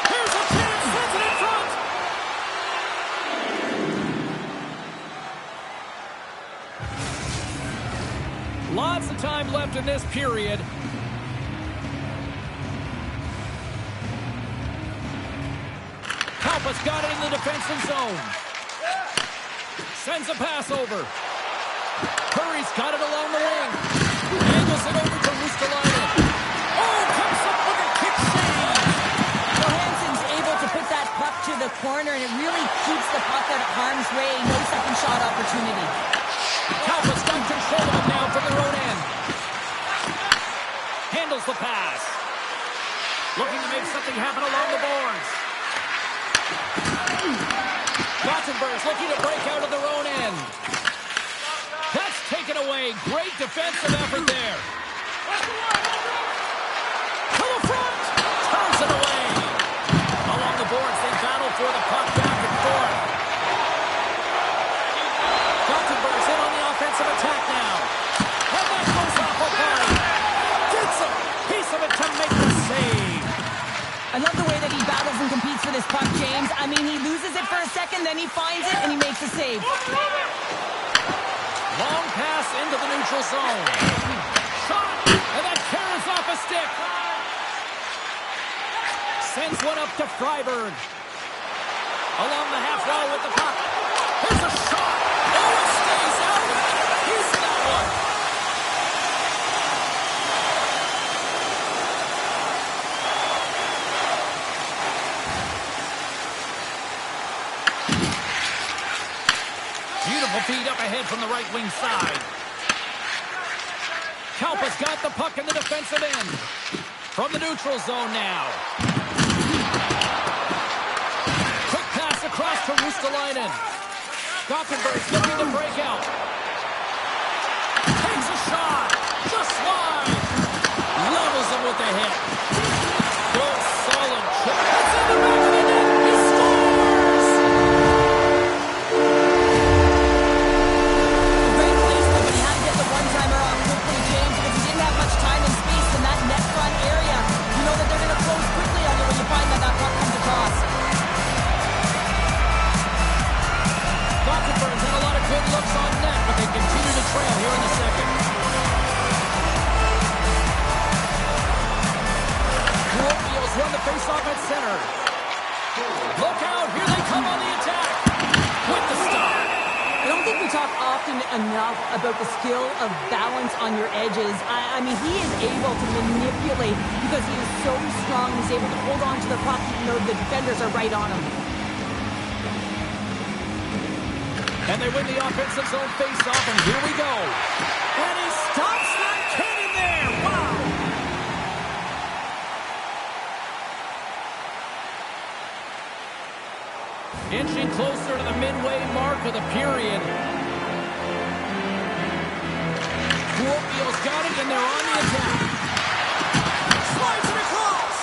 Here's a chance. Sends it in front. Lots of time left in this period. Kalpa's got it in the defensive zone. Sends a pass over. Curry's got it along the wing. Angles it over to Ruotsalainen. Oh, comes up with a kick corner, and it really keeps the puck out of harm's way. No second shot opportunity. Kalpa's got control of it now from their own end. Handles the pass. Looking to make something happen along the boards. Gothenburg's looking to break out of their own end. That's taken away. Great defensive effort there. To the front. Turns it away. Along the boards, they battle for the puck back and forth. Gothenburg's in on the offensive attack now. And that goes off a body. Gets a piece of it to make the save. I love the way that he battles and competes for this puck, James. I mean, he loses it for a second, then he finds it, and he makes a save. Long pass into the neutral zone. Shot, and that carries off a stick. Sends one up to Freiberg. Along the half wall with the puck. Here's a shot. Oh, it stays out. He's got one. Beautiful feed up ahead from the right wing side. Kalpa's got the puck in the defensive end. From the neutral zone now. Quick pass across to Ristolainen. Gothenburg's looking to break out. Takes a shot. Just wide. Levels him with the hit. Good solid chip. It's in the back of the net. He scores! Great placement, but he had to get the one-timer off quickly, James, because he didn't have much time and space in that net front area. You know that they're going to close quickly on you when you find that that puck comes across. Gothenburg's had a lot of good looks on net, but they continue to trail here in the second. Kuopio's run the face-off at center. Look out, here they come on the attack. With the stop. I don't think we talk often enough about the skill of balance on your edges. I mean, he is able to manipulate because he is so strong. He's able to hold on to the puck even though the defenders are right on him. And they win the offensive zone face-off, and here we go. And he stops that cannon there. Wow. Inching closer to the midway mark of the period. Kuopio's got it, and they're on the attack. Slides it across.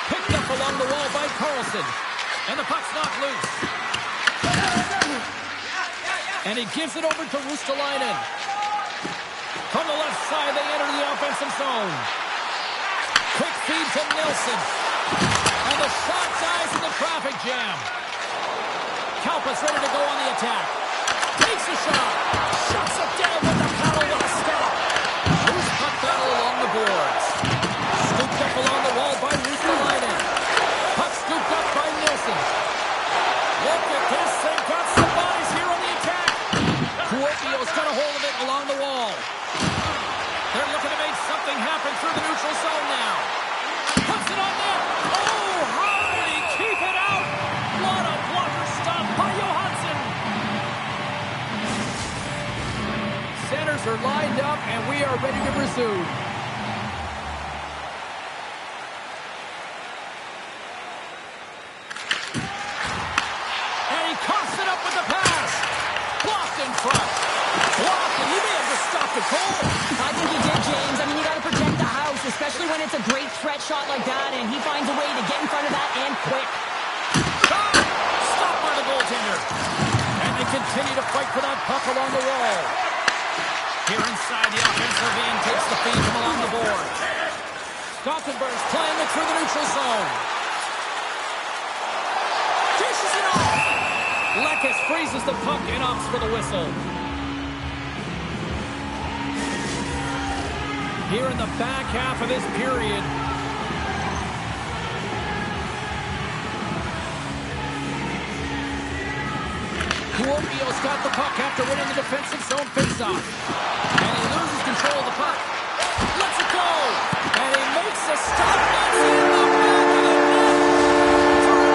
Picked up along the wall by Carlson. And the puck's knocked loose. And he gives it over to Ristolainen. From the left side, they enter the offensive zone. Quick feed to Nelson. And the shot dies in the traffic jam. Kalpa's ready to go on the attack. Takes a shot. Shuts it down with the paddle with a stop. Loose puck battle along the boards. Scooped up along the wall by Ristolainen. Puck scooped up by Nelson. Look at this. They've got some bodies here on the attack. Kuopio's got a hold of it along the wall. They're looking to make something happen through the neutral zone now. Puts it on there. Oh, how did he keep it out? What a blocker stop by Johansson. Centers are lined up, and we are ready to resume. And he coughs it up with the pass. Blocked in front. Blocked, and he may have just stopped the goal. I think he did, James. I mean, you got to protect the house, especially when it's a great threat shot like that, and he finds a way to get in front of that and quick. Shot! Stopped by the goaltender. And they continue to fight for that puck along the wall. Here inside the offensive end takes the feed from along the board. Gothenburg's playing it through the neutral zone. Dishes it off. Lekes freezes the puck and opts for the whistle. Here in the back half of this period. Kuopio's got the puck after winning the defensive zone faceoff. And he loses control of the puck. Lets it go. And he makes a stop. It's in the back of the net.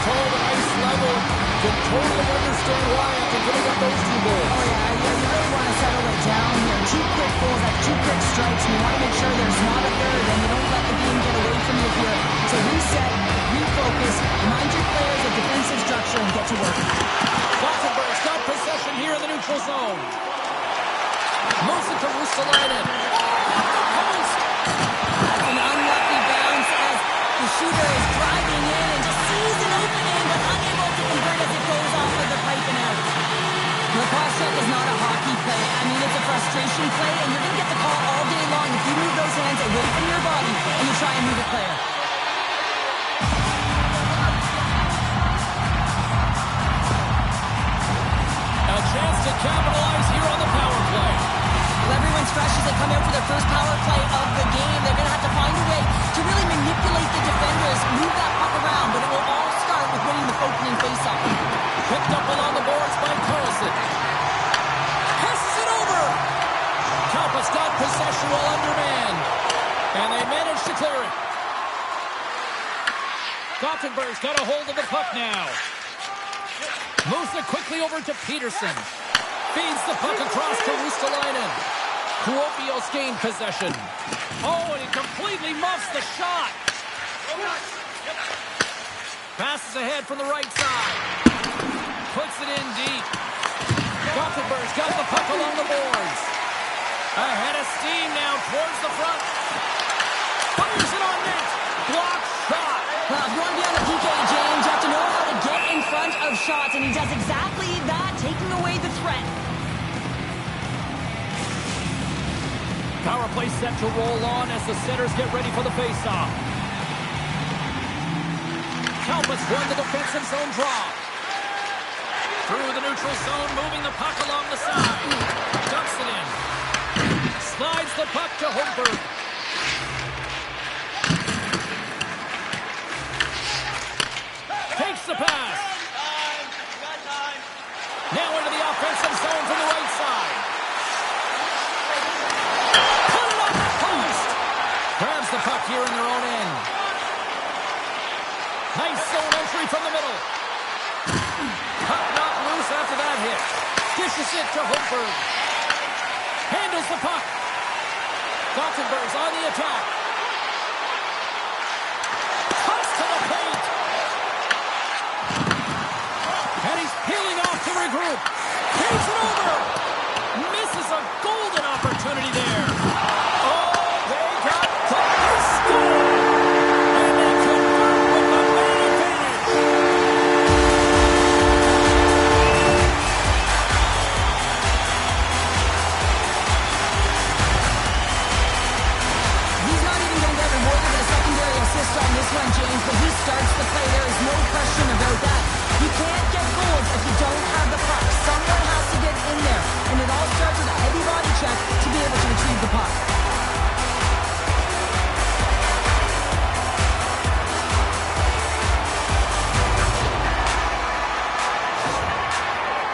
tall and ice level. Can totally understand why after giving up those 2 goals. Oh, yeah, you really want to settle it down here. 2 quick goals, that's 2 quick strikes, and you want to make sure there's not a third, and you don't let the game get away from you here. So reset, refocus, remind your players of defensive structure, and get to work. Gothenburg's got possession here in the neutral zone. Moves it to Ruotsalainen. Post! That's an unlucky bounce as the shooter is driving in and just sees an opening, but unable to convert as it goes off of the pipe and out. Lacrosse check is not a hockey play. I mean, it's a frustration play, and you're going to get the call all day long if you move those hands away from your body and you try and move a player. A chance to capitalize here on the power play. Well, everyone's fresh as they come out for their first power play of the game. They're going to have to find a way to really manipulate the defenders, move that puck around, but it will all start with winning the opening faceoff. Picked up along the boards by Carlson. Passes it over. Kalpa's got possession while undermanned. And they manage to clear it. Gothenburg's got a hold of the puck now. Moves it quickly over to Peterson. Feeds the puck across to Ruotsalainen. Kuopio's gained possession. Oh, and he completely muffs the shot. Passes ahead from the right side. Puts it in deep. Gothenburg's got the puck along the boards. Ahead of steam now towards the front. Fires it on net. Blocked shot. Well, if you want to be on the PK, James, you have to know how to get in front of shots, and he does exactly that, taking away the threat. Power play set to roll on as the centers get ready for the faceoff. Kalpa's won the defensive zone draw. Through the neutral zone, moving the puck along the side. Dumps it in. Slides the puck to Holmberg. Takes the pass. Now into the offensive zone from the right side. Put it on the post. Grabs the puck here in their own end. Nice zone entry from the middle. Puck not loose after that hit. Dishes it to Holmberg. Handles the puck. Gothenburg's on the attack. Cuts to the paint. And he's peeling off to regroup. Takes it over. Misses a golden opportunity there. Oh, they got the score. And they convert with the main advantage. He's not even going to get rewarded with a secondary assist on this one, James, but he starts the play. There is no question about that. You can't get goals if you don't have the puck. Someone has to get in there, and it all starts with a heavy body check to be able to retrieve the puck.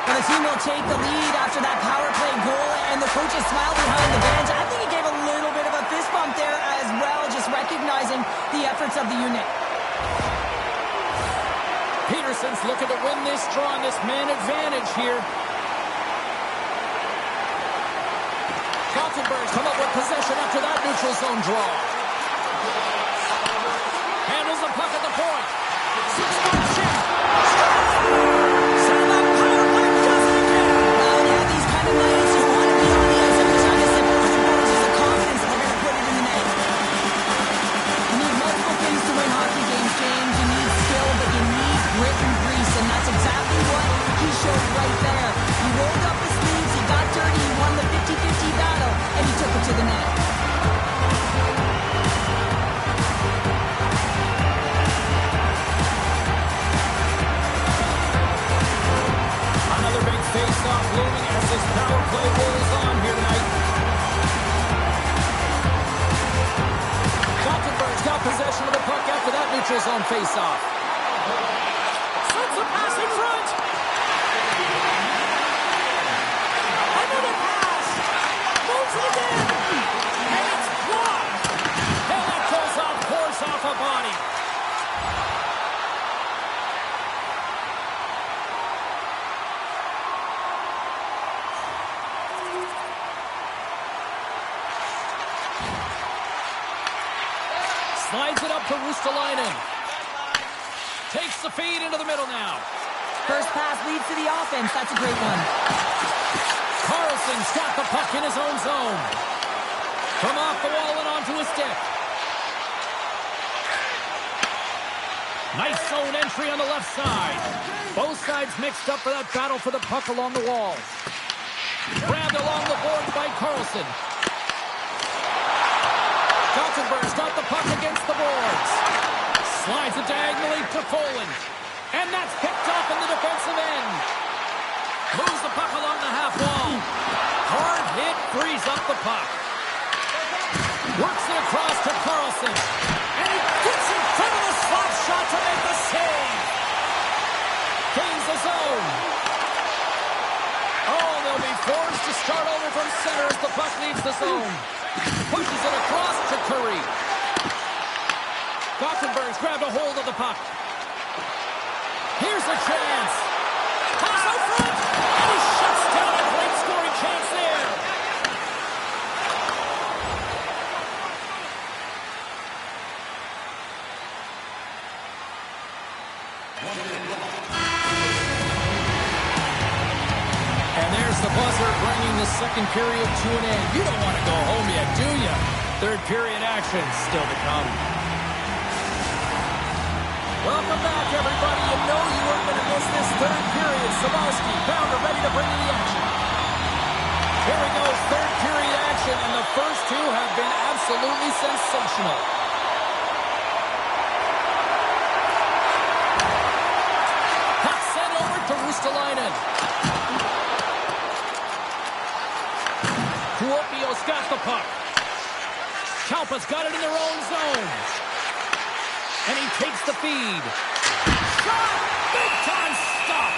Well, the team will take the lead after that power play goal, and the coaches smile behind the bench. I think he gave a little bit of a fist bump there as well, just recognizing the efforts of the unit. Peterson's looking to win this draw on this man advantage here. Gothenburg's come up with possession after that neutral zone draw. Handles the puck at the point. 6-foot chip. Set up power play does it again. Well, yeah, these kind of nights, you want to be on the ice every time. It's just the confidence that they're going to put it in the net. You need multiple things to win hockey games, James. You need skill, but you need grit and grease, and that's exactly what he showed right there. He rolled up his sleeves, he got dirty, he won the 50-50 battle, and he took it to the net. Another big face-off looming as this power play rolls on here tonight. Gothenburg's got possession of the puck after that neutral zone face-off. Sends a pass in front. Another pass. Moves it again. And it's blocked. And that goes off course off a body. Slides it up to Ristolainen. Takes the feed into the middle now. First pass leads to the offense. That's a great one. Karlsson's got the puck in his own zone. From off the wall and onto his stick. Nice zone entry on the left side. Both sides mixed up for that battle for the puck along the walls. Grabbed along the boards by Karlsson. Gothenburg's got the puck against the boards. Slides it diagonally to Folin. And that's picked up in the defensive end. Moves the puck along the half wall. Hard hit, frees up the puck. Works it across to Karlsson. And he gets in front of the slot shot to make the save. Gains the zone. Oh, they'll be forced to start over from center as the puck leaves the zone. Pushes it across to Curry. Gothenburg's grabbed a hold of the puck. Here's a chance. Pass out front. And he shuts down a great scoring chance there. And there's the buzzer bringing the second period to an end. You don't want to go home yet, do you? Third period action still to come. Welcome back, everybody. You know you weren't going to miss this third period. Samarski, Bounder ready to bring in the action. Here we go, third period action, and the first two have been absolutely sensational. Puck sent over to Ristolainen. Kuopio's got the puck. Kalpa's got it in their own zone. And he takes the feed. Shot! Big time stop!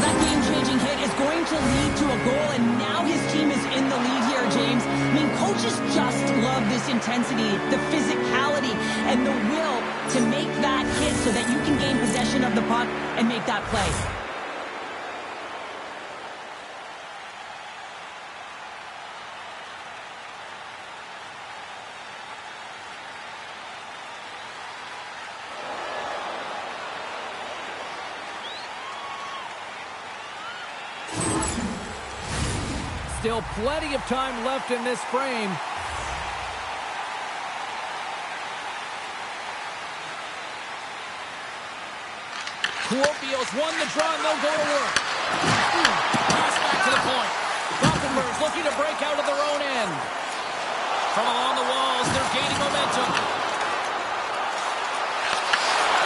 That game-changing hit is going to lead to a goal, and now his team is in the lead here, James. I mean, coaches just love this intensity, the physicality, and the will to make that hit so that you can gain possession of the puck and make that play. Still plenty of time left in this frame. Kuopio's won the draw, and they'll go to work. Pass back to the point. Gothenburg's looking to break out of their own end. From along the walls, they're gaining momentum.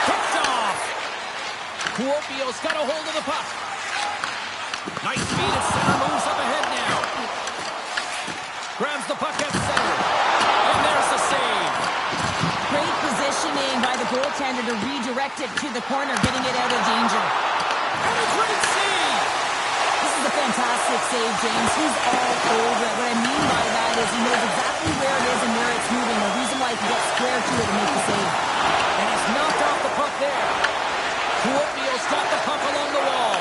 Picked off. Kuopio's got a hold of the puck. Nice speed at center, moves up ahead now. Grabs the puck at center. And there's the save. Great positioning by the goaltender to redirect it to the corner, getting it out of danger. And a great save. This is a fantastic save, James. He's all over it. What I mean by that is he knows exactly where it is and where it's moving. The reason why he can get square to it and make the save. And he's knocked off the puck there. Kuopio's got the puck along the wall.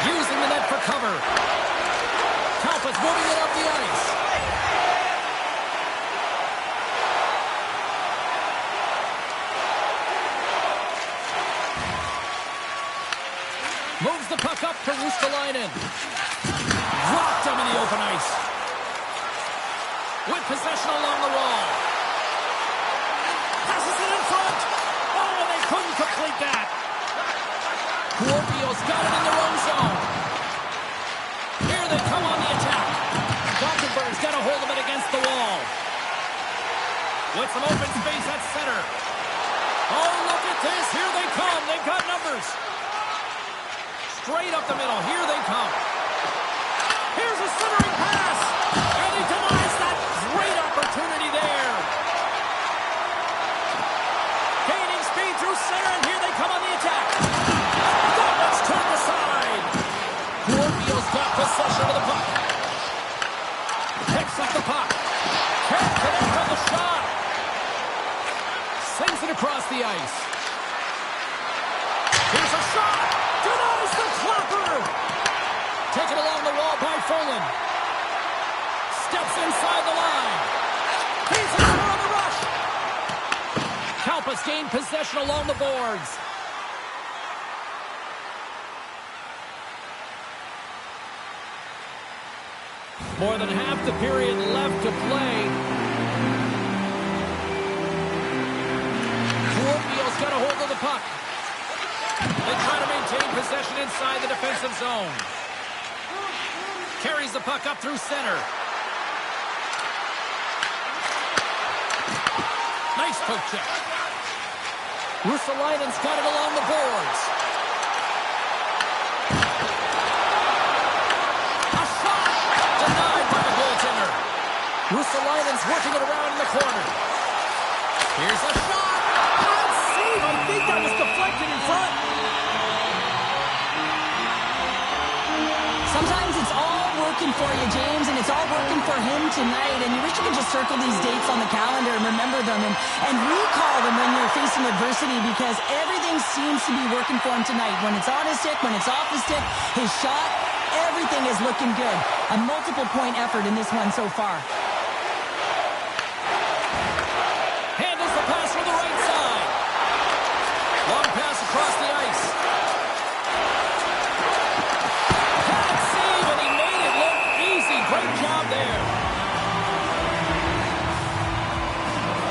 Using the net for cover. Kalpa's moving it up the ice. Moves the puck up to Ristolainen. Dropped him in the open ice. With possession along the wall. Passes it in front. Oh, and they couldn't complete that. Kuopio's got it in their own zone. Here they come on the attack. Gothenburg's got a hold of it against the wall. With some open space at center. Oh, look at this. Here they come. They've got numbers. Straight up the middle. Here they come. Here's a centering pass. And he denies that. Great opportunity there. Gaining speed through center, and here they come on the attack. That one's turned aside. Kuopio's got possession of the puck. Picks up the puck. Can't connect on the shot. Sends it across the ice. Here's a shot. Denies the clapper. Folin. Steps inside the line. He's in on the rush. Kalpas gained possession along the boards. More than half the period left to play. Kuopio's got a hold of the puck. They try to maintain possession inside the defensive zone. Carries the puck up through center. Nice poke check. Ruotsalainen's got it along the boards. A shot! Denied by the goaltender. Ruotsalainen's working it around in the corner. Here's a shot! Good save! I think that was deflected in front. Sometimes it's all working for you, James, and it's all working for him tonight. And you wish you could just circle these dates on the calendar and remember them and recall them when you're facing adversity, because everything seems to be working for him tonight. When it's on his stick, when it's off his stick, his shot, everything is looking good. A multiple-point effort in this one so far. Handles the pass from the right side. Long pass across the ice. Bad save, and he made it look easy. Great job there.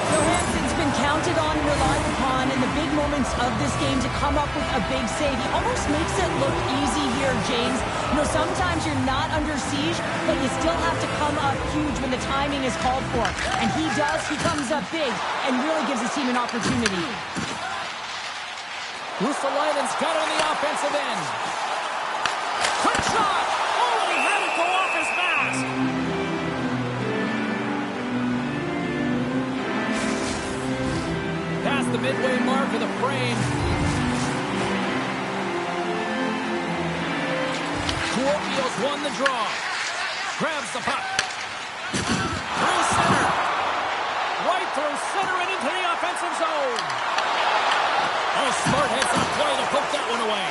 Johansson's been counted on and relied upon in the big moments of this game to come up with a big save. He almost makes it look easy here, James. You know, sometimes you're not under siege, but you still have to come up huge when the timing is called for. And he does. He comes up big and really gives his team an opportunity. Ruotsalainen's got it on the offensive end. Quick shot! Oh, and he had it go off his mask. Past the midway mark of the frame. Kuopio's won the draw. Grabs the puck. Through center. Right through center and into the offensive zone. Oh, smart heads-up play to poke that one away.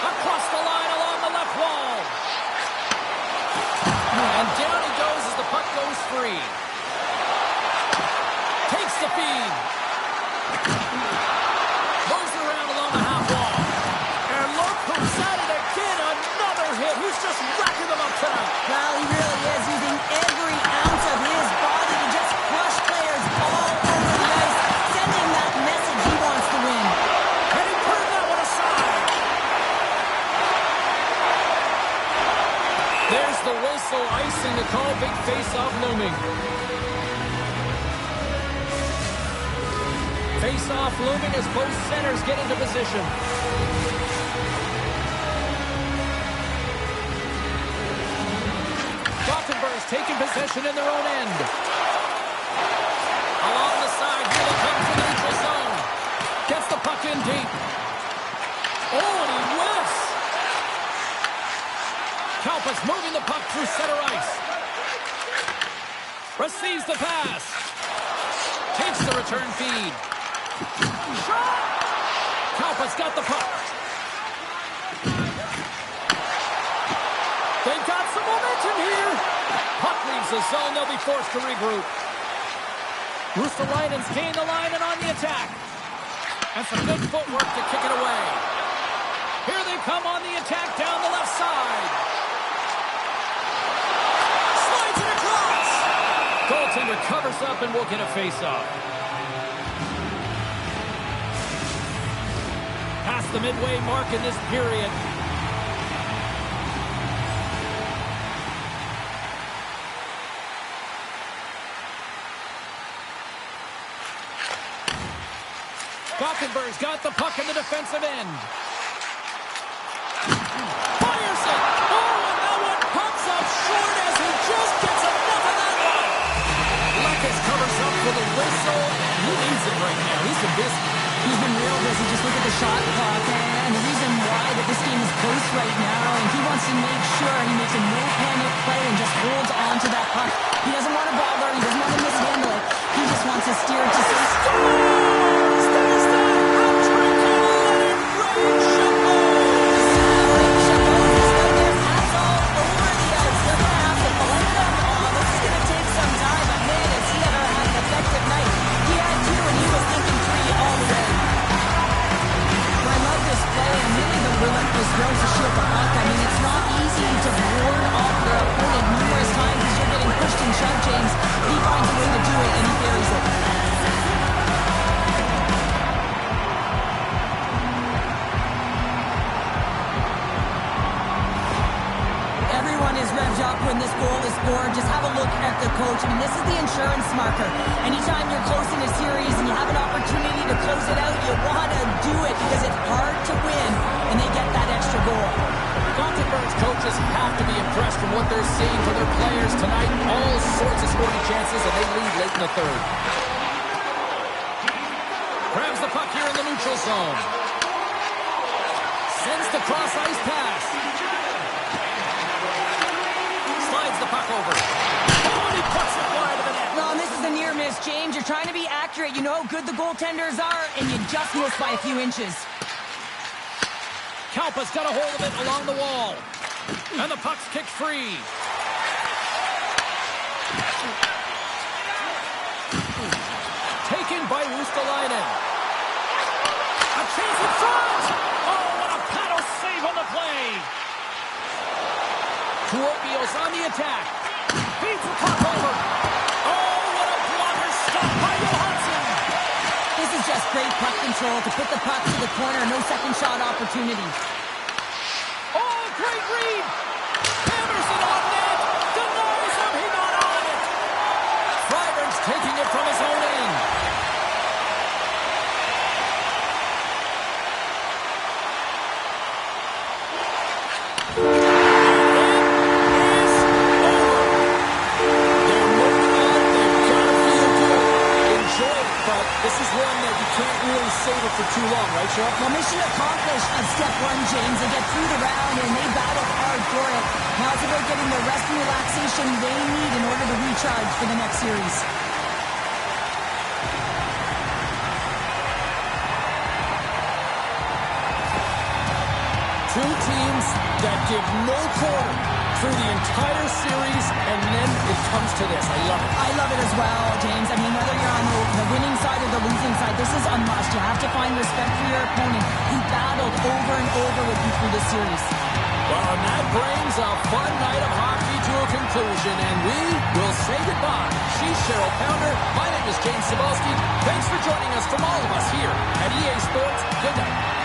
Across the line along the left wall. And down he goes as the puck goes free. Takes the feed. Moves it around along the half wall. And look who's at it again. Another hit. He's just racking them up tonight. Well, he really is using every ounce of his body to just crush players all over the ice, sending that message he wants to win. And he turned that one aside. There's the whistle, icing the call. Big face-off looming. Face-off looming as both centers get into position. Gothenburg's taking possession in their own end. Along the side, here they come from the neutral zone. Gets the puck in deep. Oh, and he whiffs. Kalpas moving the puck through center ice. Receives the pass. Takes the return feed. Shot! Kalpas got the puck. They've got some momentum here. Puck leaves the zone. They'll be forced to regroup. Ruotsalainen's gained the line and on the attack. And some good footwork to kick it away. Here they come on the attack down the left side. Slides it across. Goaltender covers up and will get a face-off. Past the midway mark in this period. Gothenburg's got the puck in the defensive end. Fires it! Oh, and that one pops up short as he just gets enough of that one. Lekes covers up for the whistle, and he needs it right now. He's been busy. He's been real busy. Just look at the shot clock, and the reason why that this game is close right now, and he wants to make sure he makes a no-panic play and just holds on to that puck. He doesn't want to bother. He doesn't want to mishandle it. He just wants to steer it to safety. score, just have a look at the coach. I mean, this is the insurance marker. Anytime you're close in a series and you have an opportunity to close it out, you want to do it because it's hard to win, and they get that extra goal. Gothenburg's coaches have to be impressed from what they're seeing from their players tonight. All sorts of scoring chances, and they lead late in the third. Grabs the puck here in the neutral zone. Sends the cross-ice pass. Slides the puck over. Oh, and he puts it wide of the net. No, and this is a near miss, James. You're trying to be accurate. You know how good the goaltenders are, and you just miss by a few inches. Kalpa's got a hold of it along the wall. And the puck's kicked free. Taken by Ristolainen. A chance in front! Oh, what a paddle save on the play! Kuopio's on the attack. Beats the puck over. Oh, what a blocker stop by Johansson! This is just great puck control to put the puck to the corner. No second shot opportunity. Oh, great read! Hammers it on net! Denies him! He's not on it! Freiberg's taking it from his own end. This is one that you can't really save it for too long, right, Cheryl? Well, mission accomplished of step one, James. They get through the round, and they battled hard for it. Now it's about getting the rest and relaxation they need in order to recharge for the next series. Two teams that give no quarter through the entire series, and then it comes to this. I love it. I love it as well, James. I mean, whether you're on the winning side or the losing side, this is a must. You have to find respect for your opponent who battled over and over with you through this series. Well, and that brings a fun night of hockey to a conclusion, and we will say goodbye. She's Cheryl Pounder. My name is James Cybulski. Thanks for joining us from all of us here at EA Sports. Good night.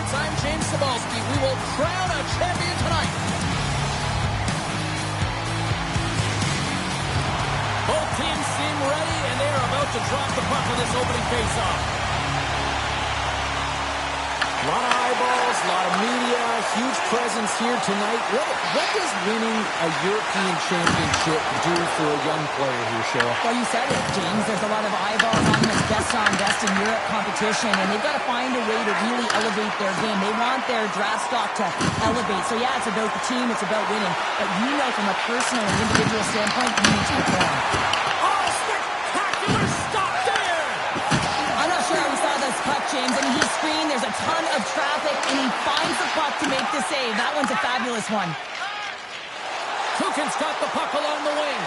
Sports. I'm James Cybulski. We will crown a champion tonight. Both teams seem ready, and they are about to drop the puck on this opening faceoff. A lot of eyeballs, a lot of media, huge presence here tonight. What does winning a European championship do for a young player here, Cheryl? Well, you said it, James. There's a lot of eyeballs on this best in Europe competition, and they've got to find a way to really elevate their game. They want their draft stock to elevate. So, yeah, it's about the team. It's about winning. But you know, from a personal and individual standpoint, you need to perform. Oh, spectacular stop there! I'm not sure how we saw this puck, James. I mean, he screened. There's a ton of traffic, and he finds the puck to make the save. That one's a fabulous one. Kukin's got the puck along the wing.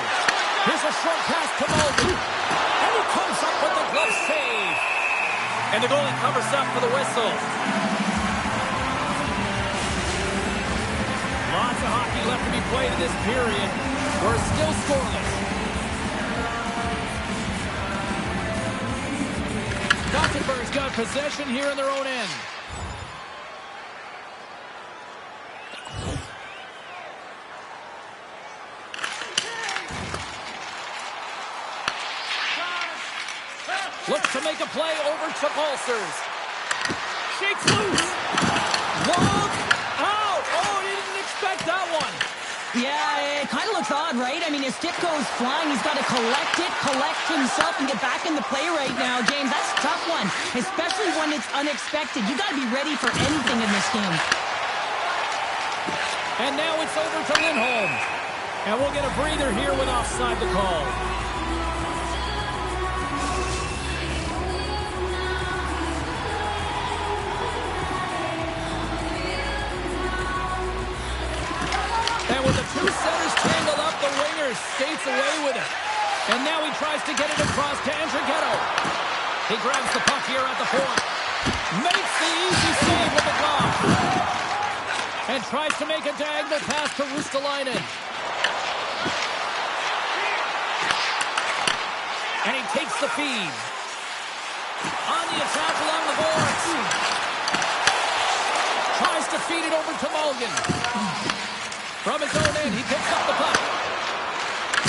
Here's a short pass to Mulder. And he comes up with the glove save. And the goalie covers up for the whistle. Lots of hockey left to be played in this period. We're still scoreless. Gothenburg's got possession here in their own end. Looks to make a play over to Balcers. Shakes loose. Long out. Oh, he didn't expect that one. Yeah, it kind of looks odd, right? I mean, his stick goes flying. He's got to collect himself, and get back in the play right now. James, that's a tough one, especially when it's unexpected. You got to be ready for anything in this game. And now it's over to Lindholm. And we'll get a breather here with offside the call. And with the two centers tangled up, the winger skates away with it. And now he tries to get it across to Andrighetto. He grabs the puck here at the point. Makes the easy save with the glove. And tries to make a diagonal pass to Ristolainen. And he takes the feed. On the attack along the boards. Tries to feed it over to Mulligan. From his own end, he picks up the puck.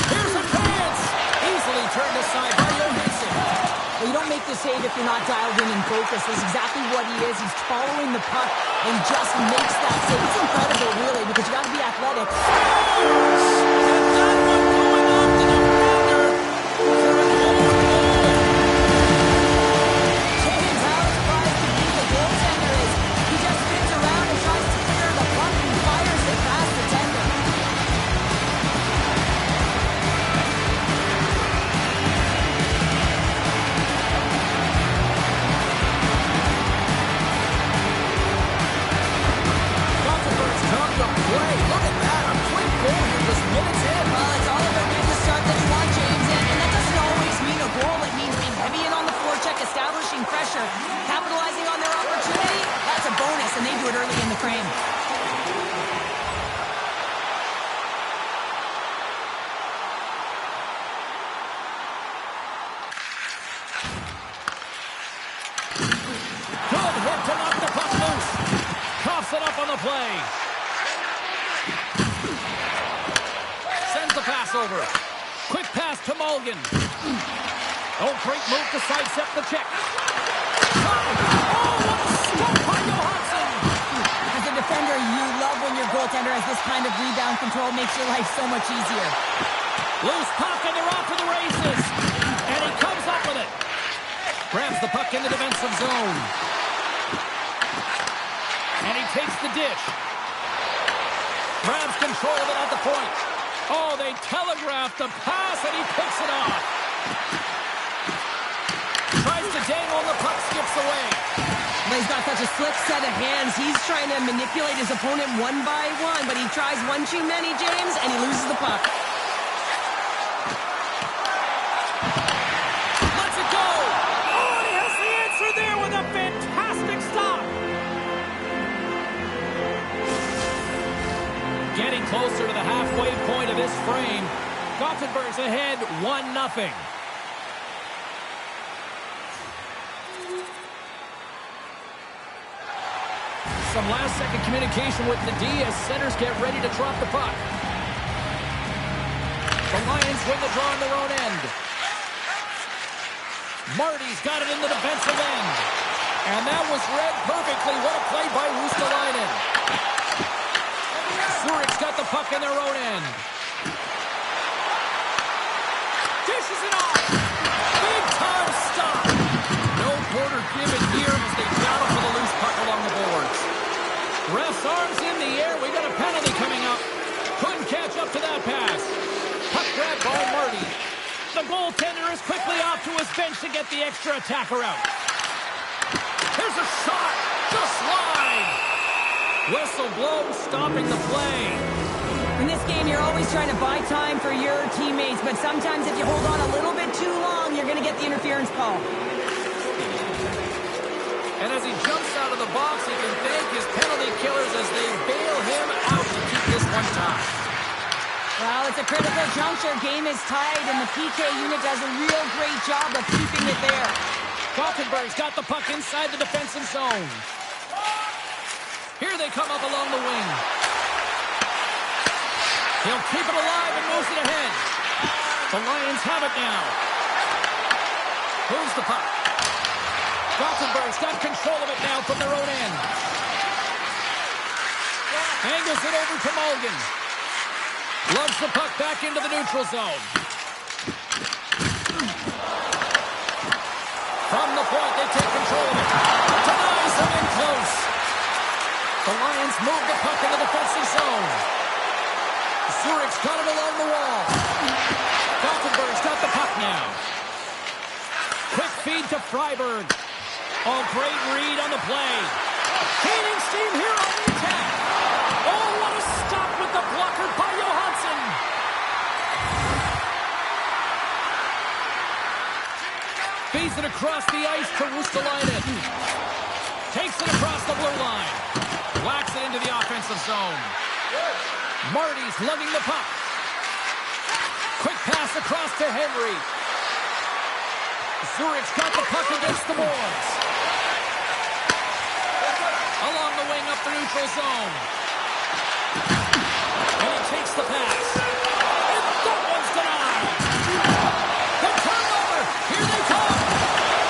Here's a chance. Easily turned aside by Johansson. Well, you don't make the save if you're not dialed in and focused. That's exactly what he is. He's following the puck and just makes that save. It's incredible, really, because you got to be athletic. And that one going off the defender for an own goal. James, how surprised to be the goaltender is. He just spins around and tries to clear the puck and fires it past the tender. Gothenburg's come to play. Look at that. A quick goal here just minutes in. Well, it's all about getting the start that you want, James, and that doesn't always mean a goal. It means being heavy in on the forecheck, establishing pressure, capitalizing on their opportunity. That's a bonus, and they do it early in the frame. Good hit to knock the puck loose. Coughs it up on the play. Sends the pass over. Quick pass to Mulligan. Oh, great move to sidestep the check. Oh, what a stop by Johansson. As a defender, you love when your goaltender has this kind of rebound control. Makes your life so much easier. Loose puck, and they're off to the races. And he comes up with it. Grabs the puck in the defensive zone. And he takes the dish. Grabs control of it at the point. Oh, they telegraphed the pass, and he picks it off. Tries to dangle, and the puck skips away. Well, he's got such a slick set of hands. He's trying to manipulate his opponent one by one, but he tries one too many, James, and he loses the puck. Lets it go. Oh, and he has the answer there with a fantastic stop. Getting closer to the halfway point of this frame. Gothenburg's ahead 1-0. Some last-second communication with the D as centers get ready to drop the puck. The Lions win the draw on their own end. Marty's got it in the defensive end. And that was read perfectly. What a play by Ruotsalainen. Zurich's got the puck in their own end. Dishes it off. Big-time stop. No quarter given here as they battle for the loose puck along the boards. Ref's arms in the air. We got a penalty coming up. Couldn't catch up to that pass. Puck grab by Marty. The goaltender is quickly off to his bench to get the extra attacker out. Here's a shot. Just wide. Whistle blows, stopping the play. In this game, you're always trying to buy time for your teammates, but sometimes if you hold on a little bit too long, you're going to get the interference call. And as he jumps out of the box, he can thank his penalty killers as they bail him out to keep this one tied. Well, it's a critical juncture. Game is tied, and the PK unit does a real great job of keeping it there. Gothenburg's got the puck inside the defensive zone. Here they come up along the wing. He'll keep it alive and moves it ahead. The Lions have it now. Moves the puck. Gothenburg's got control of it now from their own end. Angles it over to Mulligan. Loves the puck back into the neutral zone. From the point, they take control of it. Denies them in close. The Lions move the puck in the defensive zone. Zurich's got it along the wall. Gothenburg's got the puck now. Quick feed to Freiberg. Oh, great read on the play. Gaining steam here on the attack. Oh, what a stop with the blocker by Johansson. Feeds it across the ice to Ruotsalainen. Takes it across the blue line. Whacks it into the offensive zone. Marty's lugging the puck. Quick pass across to Henry. Zurich's got the puck against the boards. Along the wing up the neutral zone. And he takes the pass. And that one's denied. The turnover. Here they come.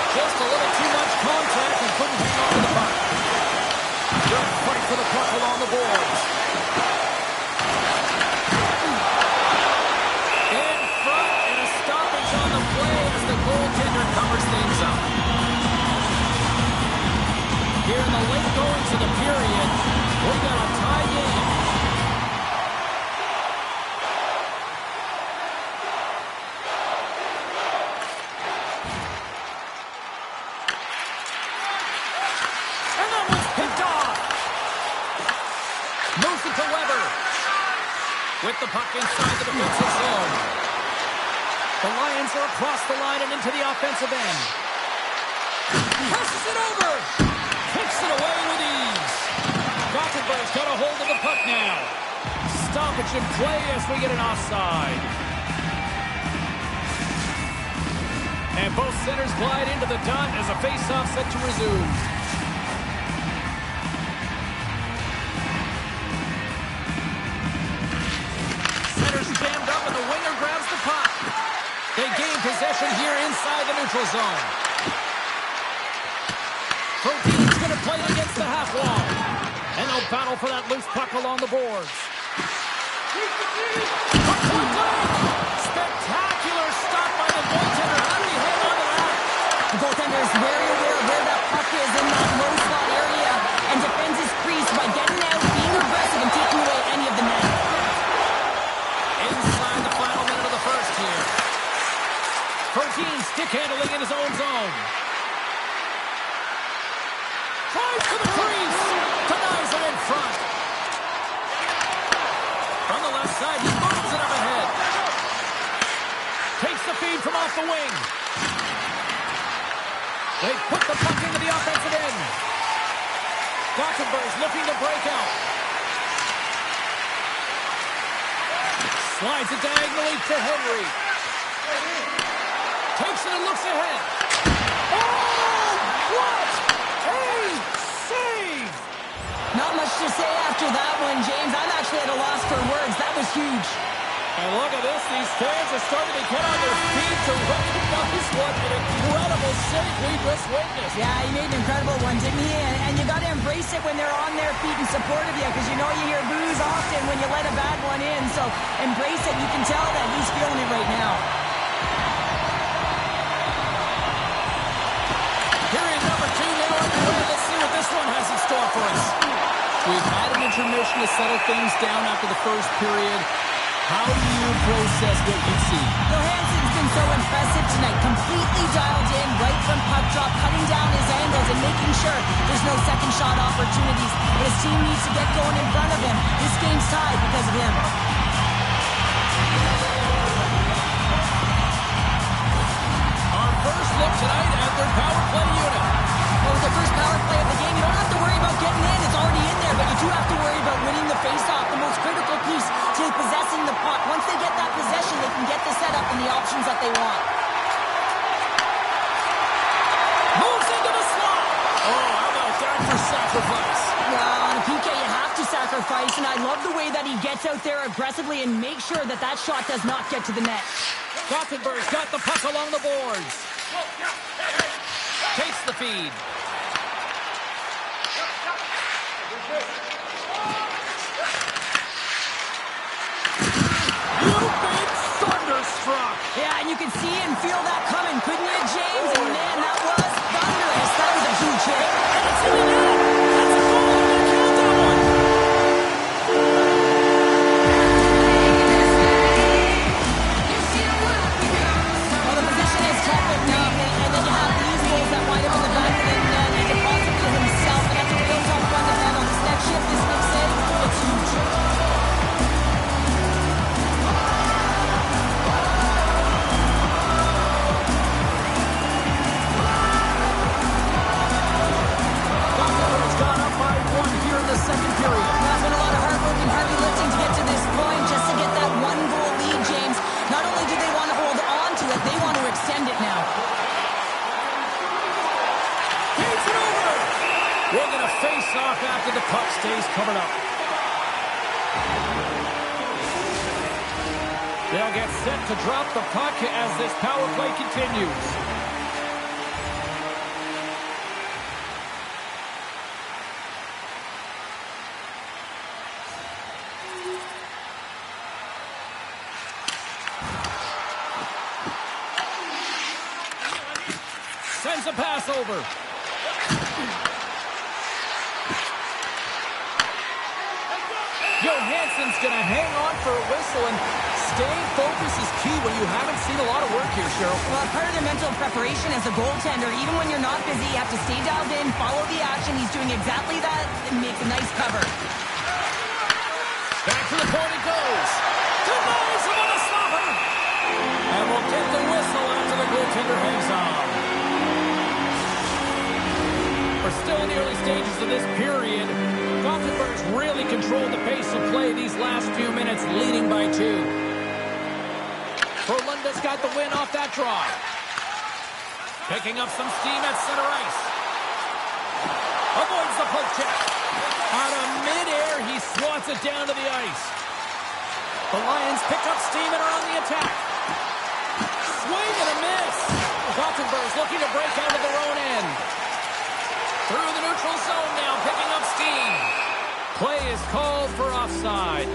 Just a little too much contact and couldn't hang on to the puck. Good fight for the puck along the boards. In front and a stoppage on the play as the goaltender covers things up. Here in the late goings of the period, we got a tie game. And that one's picked off. Moves it to Weber. With the puck inside the defensive zone. The Lions are across the line and into the offensive end. Passes it over. Kicks it away with ease. Gothenburg's got a hold of the puck now. Stoppage in play as we get an offside. And both centers glide into the dot as a face-off set to resume. Center's jammed up and the winger grabs the puck. They gain possession here inside the neutral zone. Protein's going to play it against the half wall. And they'll battle for that loose puck along the boards. Spectacular stop by the goaltender. How do you hang on to that? The goaltender is very aware of where that puck is in that low slot area and defends his crease by getting out, being aggressive, and taking away any of the net. Inside the final minute of the first here. Protein stick handling in his own zone. Tries for the crease. Denies it in front. From the left side, he moves it up ahead. Takes the feed from off the wing. They put the puck into the offensive end. Gothenburg's looking to break out. Slides it diagonally to Henry. Takes it and looks ahead. Oh, what a save! Not much to say after that one, James. I'm actually at a loss for words. That was huge. And look at this. These fans are starting to get on their feet to recognize what an incredible save we just witnessed. Yeah, he made an incredible one, didn't he? And you got to embrace it when they're on their feet in support of you, because you know you hear boos often when you let a bad one in. So embrace it. You can tell that he's feeling it right now. Period number 2 now underway. Let's see what this one has in store for us. We've had an intermission to settle things down after the first period. How do you process what you've seen? Johansson's been so impressive tonight. Completely dialed in right from puck drop, cutting down his angles and making sure there's no second shot opportunities. But his team needs to get going in front of him. This game's tied because of him. Our first look tonight at their power play unit. Well, with the first power play of the game, you don't have to worry about getting in. It's already in there, but you do have to worry about winning the faceoff, the most critical piece to possessing the puck. Once they get that possession, they can get the setup and the options that they want. Moves into the slot. Oh, how about that for sacrifice? Well, on a PK, you have to sacrifice, and I love the way that he gets out there aggressively and makes sure that that shot does not get to the net. Gothenburg's got the puck along the boards. Takes the feed. You've been thunderstruck. Yeah, and you can see and feel that coming, couldn't you, James? And man, that was thunderous. That was a huge hit. And it's in the net. That's a goal. I'm going to count that one. Well, the position is tough enough, and then you have these goals that wind up in the back of the net. He deposits to himself, and that's a real tough one to handle. This next shift is mixed in. It's huge. Gothenburg's gone up by 1 here in the second period. There's been a lot of hard work and heavy lifting to get to this point, just to get that one-goal lead, James. Not only do they want to hold on to it, they want to extend it now. Takes it over. We're going to face off after the puck stays covered up. They'll get set to drop the puck as this power play continues. Sends a pass over. Johansson's going to hang on for a whistle, and staying focused is key when you haven't seen a lot of work here, Cheryl. Well, part of their mental preparation as a goaltender, even when you're not busy, you have to stay dialed in, follow the action. He's doing exactly that and makes a nice cover. Back to the point it goes. Denies him on a stopper. And we'll get the whistle after the goaltender hangs on. We're still in the early stages of this period. Gothenburg's really controlled the pace of play these last few minutes, leading by 2. Frölunda's got the win off that draw. Picking up some steam at center ice. Avoids the poke check. Out of midair, he swats it down to the ice. The Lions pick up steam and are on the attack. Swing and a miss. Gothenburg's looking to break out of their own end. Through the neutral zone now, picking up steam. Play is called for offside.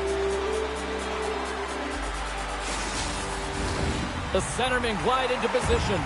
The centermen glide into position.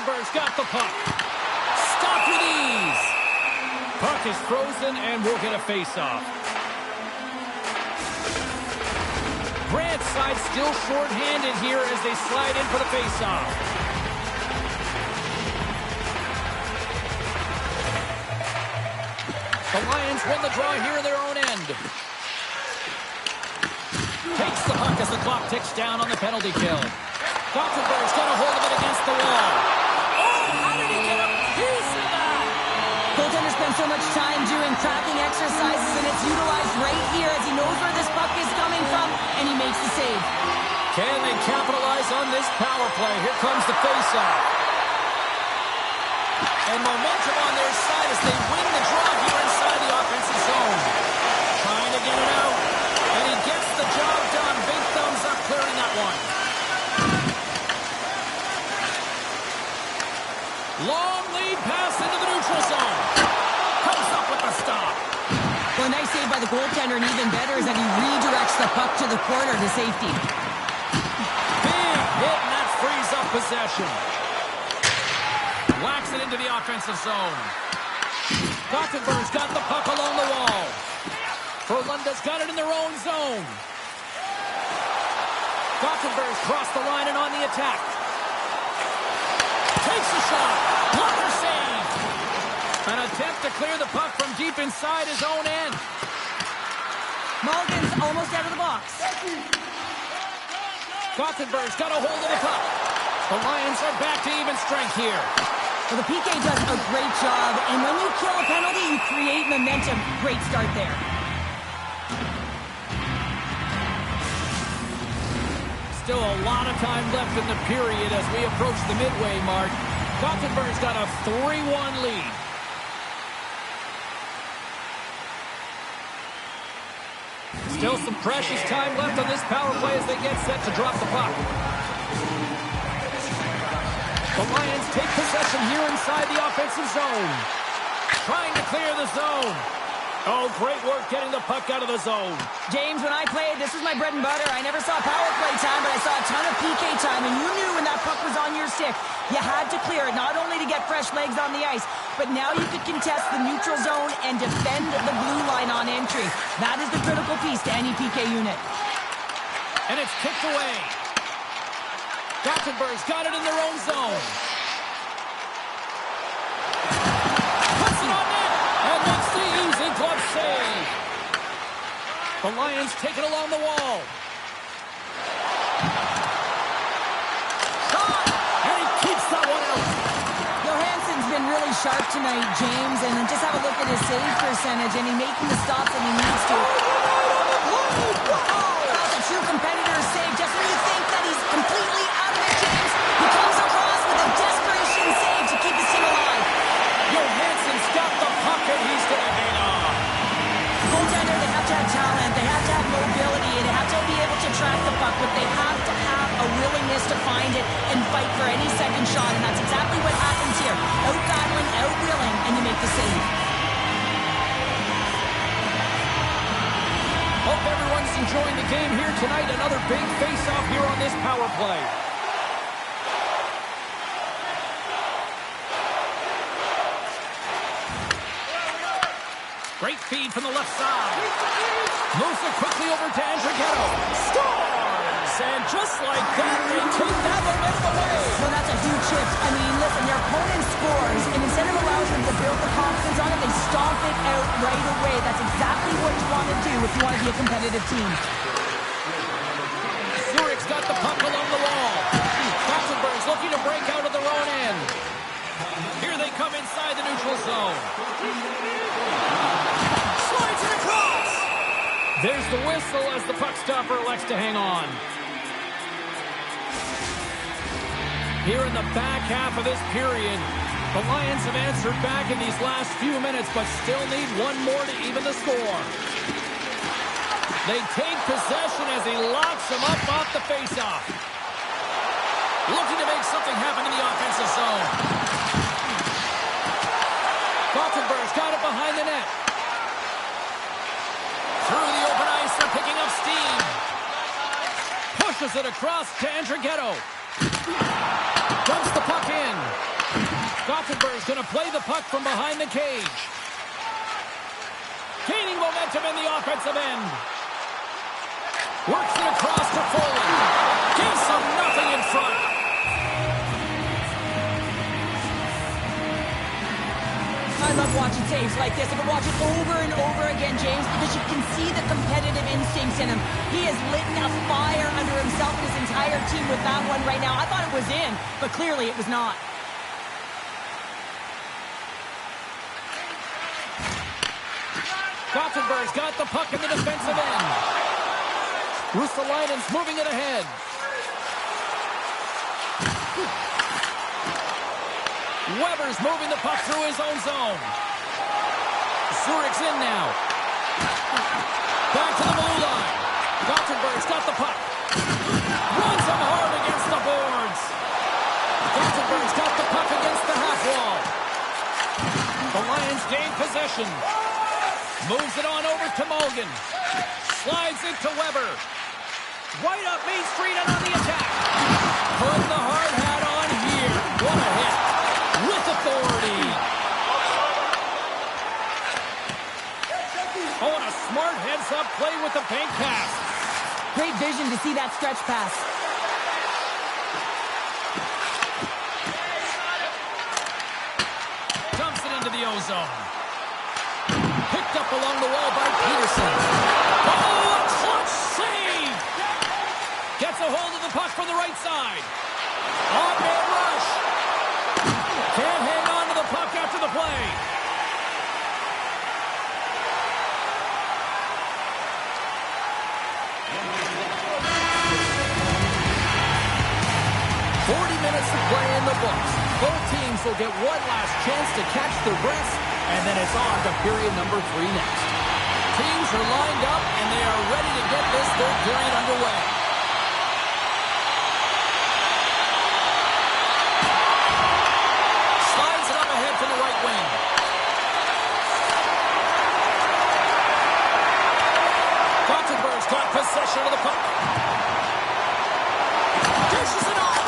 Gothenberg's got the puck. Stopped with ease. Puck is frozen and we'll get a face-off. Grant's side still short-handed here as they slide in for the face-off. The Lions win the draw here in their own end. Takes the puck as the clock ticks down on the penalty kill. Gothenberg's got a hold of it against the wall. Oh, how did he get a piece of that? Goaltender spends so much time doing tracking exercises, and it's utilized right here as he knows where this puck is coming from, and he makes the save. Can they capitalize on this power play? Here comes the faceoff. And momentum on their side as they win the draw here inside the offensive zone. Trying to get it out. And he gets the job done. Big thumbs up clearing that one. Long lead pass into the neutral zone. Comes up with the stop. Well, a nice save by the goaltender, and even better is that he redirects the puck to the corner to safety. Big hit, and that frees up possession. Whacks it into the offensive zone. Gothenberg's got the puck along the wall. Frölunda's got it in their own zone. Gothenberg's crossed the line and on the attack. Takes a shot. Blocker save. An attempt to clear the puck from deep inside his own end. Mulligan's almost out of the box. Gothenberg's got a hold of the puck. The Lions are back to even strength here. Well, the PK does a great job, and when you kill a penalty, you create momentum. Great start there. Still a lot of time left in the period as we approach the midway mark. Gothenberg's got a 3-1 lead. Still some precious time left on this power play as they get set to drop the puck. The Lions take possession here inside the offensive zone. Trying to clear the zone. Oh, great work getting the puck out of the zone. James, when I played, this was my bread and butter. I never saw power play time, but I saw a ton of PK time, and you knew when that puck was on your stick, you had to clear it, not only to get fresh legs on the ice, but now you could contest the neutral zone and defend the blue line on entry. That is the critical piece to any PK unit. And it's kicked away. Gothenberg's got it in their own zone. Puts it on net. And that's the easy glove save. The Lions take it along the wall. Shot. And he keeps that one out. Johansson's been really sharp tonight, James, and just have a look at his save percentage, and he's making the stops that he needs to. That's a true competitor's save. Just when you think that he's completely out of it, James, he comes across with a desperation save to keep his team alive. Johansson's got the puck and he's going to hang on. Goaltender, they have to have talent, they have to have mobility, and they have to be able to track the puck, but they have to have a willingness to find it and fight for any second shot, and that's exactly what happens here. Out-battling, out-willing, and you make the save. Hope everyone's enjoying the game here tonight. Another big face-off here on this power play. Great feed from the left side. Moves it quickly over to Andrighetto. Scores! And just like that, they take that momentum away. Well, that's a huge shift. I mean, listen, their opponent scores, and instead of allowing them to build the confidence on it, they stomp it out right away. That's exactly what you want to do if you want to be a competitive team. Zurich's got the puck along the wall. Gothenberg's looking to break out of their own end. Here they come inside the neutral zone. Slides it across. There's the whistle as the puck stopper elects to hang on. Here in the back half of this period, the Lions have answered back in these last few minutes, but still need one more to even the score. They take possession as he locks him up off the faceoff. Looking to make something happen in the offensive zone. Gothenberg's got it behind the net. Through the open ice, they're picking up steam. Pushes it across to Andrighetto. Dumps the puck in. is going to play the puck from behind the cage. Gaining momentum in the offensive end. Works it across to Foley. Gives him nothing in front. I love watching saves like this. I can watch it over and over again, James, because you can see the competitive instincts in him. He is lit a fire under himself and his entire team with that one right now. I thought it was in, but clearly it was not. Gothenburg's got the puck in the defensive end. Ruotsalainen's moving it ahead. Weber's moving the puck through his own zone. Zurich's in now. Back to the blue line. Gothenburg's got the puck. Runs him hard against the boards. Gothenburg's got the puck against the half wall. The Lions gain possession. Moves it on over to Mulligan. Slides it to Weber. Right up Main Street and on the attack. Put the hard hat on here. What a hit. With authority. Oh, and a smart heads-up play with the bank pass. Great vision to see that stretch pass. Dumps it into the ozone. Picked up along the wall by Peterson. Oh, a clutch save! Gets a hold of the puck from the right side. On-man rush. Can't hang on to the puck after the play. Minutes to play in the books. Both teams will get one last chance to catch their breaths, and then it's on to period number 3 next. Teams are lined up, and they are ready to get this third period underway. Slides it up ahead to the right wing. Gothenburg's got possession of the puck. Dishes it off.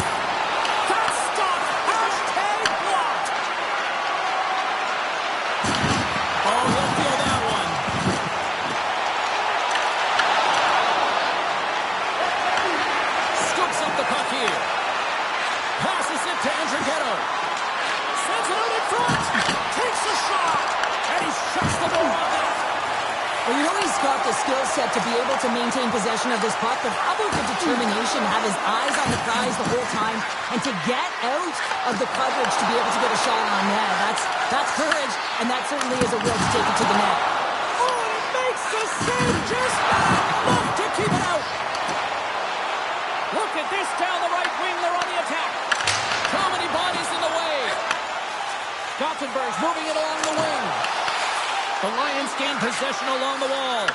Got the skill set to be able to maintain possession of this puck, but how about the determination to have his eyes on the prize the whole time and to get out of the coverage to be able to get a shot on net? That's courage, and that certainly is a will to take it to the net. Oh, and it makes the save just enough to keep it out. Look at this down the right wing. They're on the attack. How many bodies in the way? Gothenburg's moving it along the wing. The Lions gain possession along the wall.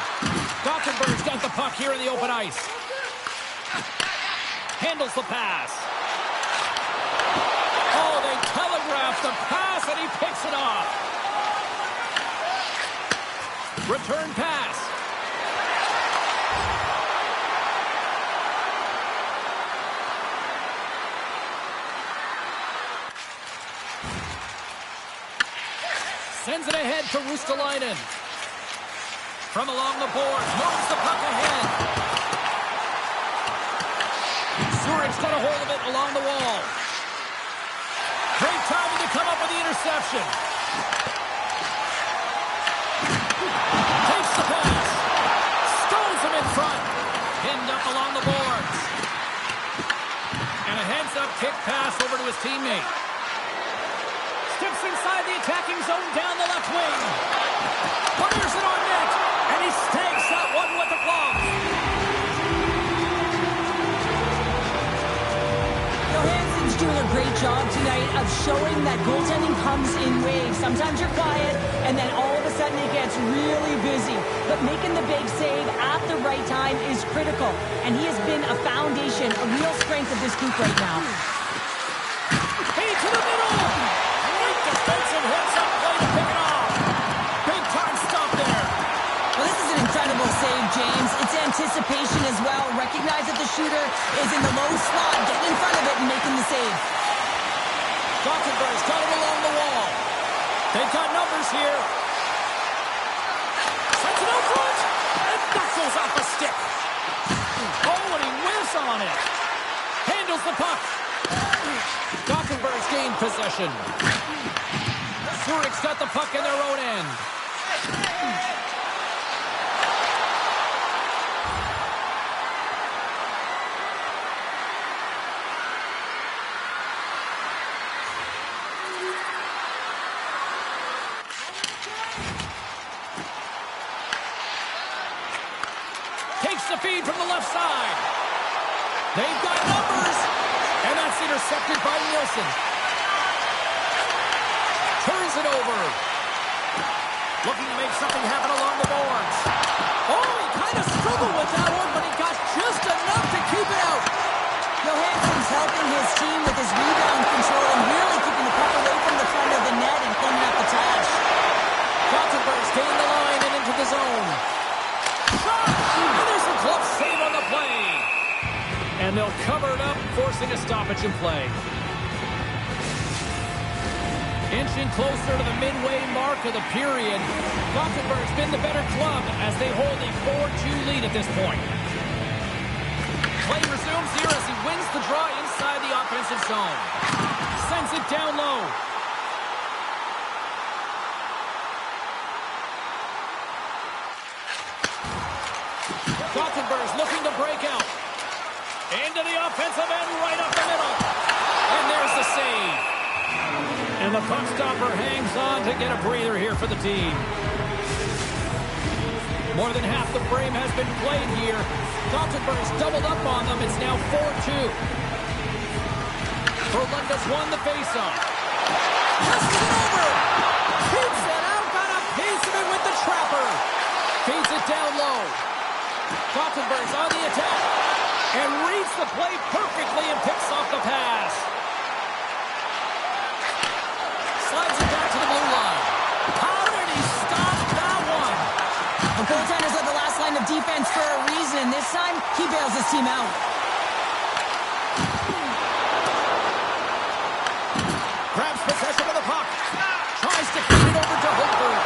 Gothenburg's got the puck here in the open ice. Handles the pass. Oh, they telegraph the pass, and he picks it off. Return pass. Sends it ahead to Ruotsalainen. From along the boards, moves the puck ahead. Zurich's got a hold of it along the wall. Great timing to come up with the interception. Takes the pass. Stones him in front. Pinned up along the boards. And a heads-up kick pass over to his teammate. Steps inside the attacking zone down the left wing. Fires it on net, and he snags that one with the glove. Johansson's doing a great job tonight of showing that goaltending comes in waves. Sometimes you're quiet, and then all of a sudden it gets really busy. But making the big save at the right time is critical, and he has been a foundation, a real strength of this group right now. Hey, to the middle! Defensive heads-up play to pick it off. Big-time stop there. Well, this is an incredible save, James. It's anticipation as well. Recognize that the shooter is in the low slot, getting in front of it and making the save. Gothenburg's got it along the wall. They've got numbers here. Sends it out front. And that goes off a stick. Oh, and he whiffs on it. Handles the puck. Gothenburg's gained possession. Zurich's got the puck in their own end. Takes the feed from the left side. They've got numbers. And that's intercepted by Nielsen. Turns it over. Looking to make something happen along the boards. Oh, he kind of struggled with that one, but he got just enough to keep it out. Johansson's helping his team with his rebound control and really keeping the puck away from the front of the net and cleaning up the trash. Gothenburg's gained the line and into the zone. Shot! And there's a glove save on the play. And they'll cover it up, forcing a stoppage in play. Inching closer to the midway mark of the period. Gothenburg's been the better club as they hold a 4-2 lead at this point. Play resumes here as he wins the draw inside the offensive zone. Sends it down low. Gothenburg's looking to break out. Into the offensive end, right up the middle. And there's the save. And the puck stopper hangs on to get a breather here for the team. More than half the frame has been played here. Gothenburg's doubled up on them. It's now 4-2. Frölunda's won the faceoff. Passes it over. Keeps it out. Got a piece of it with the trapper. Feeds it down low. Gothenburg's on the attack. And reads the play perfectly and picks off the pass. Slides it back to the blue line. How did he stop that one? The goaltenders are the last line of defense for a reason. This time, he bails his team out. Grabs possession of the puck. Tries to feed it over to Holberg.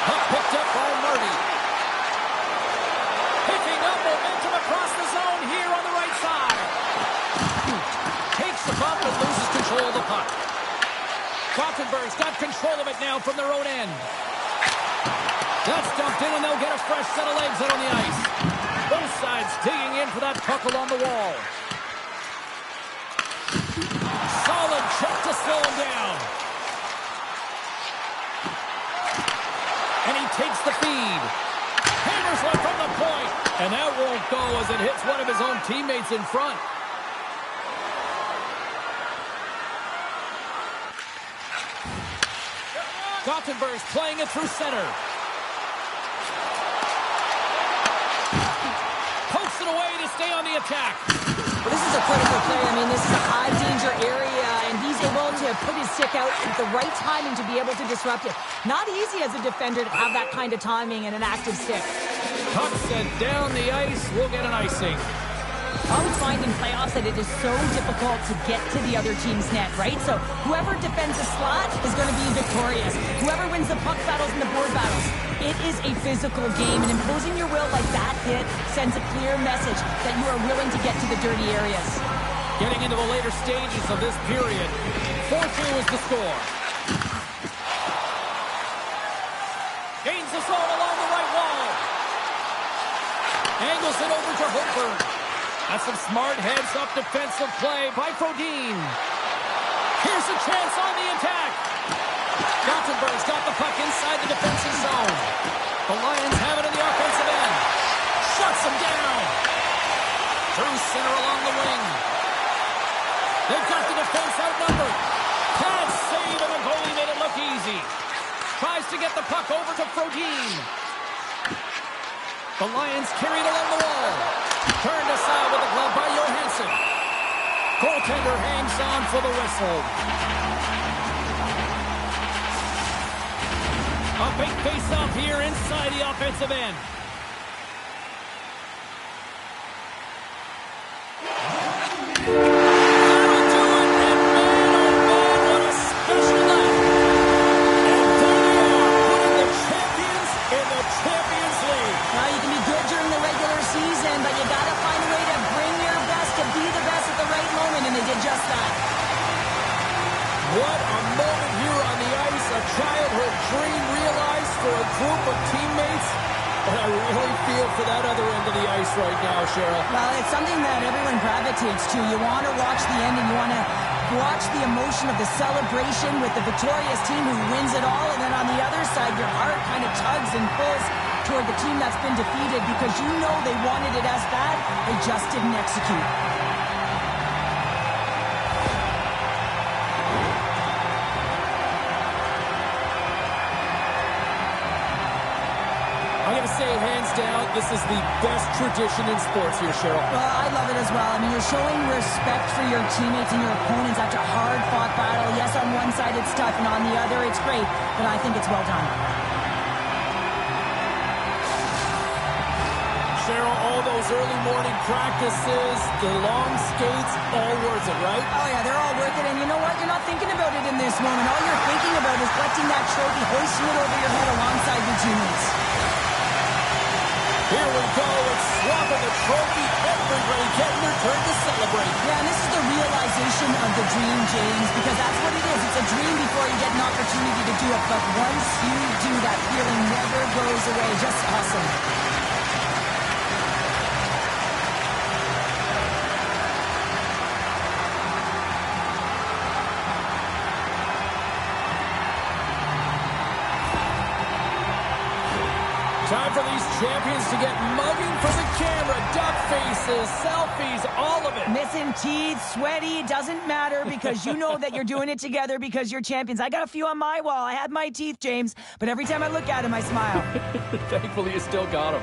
Puck picked up by Marty. Picking up momentum across the zone here on the right side. Takes the bump and loses control of the puck. Gothenburg's got control of it now from their own end. That's dumped in and they'll get a fresh set of legs out on the ice. Both sides digging in for that puck along the wall. Solid check to slow him down. And he takes the feed. Hammers one from the point. And that won't go as it hits one of his own teammates in front. Gothenburg's playing it through center. Pokes it away to stay on the attack. Well, this is a critical play. I mean, this is a high-danger area, and he's able to put his stick out at the right timing to be able to disrupt it. Not easy as a defender to have that kind of timing and an active stick. Puck sent down the ice. We'll get an icing. I always find in playoffs that it is so difficult to get to the other team's net, right? So whoever defends a slot is going to be victorious. Whoever wins the puck battles and the board battles. It is a physical game, and imposing your will like that hit sends a clear message that you are willing to get to the dirty areas. Getting into the later stages of this period. 4-2 is the score. Gains the zone along the right wall. Angles it over to Holberg. That's some smart heads-up defensive play by Frodin. Here's a chance on the attack. Gothenburg's got the puck inside the defensive zone. The Lions have it in the offensive end. Shuts them down. Through center along the wing. They've got the defense outnumbered. Pad save, and the goalie made it look easy. Tries to get the puck over to Frodin. The Lions carry it along the wall. Turned aside with the glove by Johansson. Goaltender hangs on for the whistle. A big face-off here inside the offensive end. That'll do it, and man, oh man, what a special night. And What a moment here on the ice. A childhood dream realized for a group of teammates. And I really feel for that other end of the ice right now, Cheryl. Well, it's something that everyone gravitates to. You want to watch the end and you want to watch the emotion of the celebration with the victorious team who wins it all. And then on the other side, your heart kind of tugs and pulls toward the team that's been defeated because you know they wanted it as bad. They just didn't execute. I'm going to say hands down, this is the best tradition in sports here, Cheryl. Well, I love it as well. I mean, you're showing respect for your teammates and your opponents after a hard-fought battle. Yes, on one side it's tough, and on the other it's great, but I think it's well done. Cheryl, all those early morning practices, the long skates, all worth it, right? Oh, yeah, they're all worth it, and you know what? You're not thinking about it in this moment. All you're thinking about is collecting that trophy, hoisting it over your head alongside your teammates. Here we go, it's swapping the trophy. Everybody getting their turn to celebrate. Yeah, and this is the realization of the dream, James, because that's what it is. It's a dream before you get an opportunity to do it, but once you do, that feeling never goes away. Just awesome. Time for these champions to get mugging for the camera. Duck faces, selfies, all of it. Missing teeth, sweaty, doesn't matter because you know that you're doing it together because you're champions. I got a few on my wall. I had my teeth, James, but every time I look at him, I smile. Thankfully, you still got them.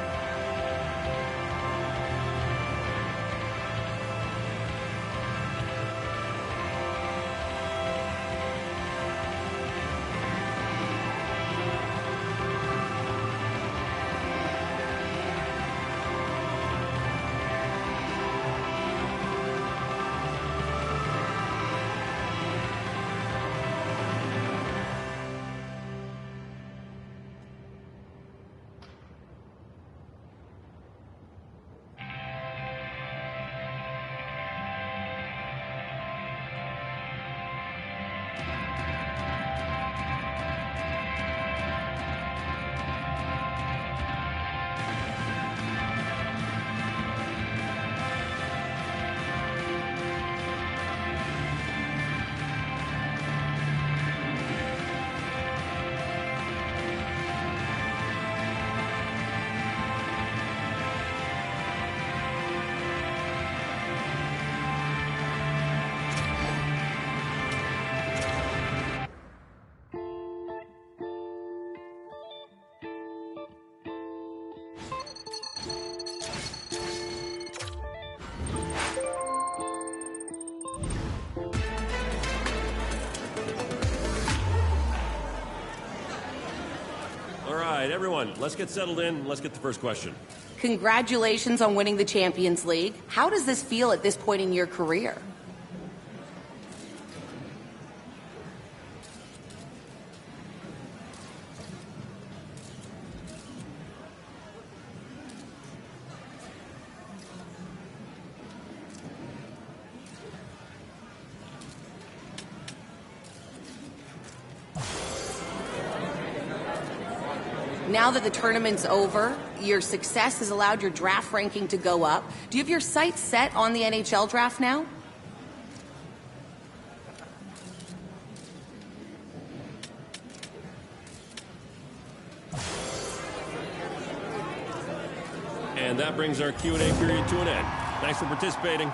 All right, everyone, let's get settled in. Let's get the first question. Congratulations on winning the Champions League. How does this feel at this point in your career? Now that the tournament's over, your success has allowed your draft ranking to go up. Do you have your sights set on the NHL draft now? And that brings our Q&A period to an end. Thanks for participating.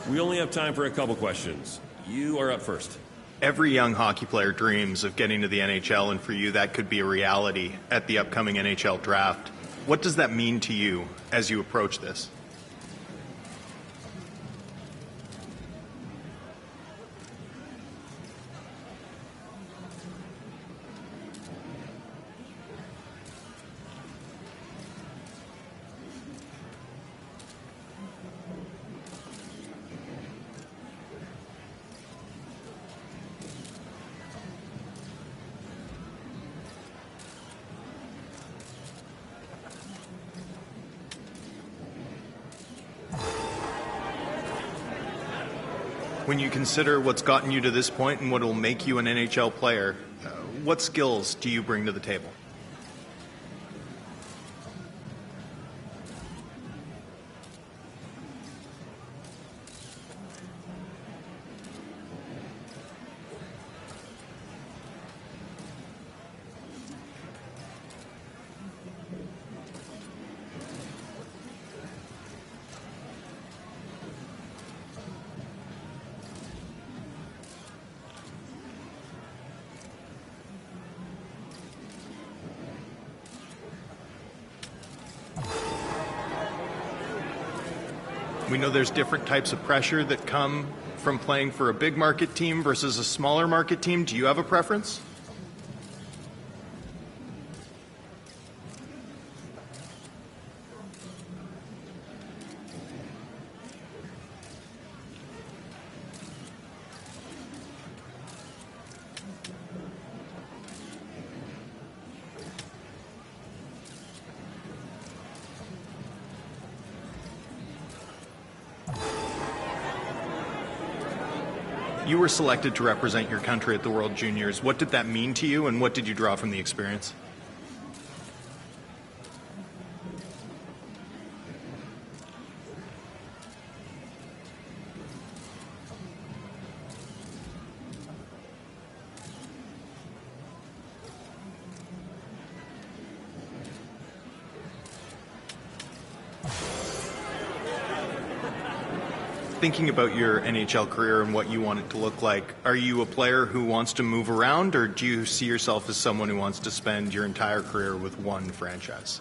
We only have time for a couple questions. You are up first. Every young hockey player dreams of getting to the NHL, and for you that could be a reality at the upcoming NHL draft. What does that mean to you as you approach this? When you consider what's gotten you to this point and what will make you an NHL player, what skills do you bring to the table? We know there's different types of pressure that come from playing for a big market team versus a smaller market team. Do you have a preference? You were selected to represent your country at the World Juniors. What did that mean to you, and what did you draw from the experience? Thinking about your NHL career and what you want it to look like, are you a player who wants to move around, or do you see yourself as someone who wants to spend your entire career with one franchise?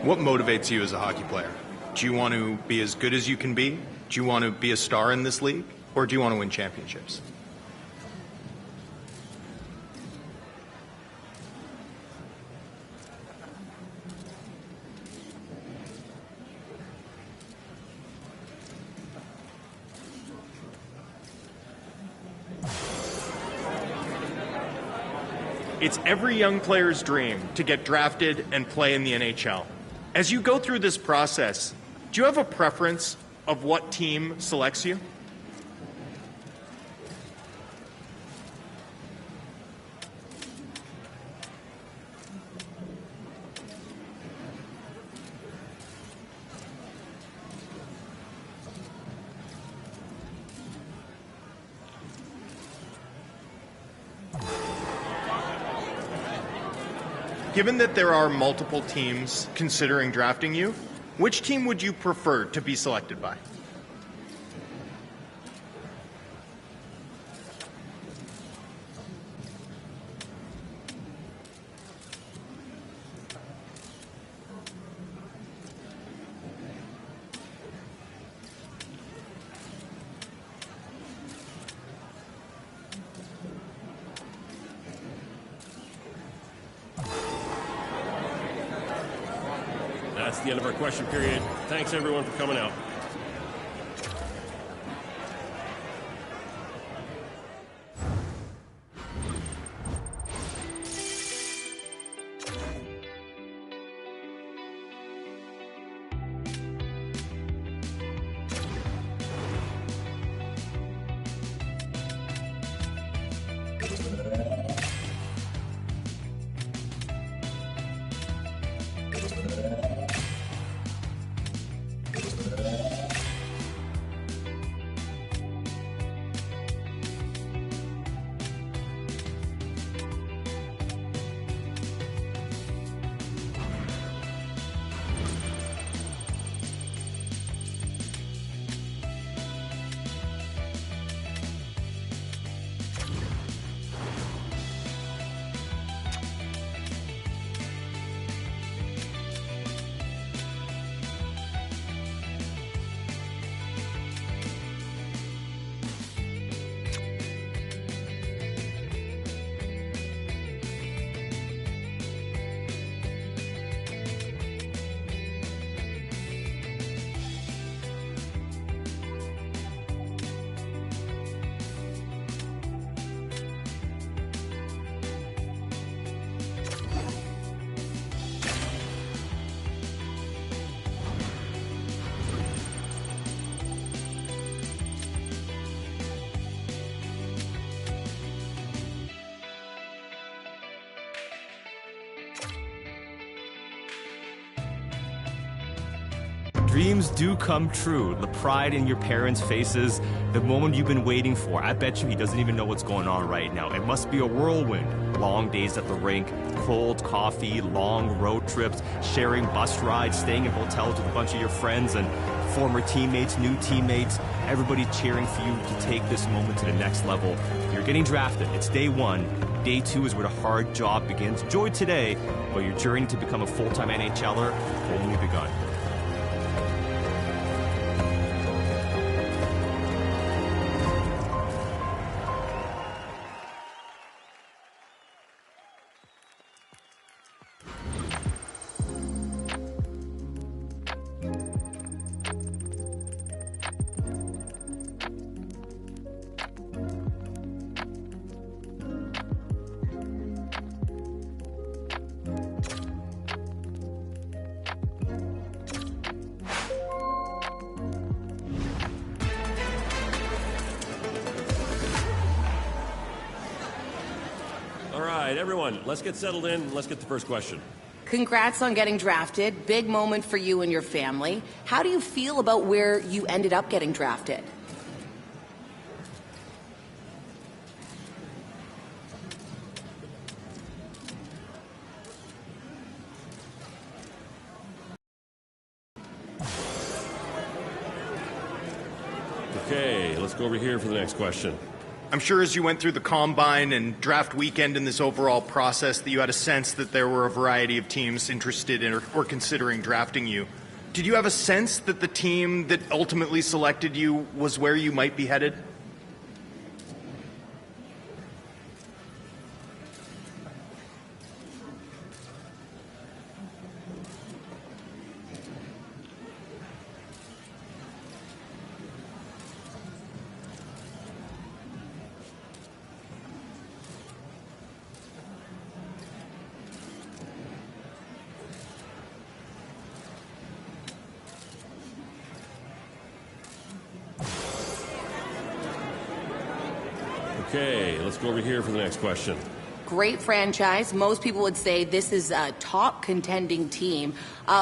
What motivates you as a hockey player? Do you want to be as good as you can be? Do you want to be a star in this league? Or do you want to win championships? It's every young player's dream to get drafted and play in the NHL. As you go through this process, do you have a preference of what team selects you? Given that there are multiple teams considering drafting you, which team would you prefer to be selected by? That's the end of our question period. Thanks, everyone, for coming out. Dreams do come true. The pride in your parents' faces, the moment you've been waiting for. I bet you he doesn't even know what's going on right now. It must be a whirlwind. Long days at the rink, cold coffee, long road trips, sharing bus rides, staying in hotels with a bunch of your friends and former teammates, new teammates, everybody cheering for you to take this moment to the next level. You're getting drafted. It's day one. Day two is where the hard job begins. Enjoy today, but your journey to become a full-time NHLer has only begun. All right, everyone, let's get settled in and let's get the first question. Congrats on getting drafted. Big moment for you and your family. How do you feel about where you ended up getting drafted? Okay, let's go over here for the next question. I'm sure as you went through the combine and draft weekend in this overall process that you had a sense that there were a variety of teams interested in or considering drafting you. Did you have a sense that the team that ultimately selected you was where you might be headed? Okay, let's go over here for the next question. Great franchise. Most people would say this is a top contending team.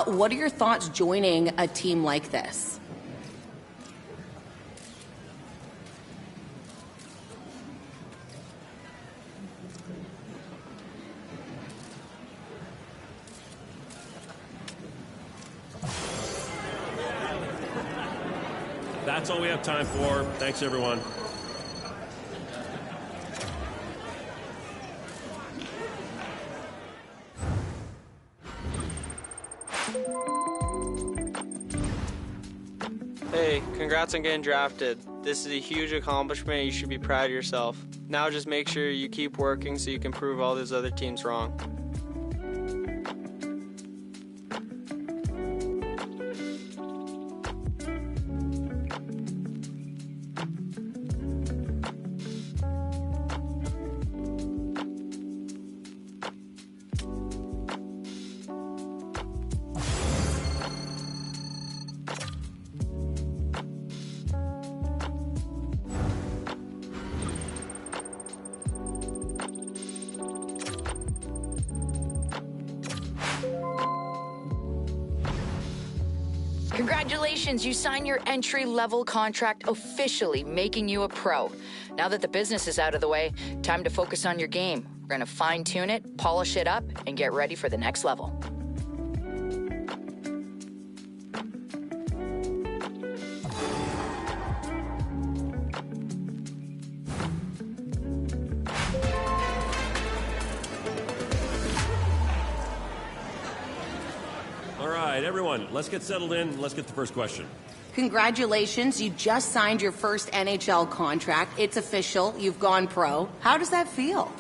What are your thoughts joining a team like this? That's all we have time for. Thanks, everyone. Hey, congrats on getting drafted. This is a huge accomplishment. You should be proud of yourself. Now just make sure you keep working so you can prove all those other teams wrong. Congratulations, you signed your entry-level contract, officially making you a pro. Now that the business is out of the way, time to focus on your game. We're gonna fine-tune it, polish it up, and get ready for the next level. All right, everyone, let's get settled in. Let's get the first question. Congratulations, you just signed your first NHL contract. It's official, you've gone pro. How does that feel?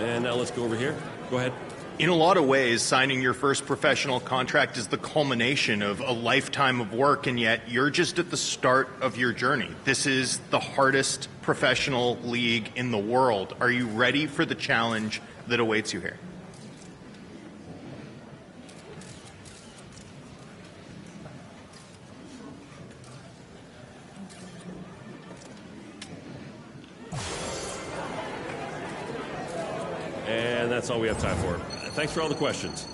And now let's go over here. Go ahead. In a lot of ways, signing your first professional contract is the culmination of a lifetime of work, and yet you're just at the start of your journey. This is the hardest professional league in the world. Are you ready for the challenge that awaits you here? And that's all we have time for. Thanks for all the questions.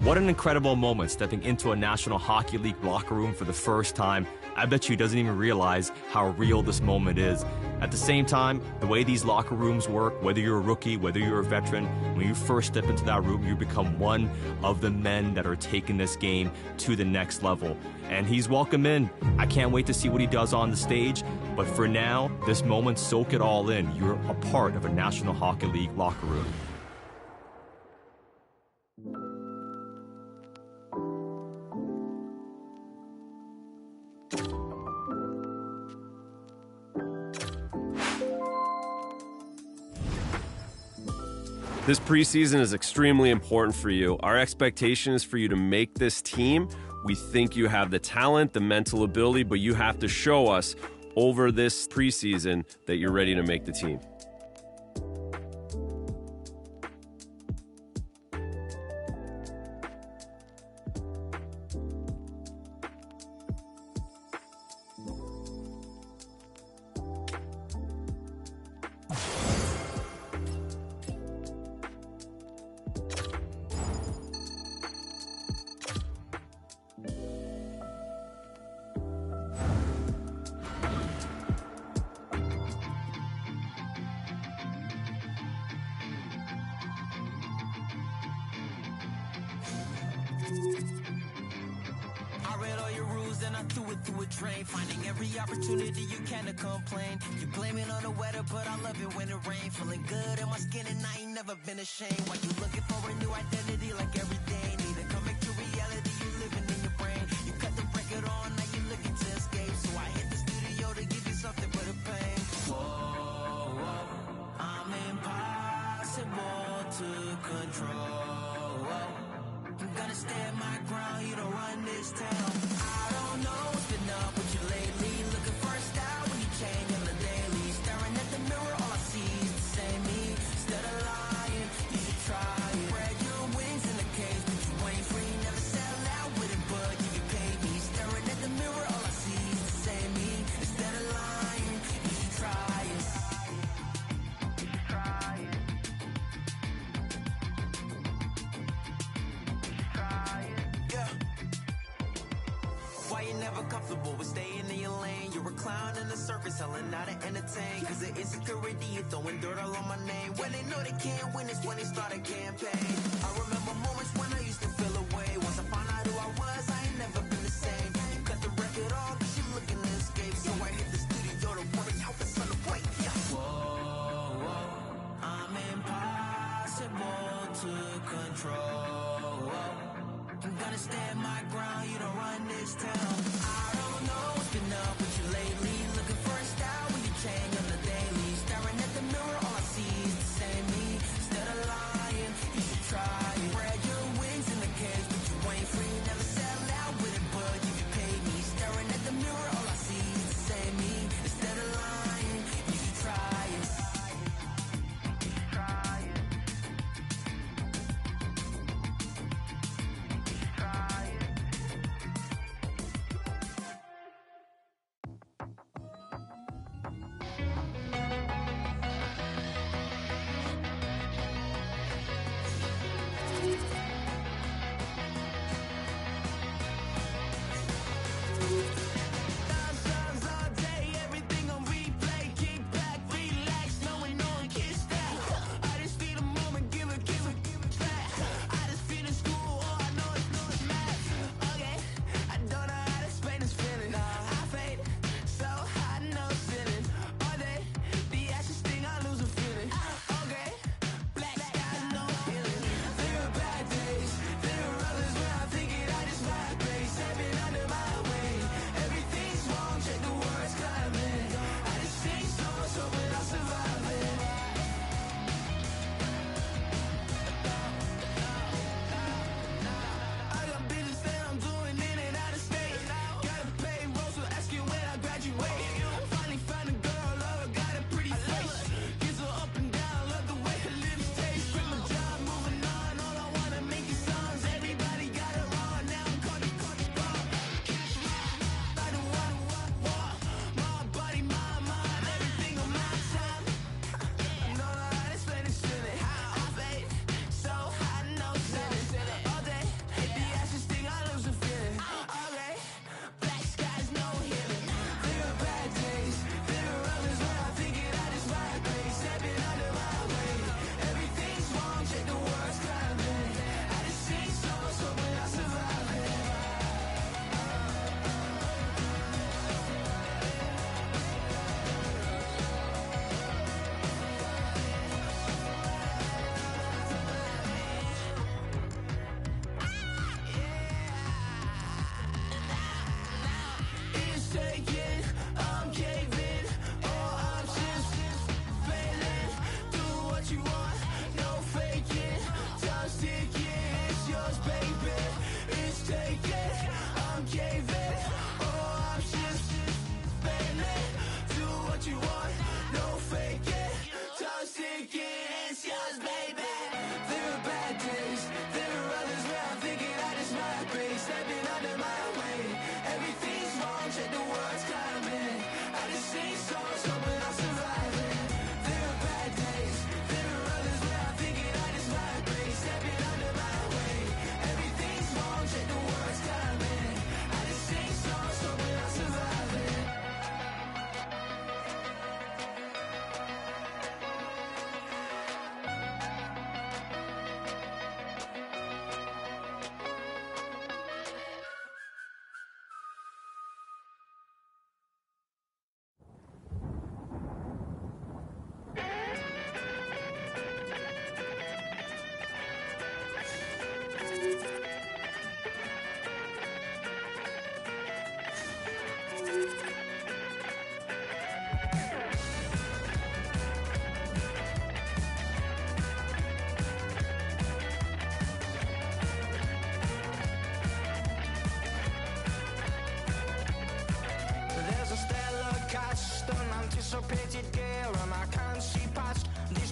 What an incredible moment stepping into a National Hockey League locker room for the first time. I bet you he doesn't even realize how real this moment is. At the same time, the way these locker rooms work, whether you're a rookie, whether you're a veteran, when you first step into that room, you become one of the men that are taking this game to the next level. And he's welcome in. I can't wait to see what he does on the stage. But for now, this moment, soak it all in. You're a part of a National Hockey League locker room. This preseason is extremely important for you. Our expectation is for you to make this team. We think you have the talent, the mental ability, but you have to show us over this preseason that you're ready to make the team. I read all your rules and I threw it through a drain. Finding every opportunity you can to complain. You blame it on the weather, but I love it when it rains. Feeling good in my skin and I ain't never been ashamed. Why you looking for a new identity like every day? Need to come back to reality, you living in your brain. You cut the record on, now you looking to escape. So I hit the studio to give you something but a pain. Whoa, whoa, I'm impossible to control. I'm gonna stand my ground, you don't run this town. I don't know what's been up with you lately. Looking for a style when you change on the daily. Staring at the mirror, all I see is the same me. Instead of lying, you should try it. Spread your wings in the cage, but you ain't free. Never sell out with it, but you can pay me. Staring at the mirror, all I see is the same me. Instead of lying, you should try it. Why you never comfortable with staying in your lane? You're a clown in the circus, selling out to entertain. Cause the insecurity, you're throwing dirt all on my name. When they know they can't win, it's when they start a campaign. I remember moments when I used to feel away. Once I found out who I was, I ain't never been the same. You cut the record off, cause you looking to escape. So I hit the studio to work out the sun to break. Whoa, whoa, I'm impossible to control. I'm gonna stand my ground, you don't run this town. I don't know what's been up with you lately. Looking for a style when you change on the daily. Staring at the mirror, all I see is the same me. Instead of lying, you should try it. Spread your wings in the cage, but you ain't free. Never sell out with it, but you can pay me. Staring at the mirror, all I see is the same me. Instead of lying, you should try it.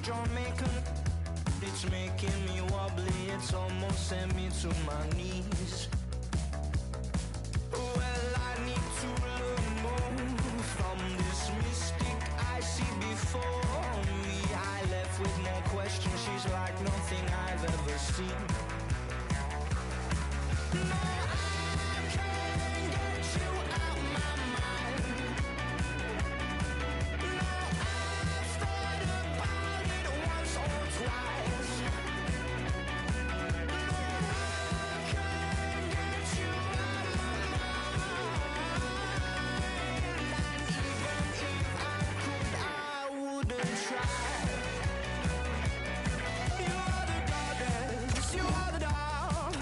Jamaican. It's making me wobbly, it's almost sent me to my knees. Well, I need to learn more from this mystic I see before me. I left with more questions, she's like nothing I've ever seen. No, I can't get you out my mind. No, I've thought about it once or twice. No, I can't get you out my mind. And even if I could, I wouldn't try. You are the goddess, you are the dog.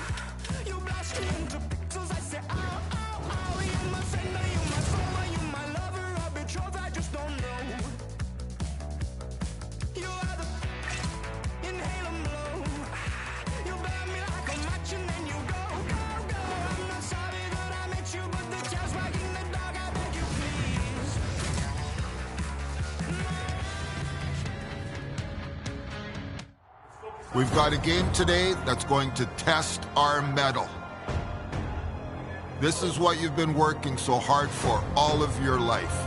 You blast me into pixels, I say ow, ow, ow. You're my friend, are you my foe, are you my lover or betrothed, I just don't know. You are the inhale and blow. You burn me like a match and then you go, go, go. I'm not sorry that I met you, but the tail's wagging the dog, I beg you please. We've got a game today that's going to test our mettle. This is what you've been working so hard for all of your life.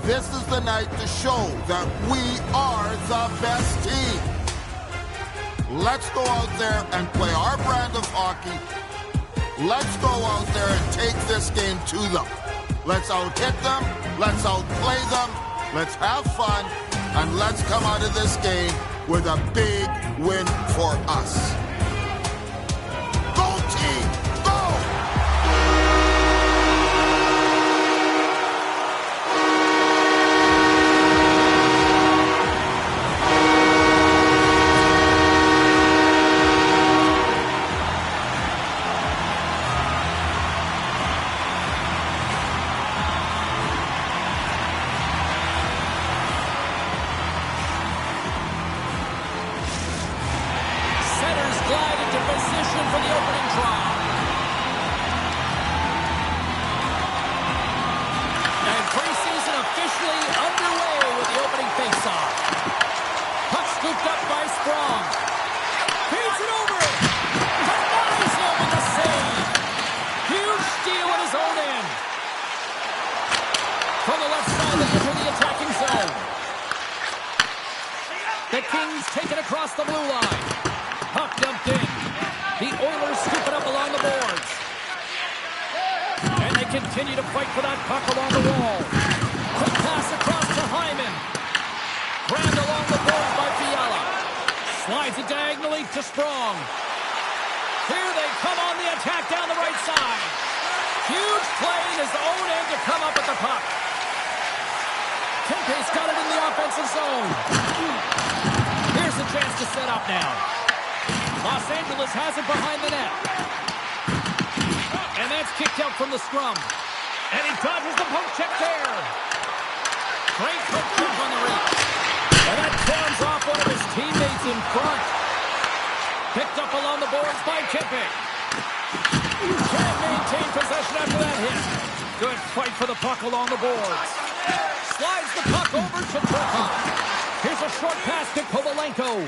This is the night to show that we are the best team. Let's go out there and play our brand of hockey. Let's go out there and take this game to them. Let's out-hit them. Let's outplay them. Let's have fun. And let's come out of this game with a big win for us. Go team, go! Centers glide into position for the opening draw. And preseason officially underway with the opening faceoff. Puck scooped up by Sprong. Feeds it over it. Denies him with the save. Huge steal at his own end. From the left side, they enter the attacking zone. The Kings take it across the blue line. Puck dumped in. The Oilers scoop it up along the boards. And they continue to fight for that puck along the wall. Quick pass across to Hyman. Grabbed along the boards by Fiala. Slides it diagonally to Sprong. Here they come on the attack down the right side. Huge play in his own end to come up with the puck. Kempe's got it in the offensive zone. Here's a chance to set up now. Los Angeles has it behind the net. And that's kicked out from the scrum. And he dodges the poke check there. Great poke check on the reach. And that turns off one of his teammates in front. Picked up along the boards by Kempe. Can't maintain possession after that hit. Good fight for the puck along the boards. Slides the puck over to Turcotte. Here's a short pass to Kovalenko.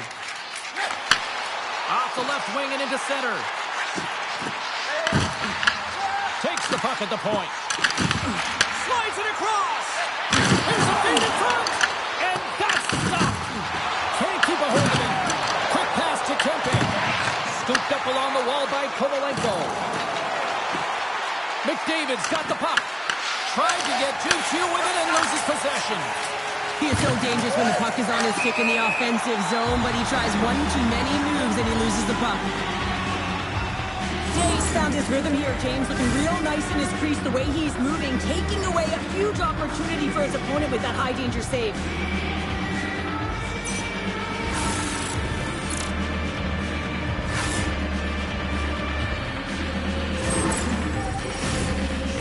Off the left wing and into center. Takes the puck at the point. Slides it across. Here's a feed in front. And that's stopped. Can't keep a hold of it. Quick pass to Kempe. Scooped up along the wall by Kovalenko. McDavid's got the puck. Tried to get too few with it and loses possession. He is so dangerous when the puck is on his stick in the offensive zone, but he tries one too many moves and he loses the puck. Dave's found his rhythm here, James, looking real nice in his crease, the way he's moving, taking away a huge opportunity for his opponent with that high-danger save.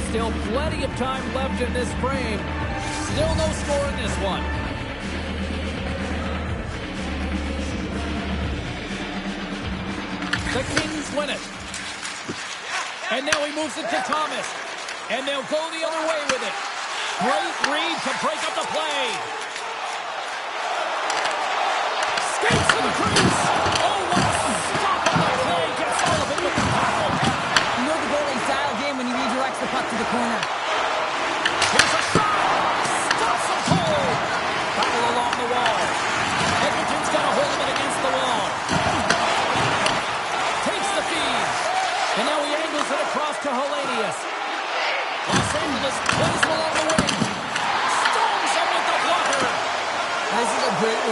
Still plenty of time left in this frame. Still no score in this one. The Kings win it. And now he moves it to Thomas. And they'll go the other way with it. Great read to break up the play.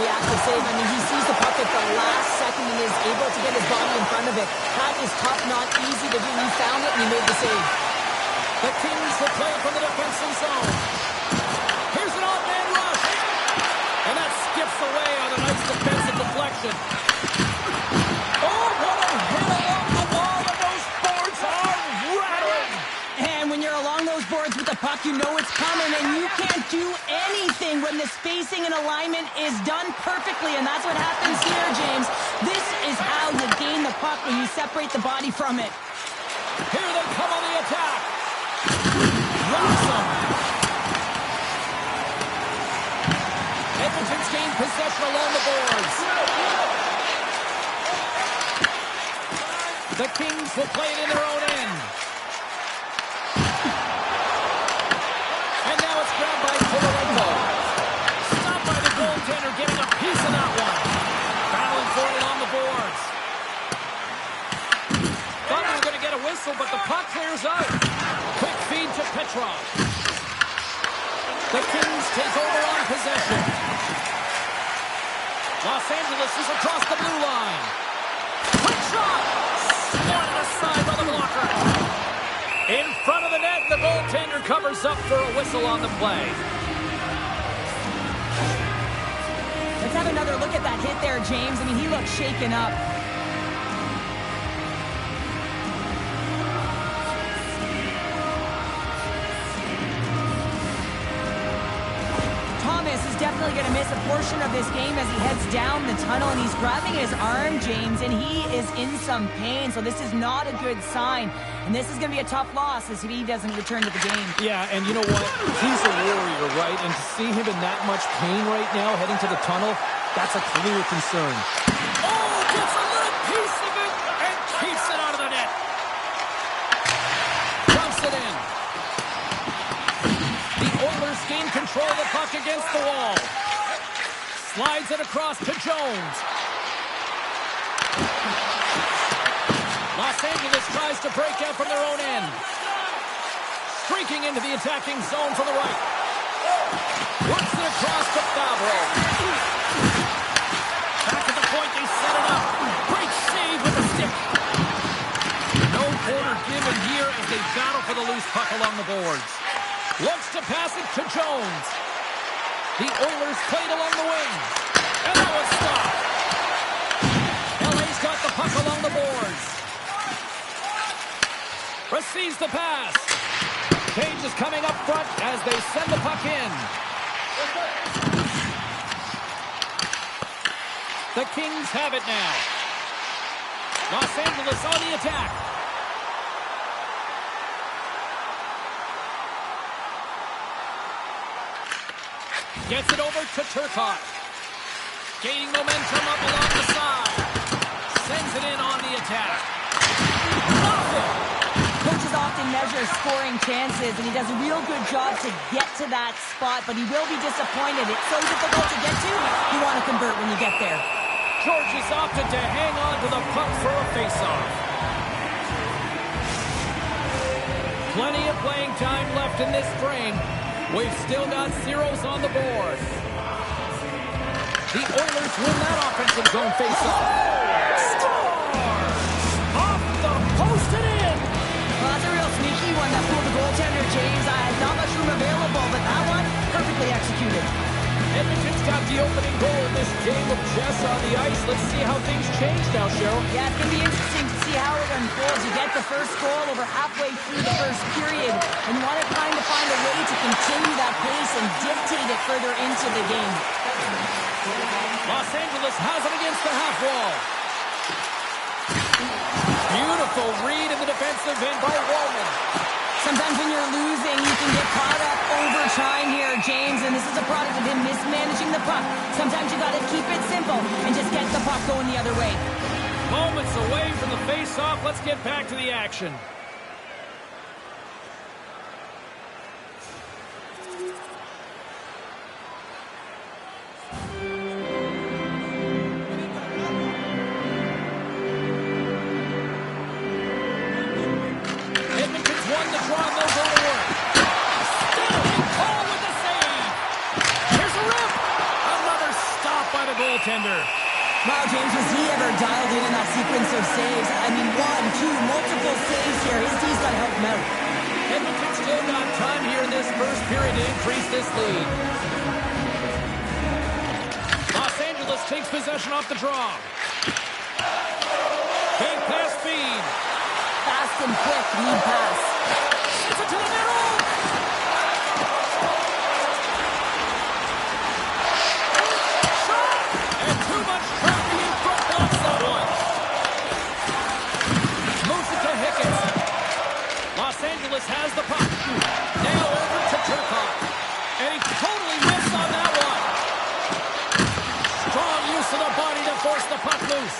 reactive save. I mean, he sees the puck at the last second and is able to get his body in front of it. That is tough, not easy to do. He found it and he made the save. The Kings will play it from the defensive zone. Here's an off-man rush. And that skips away on a nice defensive deflection. Oh, what a hit along the wall, and those boards are rattling. And when you're along those boards with the puck, you know it's coming, and you can't do anything when the spacing and alignment is done perfectly, and that's what happens here, James. This is how you gain the puck when you separate the body from it. Here they come on the attack. Rocks them. Edmonton's gained possession along the boards. The Kings will play it in their own end. And now it's grabbed by Korolenko. Stopped by the goaltender, getting a piece of that one. Battling for it on the boards. Thought we were going to get a whistle, but the puck clears out. Quick feed to Petrov. The Kings take over on possession. Los Angeles is across the blue line. Quick shot! Swatted aside by the blocker. In front of the net, the goaltender covers up for a whistle on the play. Let's have another look at that hit there, James. I mean, he looks shaken up. Thomas is definitely going to miss a portion of this game as he heads down the tunnel, and he's grabbing his arm, James, and he is in some pain, so this is not a good sign. And this is going to be a tough loss as he doesn't return to the game. Yeah, and you know what? He's a warrior, right? And to see him in that much pain right now heading to the tunnel, that's a clear concern. Oh, gets a little piece of it and keeps it out of the net. Dumps it in. The Oilers gain control of the puck against the wall. Slides it across to Jones. Los Angeles tries to break out from their own end. Streaking into the attacking zone from the right. Works it across to Favreau. Back at the point, they set it up. Great save with the stick. No quarter given here as they battle for the loose puck along the boards. Looks to pass it to Jones. The Oilers played along the wing. And that was stopped. LA's got the puck along the boards. Receives the pass. Cage is coming up front as they send the puck in. The Kings have it now. Los Angeles on the attack. Gets it over to Turcotte. Gaining momentum up along the side. Sends it in on the attack. Coaches often measure scoring chances, and he does a real good job to get to that spot, but he will be disappointed. It's so difficult to get to, you want to convert when you get there. George has opted to hang on to the puck for a face-off. Plenty of playing time left in this frame. We've still got zeros on the board. The Oilers win that offensive zone face-off. Scores! Off the post and in! Well, that's a real sneaky one that fooled the goaltender, James. Not much room available, but that one, perfectly executed. Edmonton's got the opening goal in this game with Jess on the ice. Let's see how things change now, Cheryl. Yeah, it's going to be interesting to see how it unfolds. You get the first goal over halfway through the first period, and you want to kind of find a way to continue that pace and dictate it further into the game. Los Angeles has it against the half wall. Beautiful read in the defensive end by Wallman. Sometimes when you're losing, you can get caught up over trying here, James, and this is a product of him mismanaging the puck. Sometimes you got to keep it simple and just get the puck going the other way. Moments away from the face-off. Let's get back to the action. goaltender. Wow, James, was he ever dialed in that sequence of saves? I mean, 1, 2, multiple saves here. His D's got to help him out. Edmonton still got time here in this first period to increase this lead. Los Angeles takes possession off the draw. Big pass feed. Fast and quick lead pass. Shoots it to the middle. Shot! And too much traffic in front blocks that one. Moves it to Hickens. Los Angeles has the puck. Now over to Turcotte. And he totally missed on that one. Strong use of the body to force the puck loose.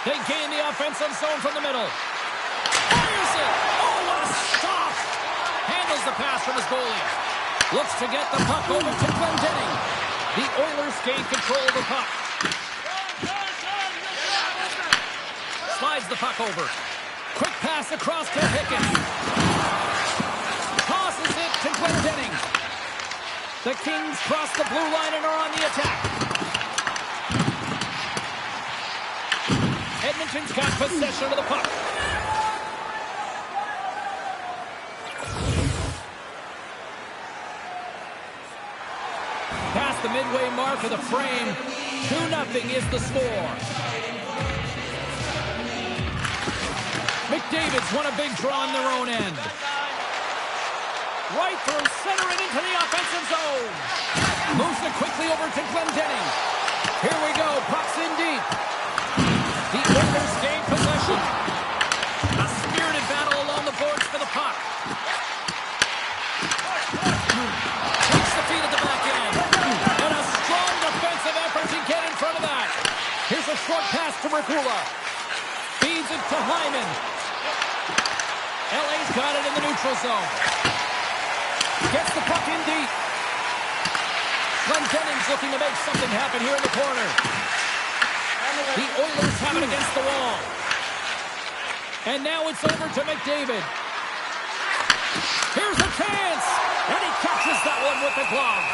They gain the offensive zone from the middle. Fires it! Oh, what a stop! Handles the pass from his goalie. Looks to get the puck over to Glendening. The Oilers gain control of the puck. Slides the puck over. Quick pass across to Hickens. Tosses it to Glendening. The Kings cross the blue line and are on the attack. Edmonton's got possession of the puck. Past the midway mark of the frame, 2-0 is the score. McDavid's won a big draw in their own end. Right through center and into the offensive zone. Moves it quickly over to Glendening. Here we go, puck's in deep. The Oilers gain possession. A spirited battle along the boards for the puck. Takes the feed at the back end. And a strong defensive effort to get in front of that. Here's a short pass to Regula. Feeds it to Hyman. LA's got it in the neutral zone. Gets the puck in deep. Glendening's looking to make something happen here in the corner. The Oilers have it against the wall. And now it's over to McDavid. Here's a chance. And he catches that one with the glove.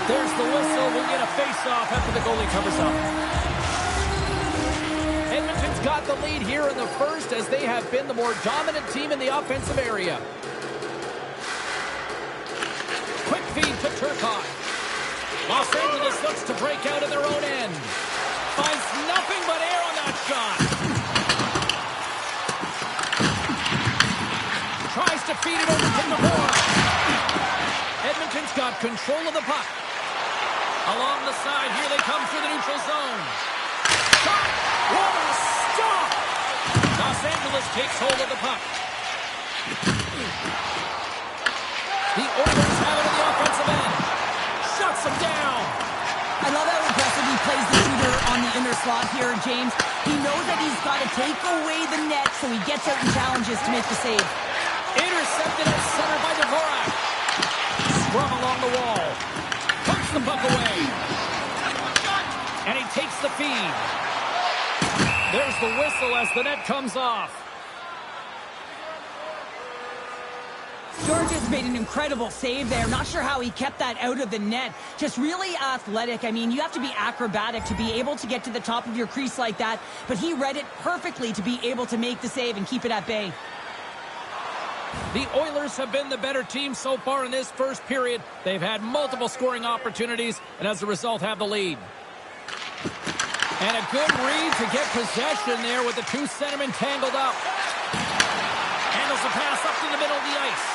There's the whistle. We'll get a face-off after the goalie covers up. Edmonton's got the lead here in the first as they have been the more dominant team in the offensive area. Quick feed to Turcotte. Los Angeles looks to break out in their own end. Finds nothing but air on that shot. Tries to feed it over to Navarro. Edmonton's got control of the puck. Along the side, here they come through the neutral zone. Shot! What a stop! Los Angeles takes hold of the puck. The Oilers have it in the offensive end. Shuts them down. I love how aggressive he plays the shooter on the inner slot here, James. He knows that he's got to take away the net, so he gets out and challenges to make the save. Intercepted at center by Dvorak. Scrum along the wall. Puts the puck away. And he takes the feed. There's the whistle as the net comes off. Georges made an incredible save there. Not sure how he kept that out of the net. Just really athletic. I mean, you have to be acrobatic to be able to get to the top of your crease like that. But he read it perfectly to be able to make the save and keep it at bay. The Oilers have been the better team so far in this first period. They've had multiple scoring opportunities and as a result have the lead. And a good read to get possession there with the two centermen tangled up. Handles the pass up to the middle of the ice.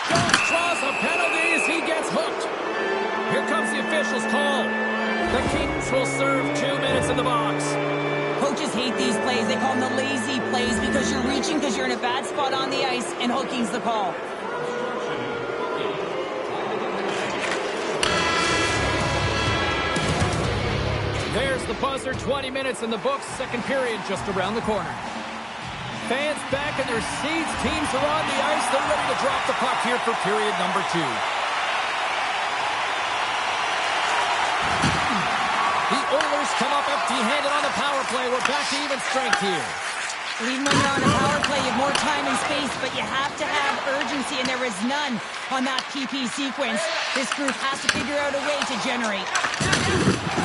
Jones draws a penalty as he gets hooked. Here comes the official's call. The Kings will serve 2 minutes in the box. Coaches hate these plays. They call them the lazy plays because you're reaching because you're in a bad spot on the ice, and hooking's the call. There's the buzzer. 20 minutes in the books. Second period just around the corner. Fans back in their seats. Teams are on the ice. They're ready to drop the puck here for period number 2. The Oilers come up empty-handed on the power play. We're back to even strength here. Even when you're on a power play, you have more time and space, but you have to have urgency, and there is none on that PP sequence. This group has to figure out a way to generate.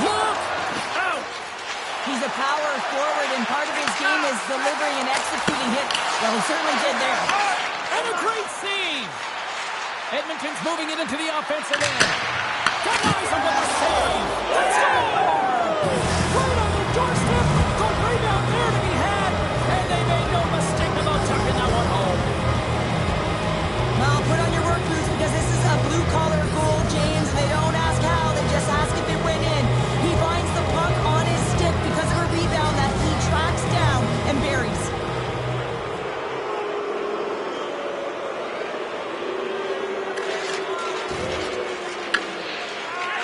Look out! He's a power forward, and part of his game is delivering and executing hit. Well, he certainly did there. And a great save! Edmonton's moving it into the offensive end. Kaiser with a save! Let's go! Right on the doorstep! The rebound there to be had! And they made no mistake about tucking that one home. Well, put on your work boots because this is a blue-collar goal, James. They don't ask how, they just ask if it went in. He finds the puck on his stick because of a rebound that he tracks down and buries.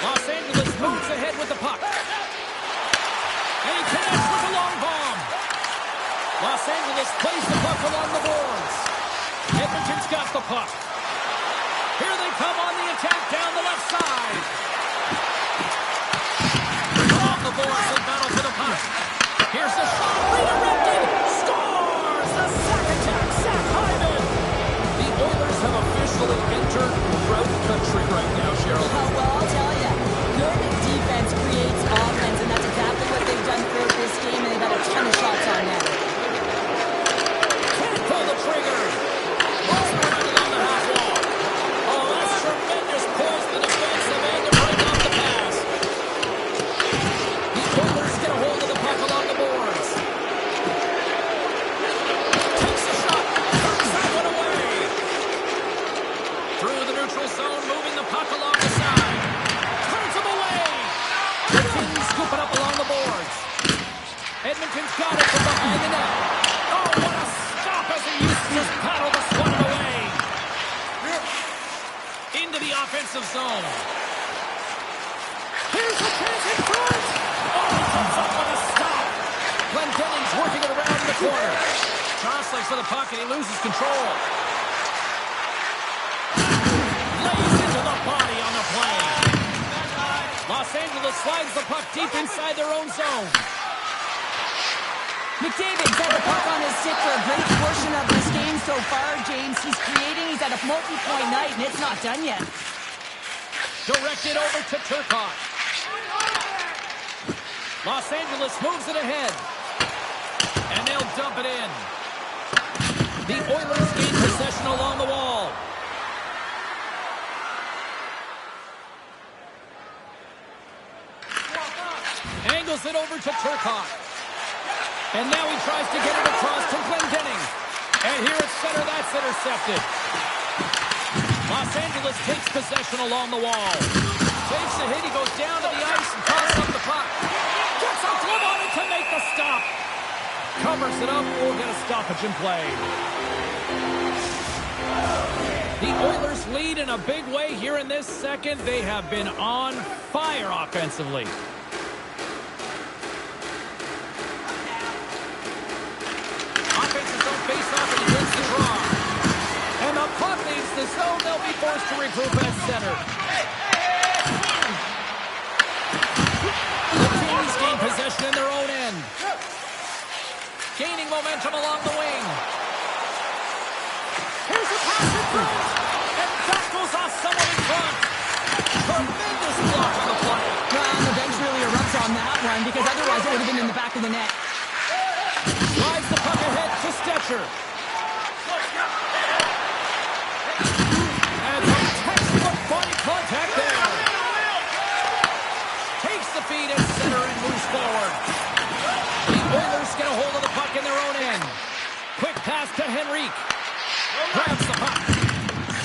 Los Angeles moves ahead with the puck. And he connects with the long bomb. Los Angeles plays the puck along the boards. Edmonton's got the puck. Here they come on the attack down the left side. Off the boards and battle for the puck. Here's the shot. Redirected. Scores! The sack attack. Zach Hyman. The Oilers have officially entered drought country right now, Cheryl. Well, I'll tell you, good defense creates offense, and that's exactly what they've done throughout this game, and they've got a ton of shots on net. Can't pull the trigger. Lost the running on the half wall. Oh, that's tremendous poise to the defensive end to break off the pass. The Oilers get a hold of the puck along the boards. Takes the shot. Turns that one away. Through the neutral zone, moving the puck along the side. Turns him away. The Kings scoop it up along the boards. Edmonton's got it from behind the net. Oh, what a stop as he used to just paddle the swat away. Into the offensive zone. Here's a chance in front. Oh, he comes up with a stop. Glendening's working it around in the corner. Jostling for the puck and he loses control. Lays into the body on the play. Los Angeles slides the puck deep inside their own zone. McDavid's had the puck on his stick for a great portion of this game so far, James. He's creating, he's at a multi-point night, and it's not done yet. Directed over to Turcotte. Los Angeles moves it ahead. And they'll dump it in. The Oilers gain possession along the wall. Angles it over to Turcotte. And now he tries to get it across to Glendening. And here at center, that's intercepted. Los Angeles takes possession along the wall. Takes the hit, he goes down to the ice and tosses up the puck. Gets a glove on it to make the stop. Covers it up, we'll get a stoppage in play. The Oilers lead in a big way here in this second. They have been on fire offensively. Face-off and he gets the draw. And the puck leaves the zone. They'll be forced to regroup at center. The teams gain possession in their own end. Gaining momentum along the wing. Here's a pass in front. And that goes off someone in front. Tremendous block on the play. Well, the bench really erupts on that one because otherwise it would have been in the back of the net. Slides the puck ahead to Stetcher. And some textbook body contact there. Takes the feed at center and moves forward. The Oilers get a hold of the puck in their own end. Quick pass to Henrique. Grabs the puck.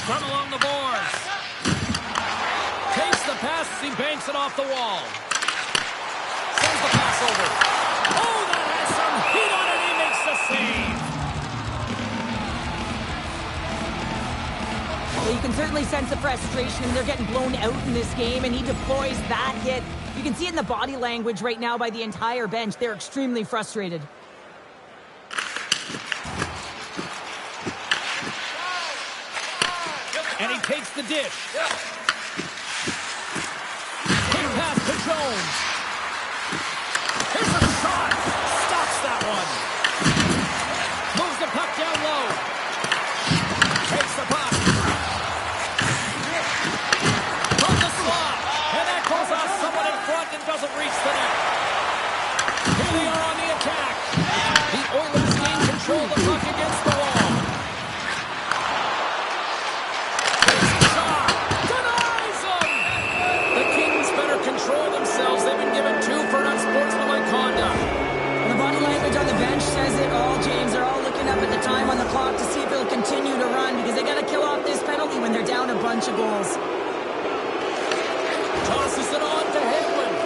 From along the boards. Takes the pass as he banks it off the wall. Sends the pass over. Oh, that has some heat on it. He makes the save. Well, you can certainly sense the frustration. They're getting blown out in this game, and he deploys that hit. You can see it in the body language right now by the entire bench. They're extremely frustrated. And he takes the dish. Quick pass to Jones. Here's a shot. Stops that one. doesn't reach the net. Here they are on the attack. The Oilers gain control of the puck against the wall. Takes a shot. Denies them. The Kings better control themselves. They've been given 2 for unsportsmanlike conduct. The body language on the bench says it all, James. They're all looking up at the time on the clock to see if it'll continue to run because they got to kill off this penalty when they're down a bunch of goals. Tosses it on to Hedlund.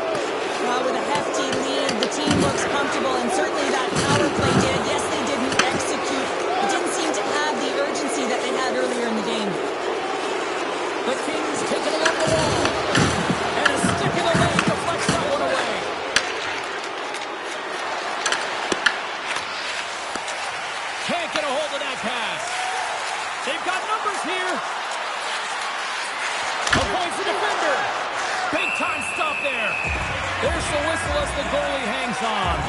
With a hefty lead, the team looks comfortable, and certainly that power play did. Yes, they didn't execute. It didn't seem to have the urgency that they had earlier in the game. The Kings take it along the wall. And a stick in the leg deflects that one away. Can't get a hold of that pass. They've got numbers here. Avoids the defender. Big time stop there. There's the whistle as the goalie hangs on.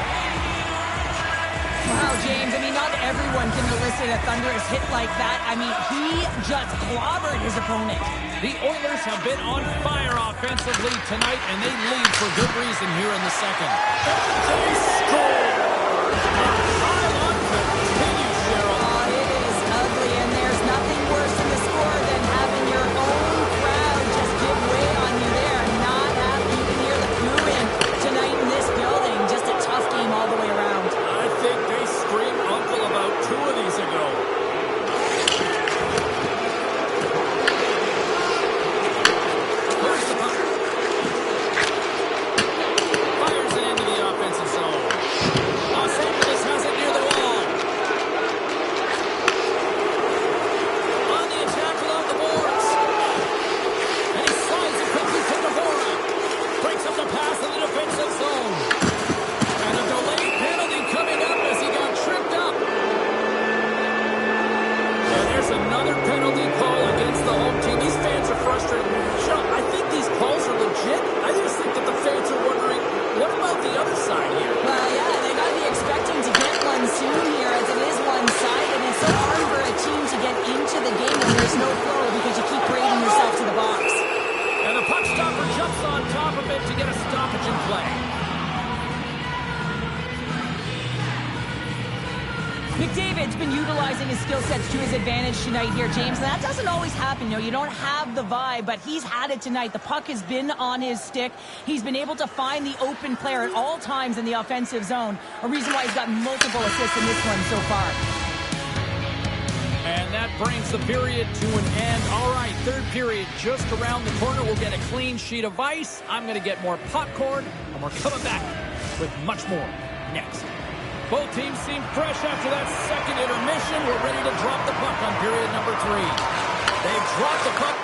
Wow, James, I mean, not everyone can elicit a thunderous hit like that. I mean, he just clobbered his opponent. The Oilers have been on fire offensively tonight, and they lead for good reason here in the second. They score! The pile-on continues, Cheryl. Oh, it is ugly, and there's nothing worse in the score than having your own crowd just give way on you there and not have you can hear the booing tonight in this building. Just a tough game all the way around. I think they screamed uncle about 2 of these ago. Where's the puck? Fires it into the offensive zone. Los Angeles has it near the wall. On the attack along the boards. And he slides it quickly to Navora. Breaks up the pass in the defensive zone. And a delayed penalty coming up as he got tripped up. And there's another penalty call against the home team. These fans are frustrated. Sean, I think these calls are legit. I just think that the fans are wondering, what about the other side here? Well, yeah, they got to be expecting to get one soon here as it is one-sided. It's so hard for a team to get into the game when there's no flow because you keep parading yourself to the box. And the puck stopper jumps on top of it to get a stoppage in play. McDavid's been utilizing his skill sets to his advantage tonight here, James. And that doesn't always happen. You don't have the vibe, but he's had it tonight. The puck has been on his stick. He's been able to find the open player at all times in the offensive zone. A reason why he's got multiple assists in this one so far. And that brings the period to an end. All right, third period just around the corner. We'll get a clean sheet of ice. I'm going to get more popcorn, and we're coming back with much more next. Both teams seem fresh after that second intermission. We're ready to drop the puck on period number 3. They've dropped the puck.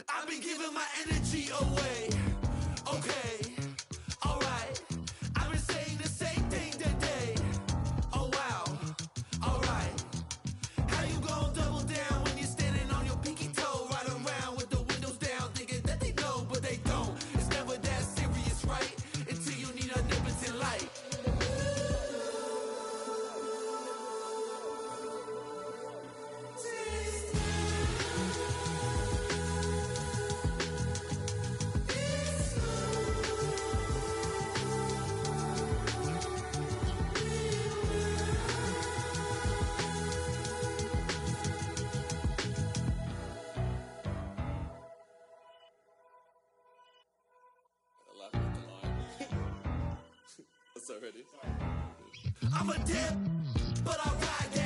I've been giving my energy away. Okay, alright. I've been saying the same thing today. Oh wow, alright. How you gon' double down when you're standing on your pinky toe? Right around with the windows down, thinking that they know, but they don't. It's never that serious, right? Until you need omnipotent light. That's already. I'm a dip, but I ride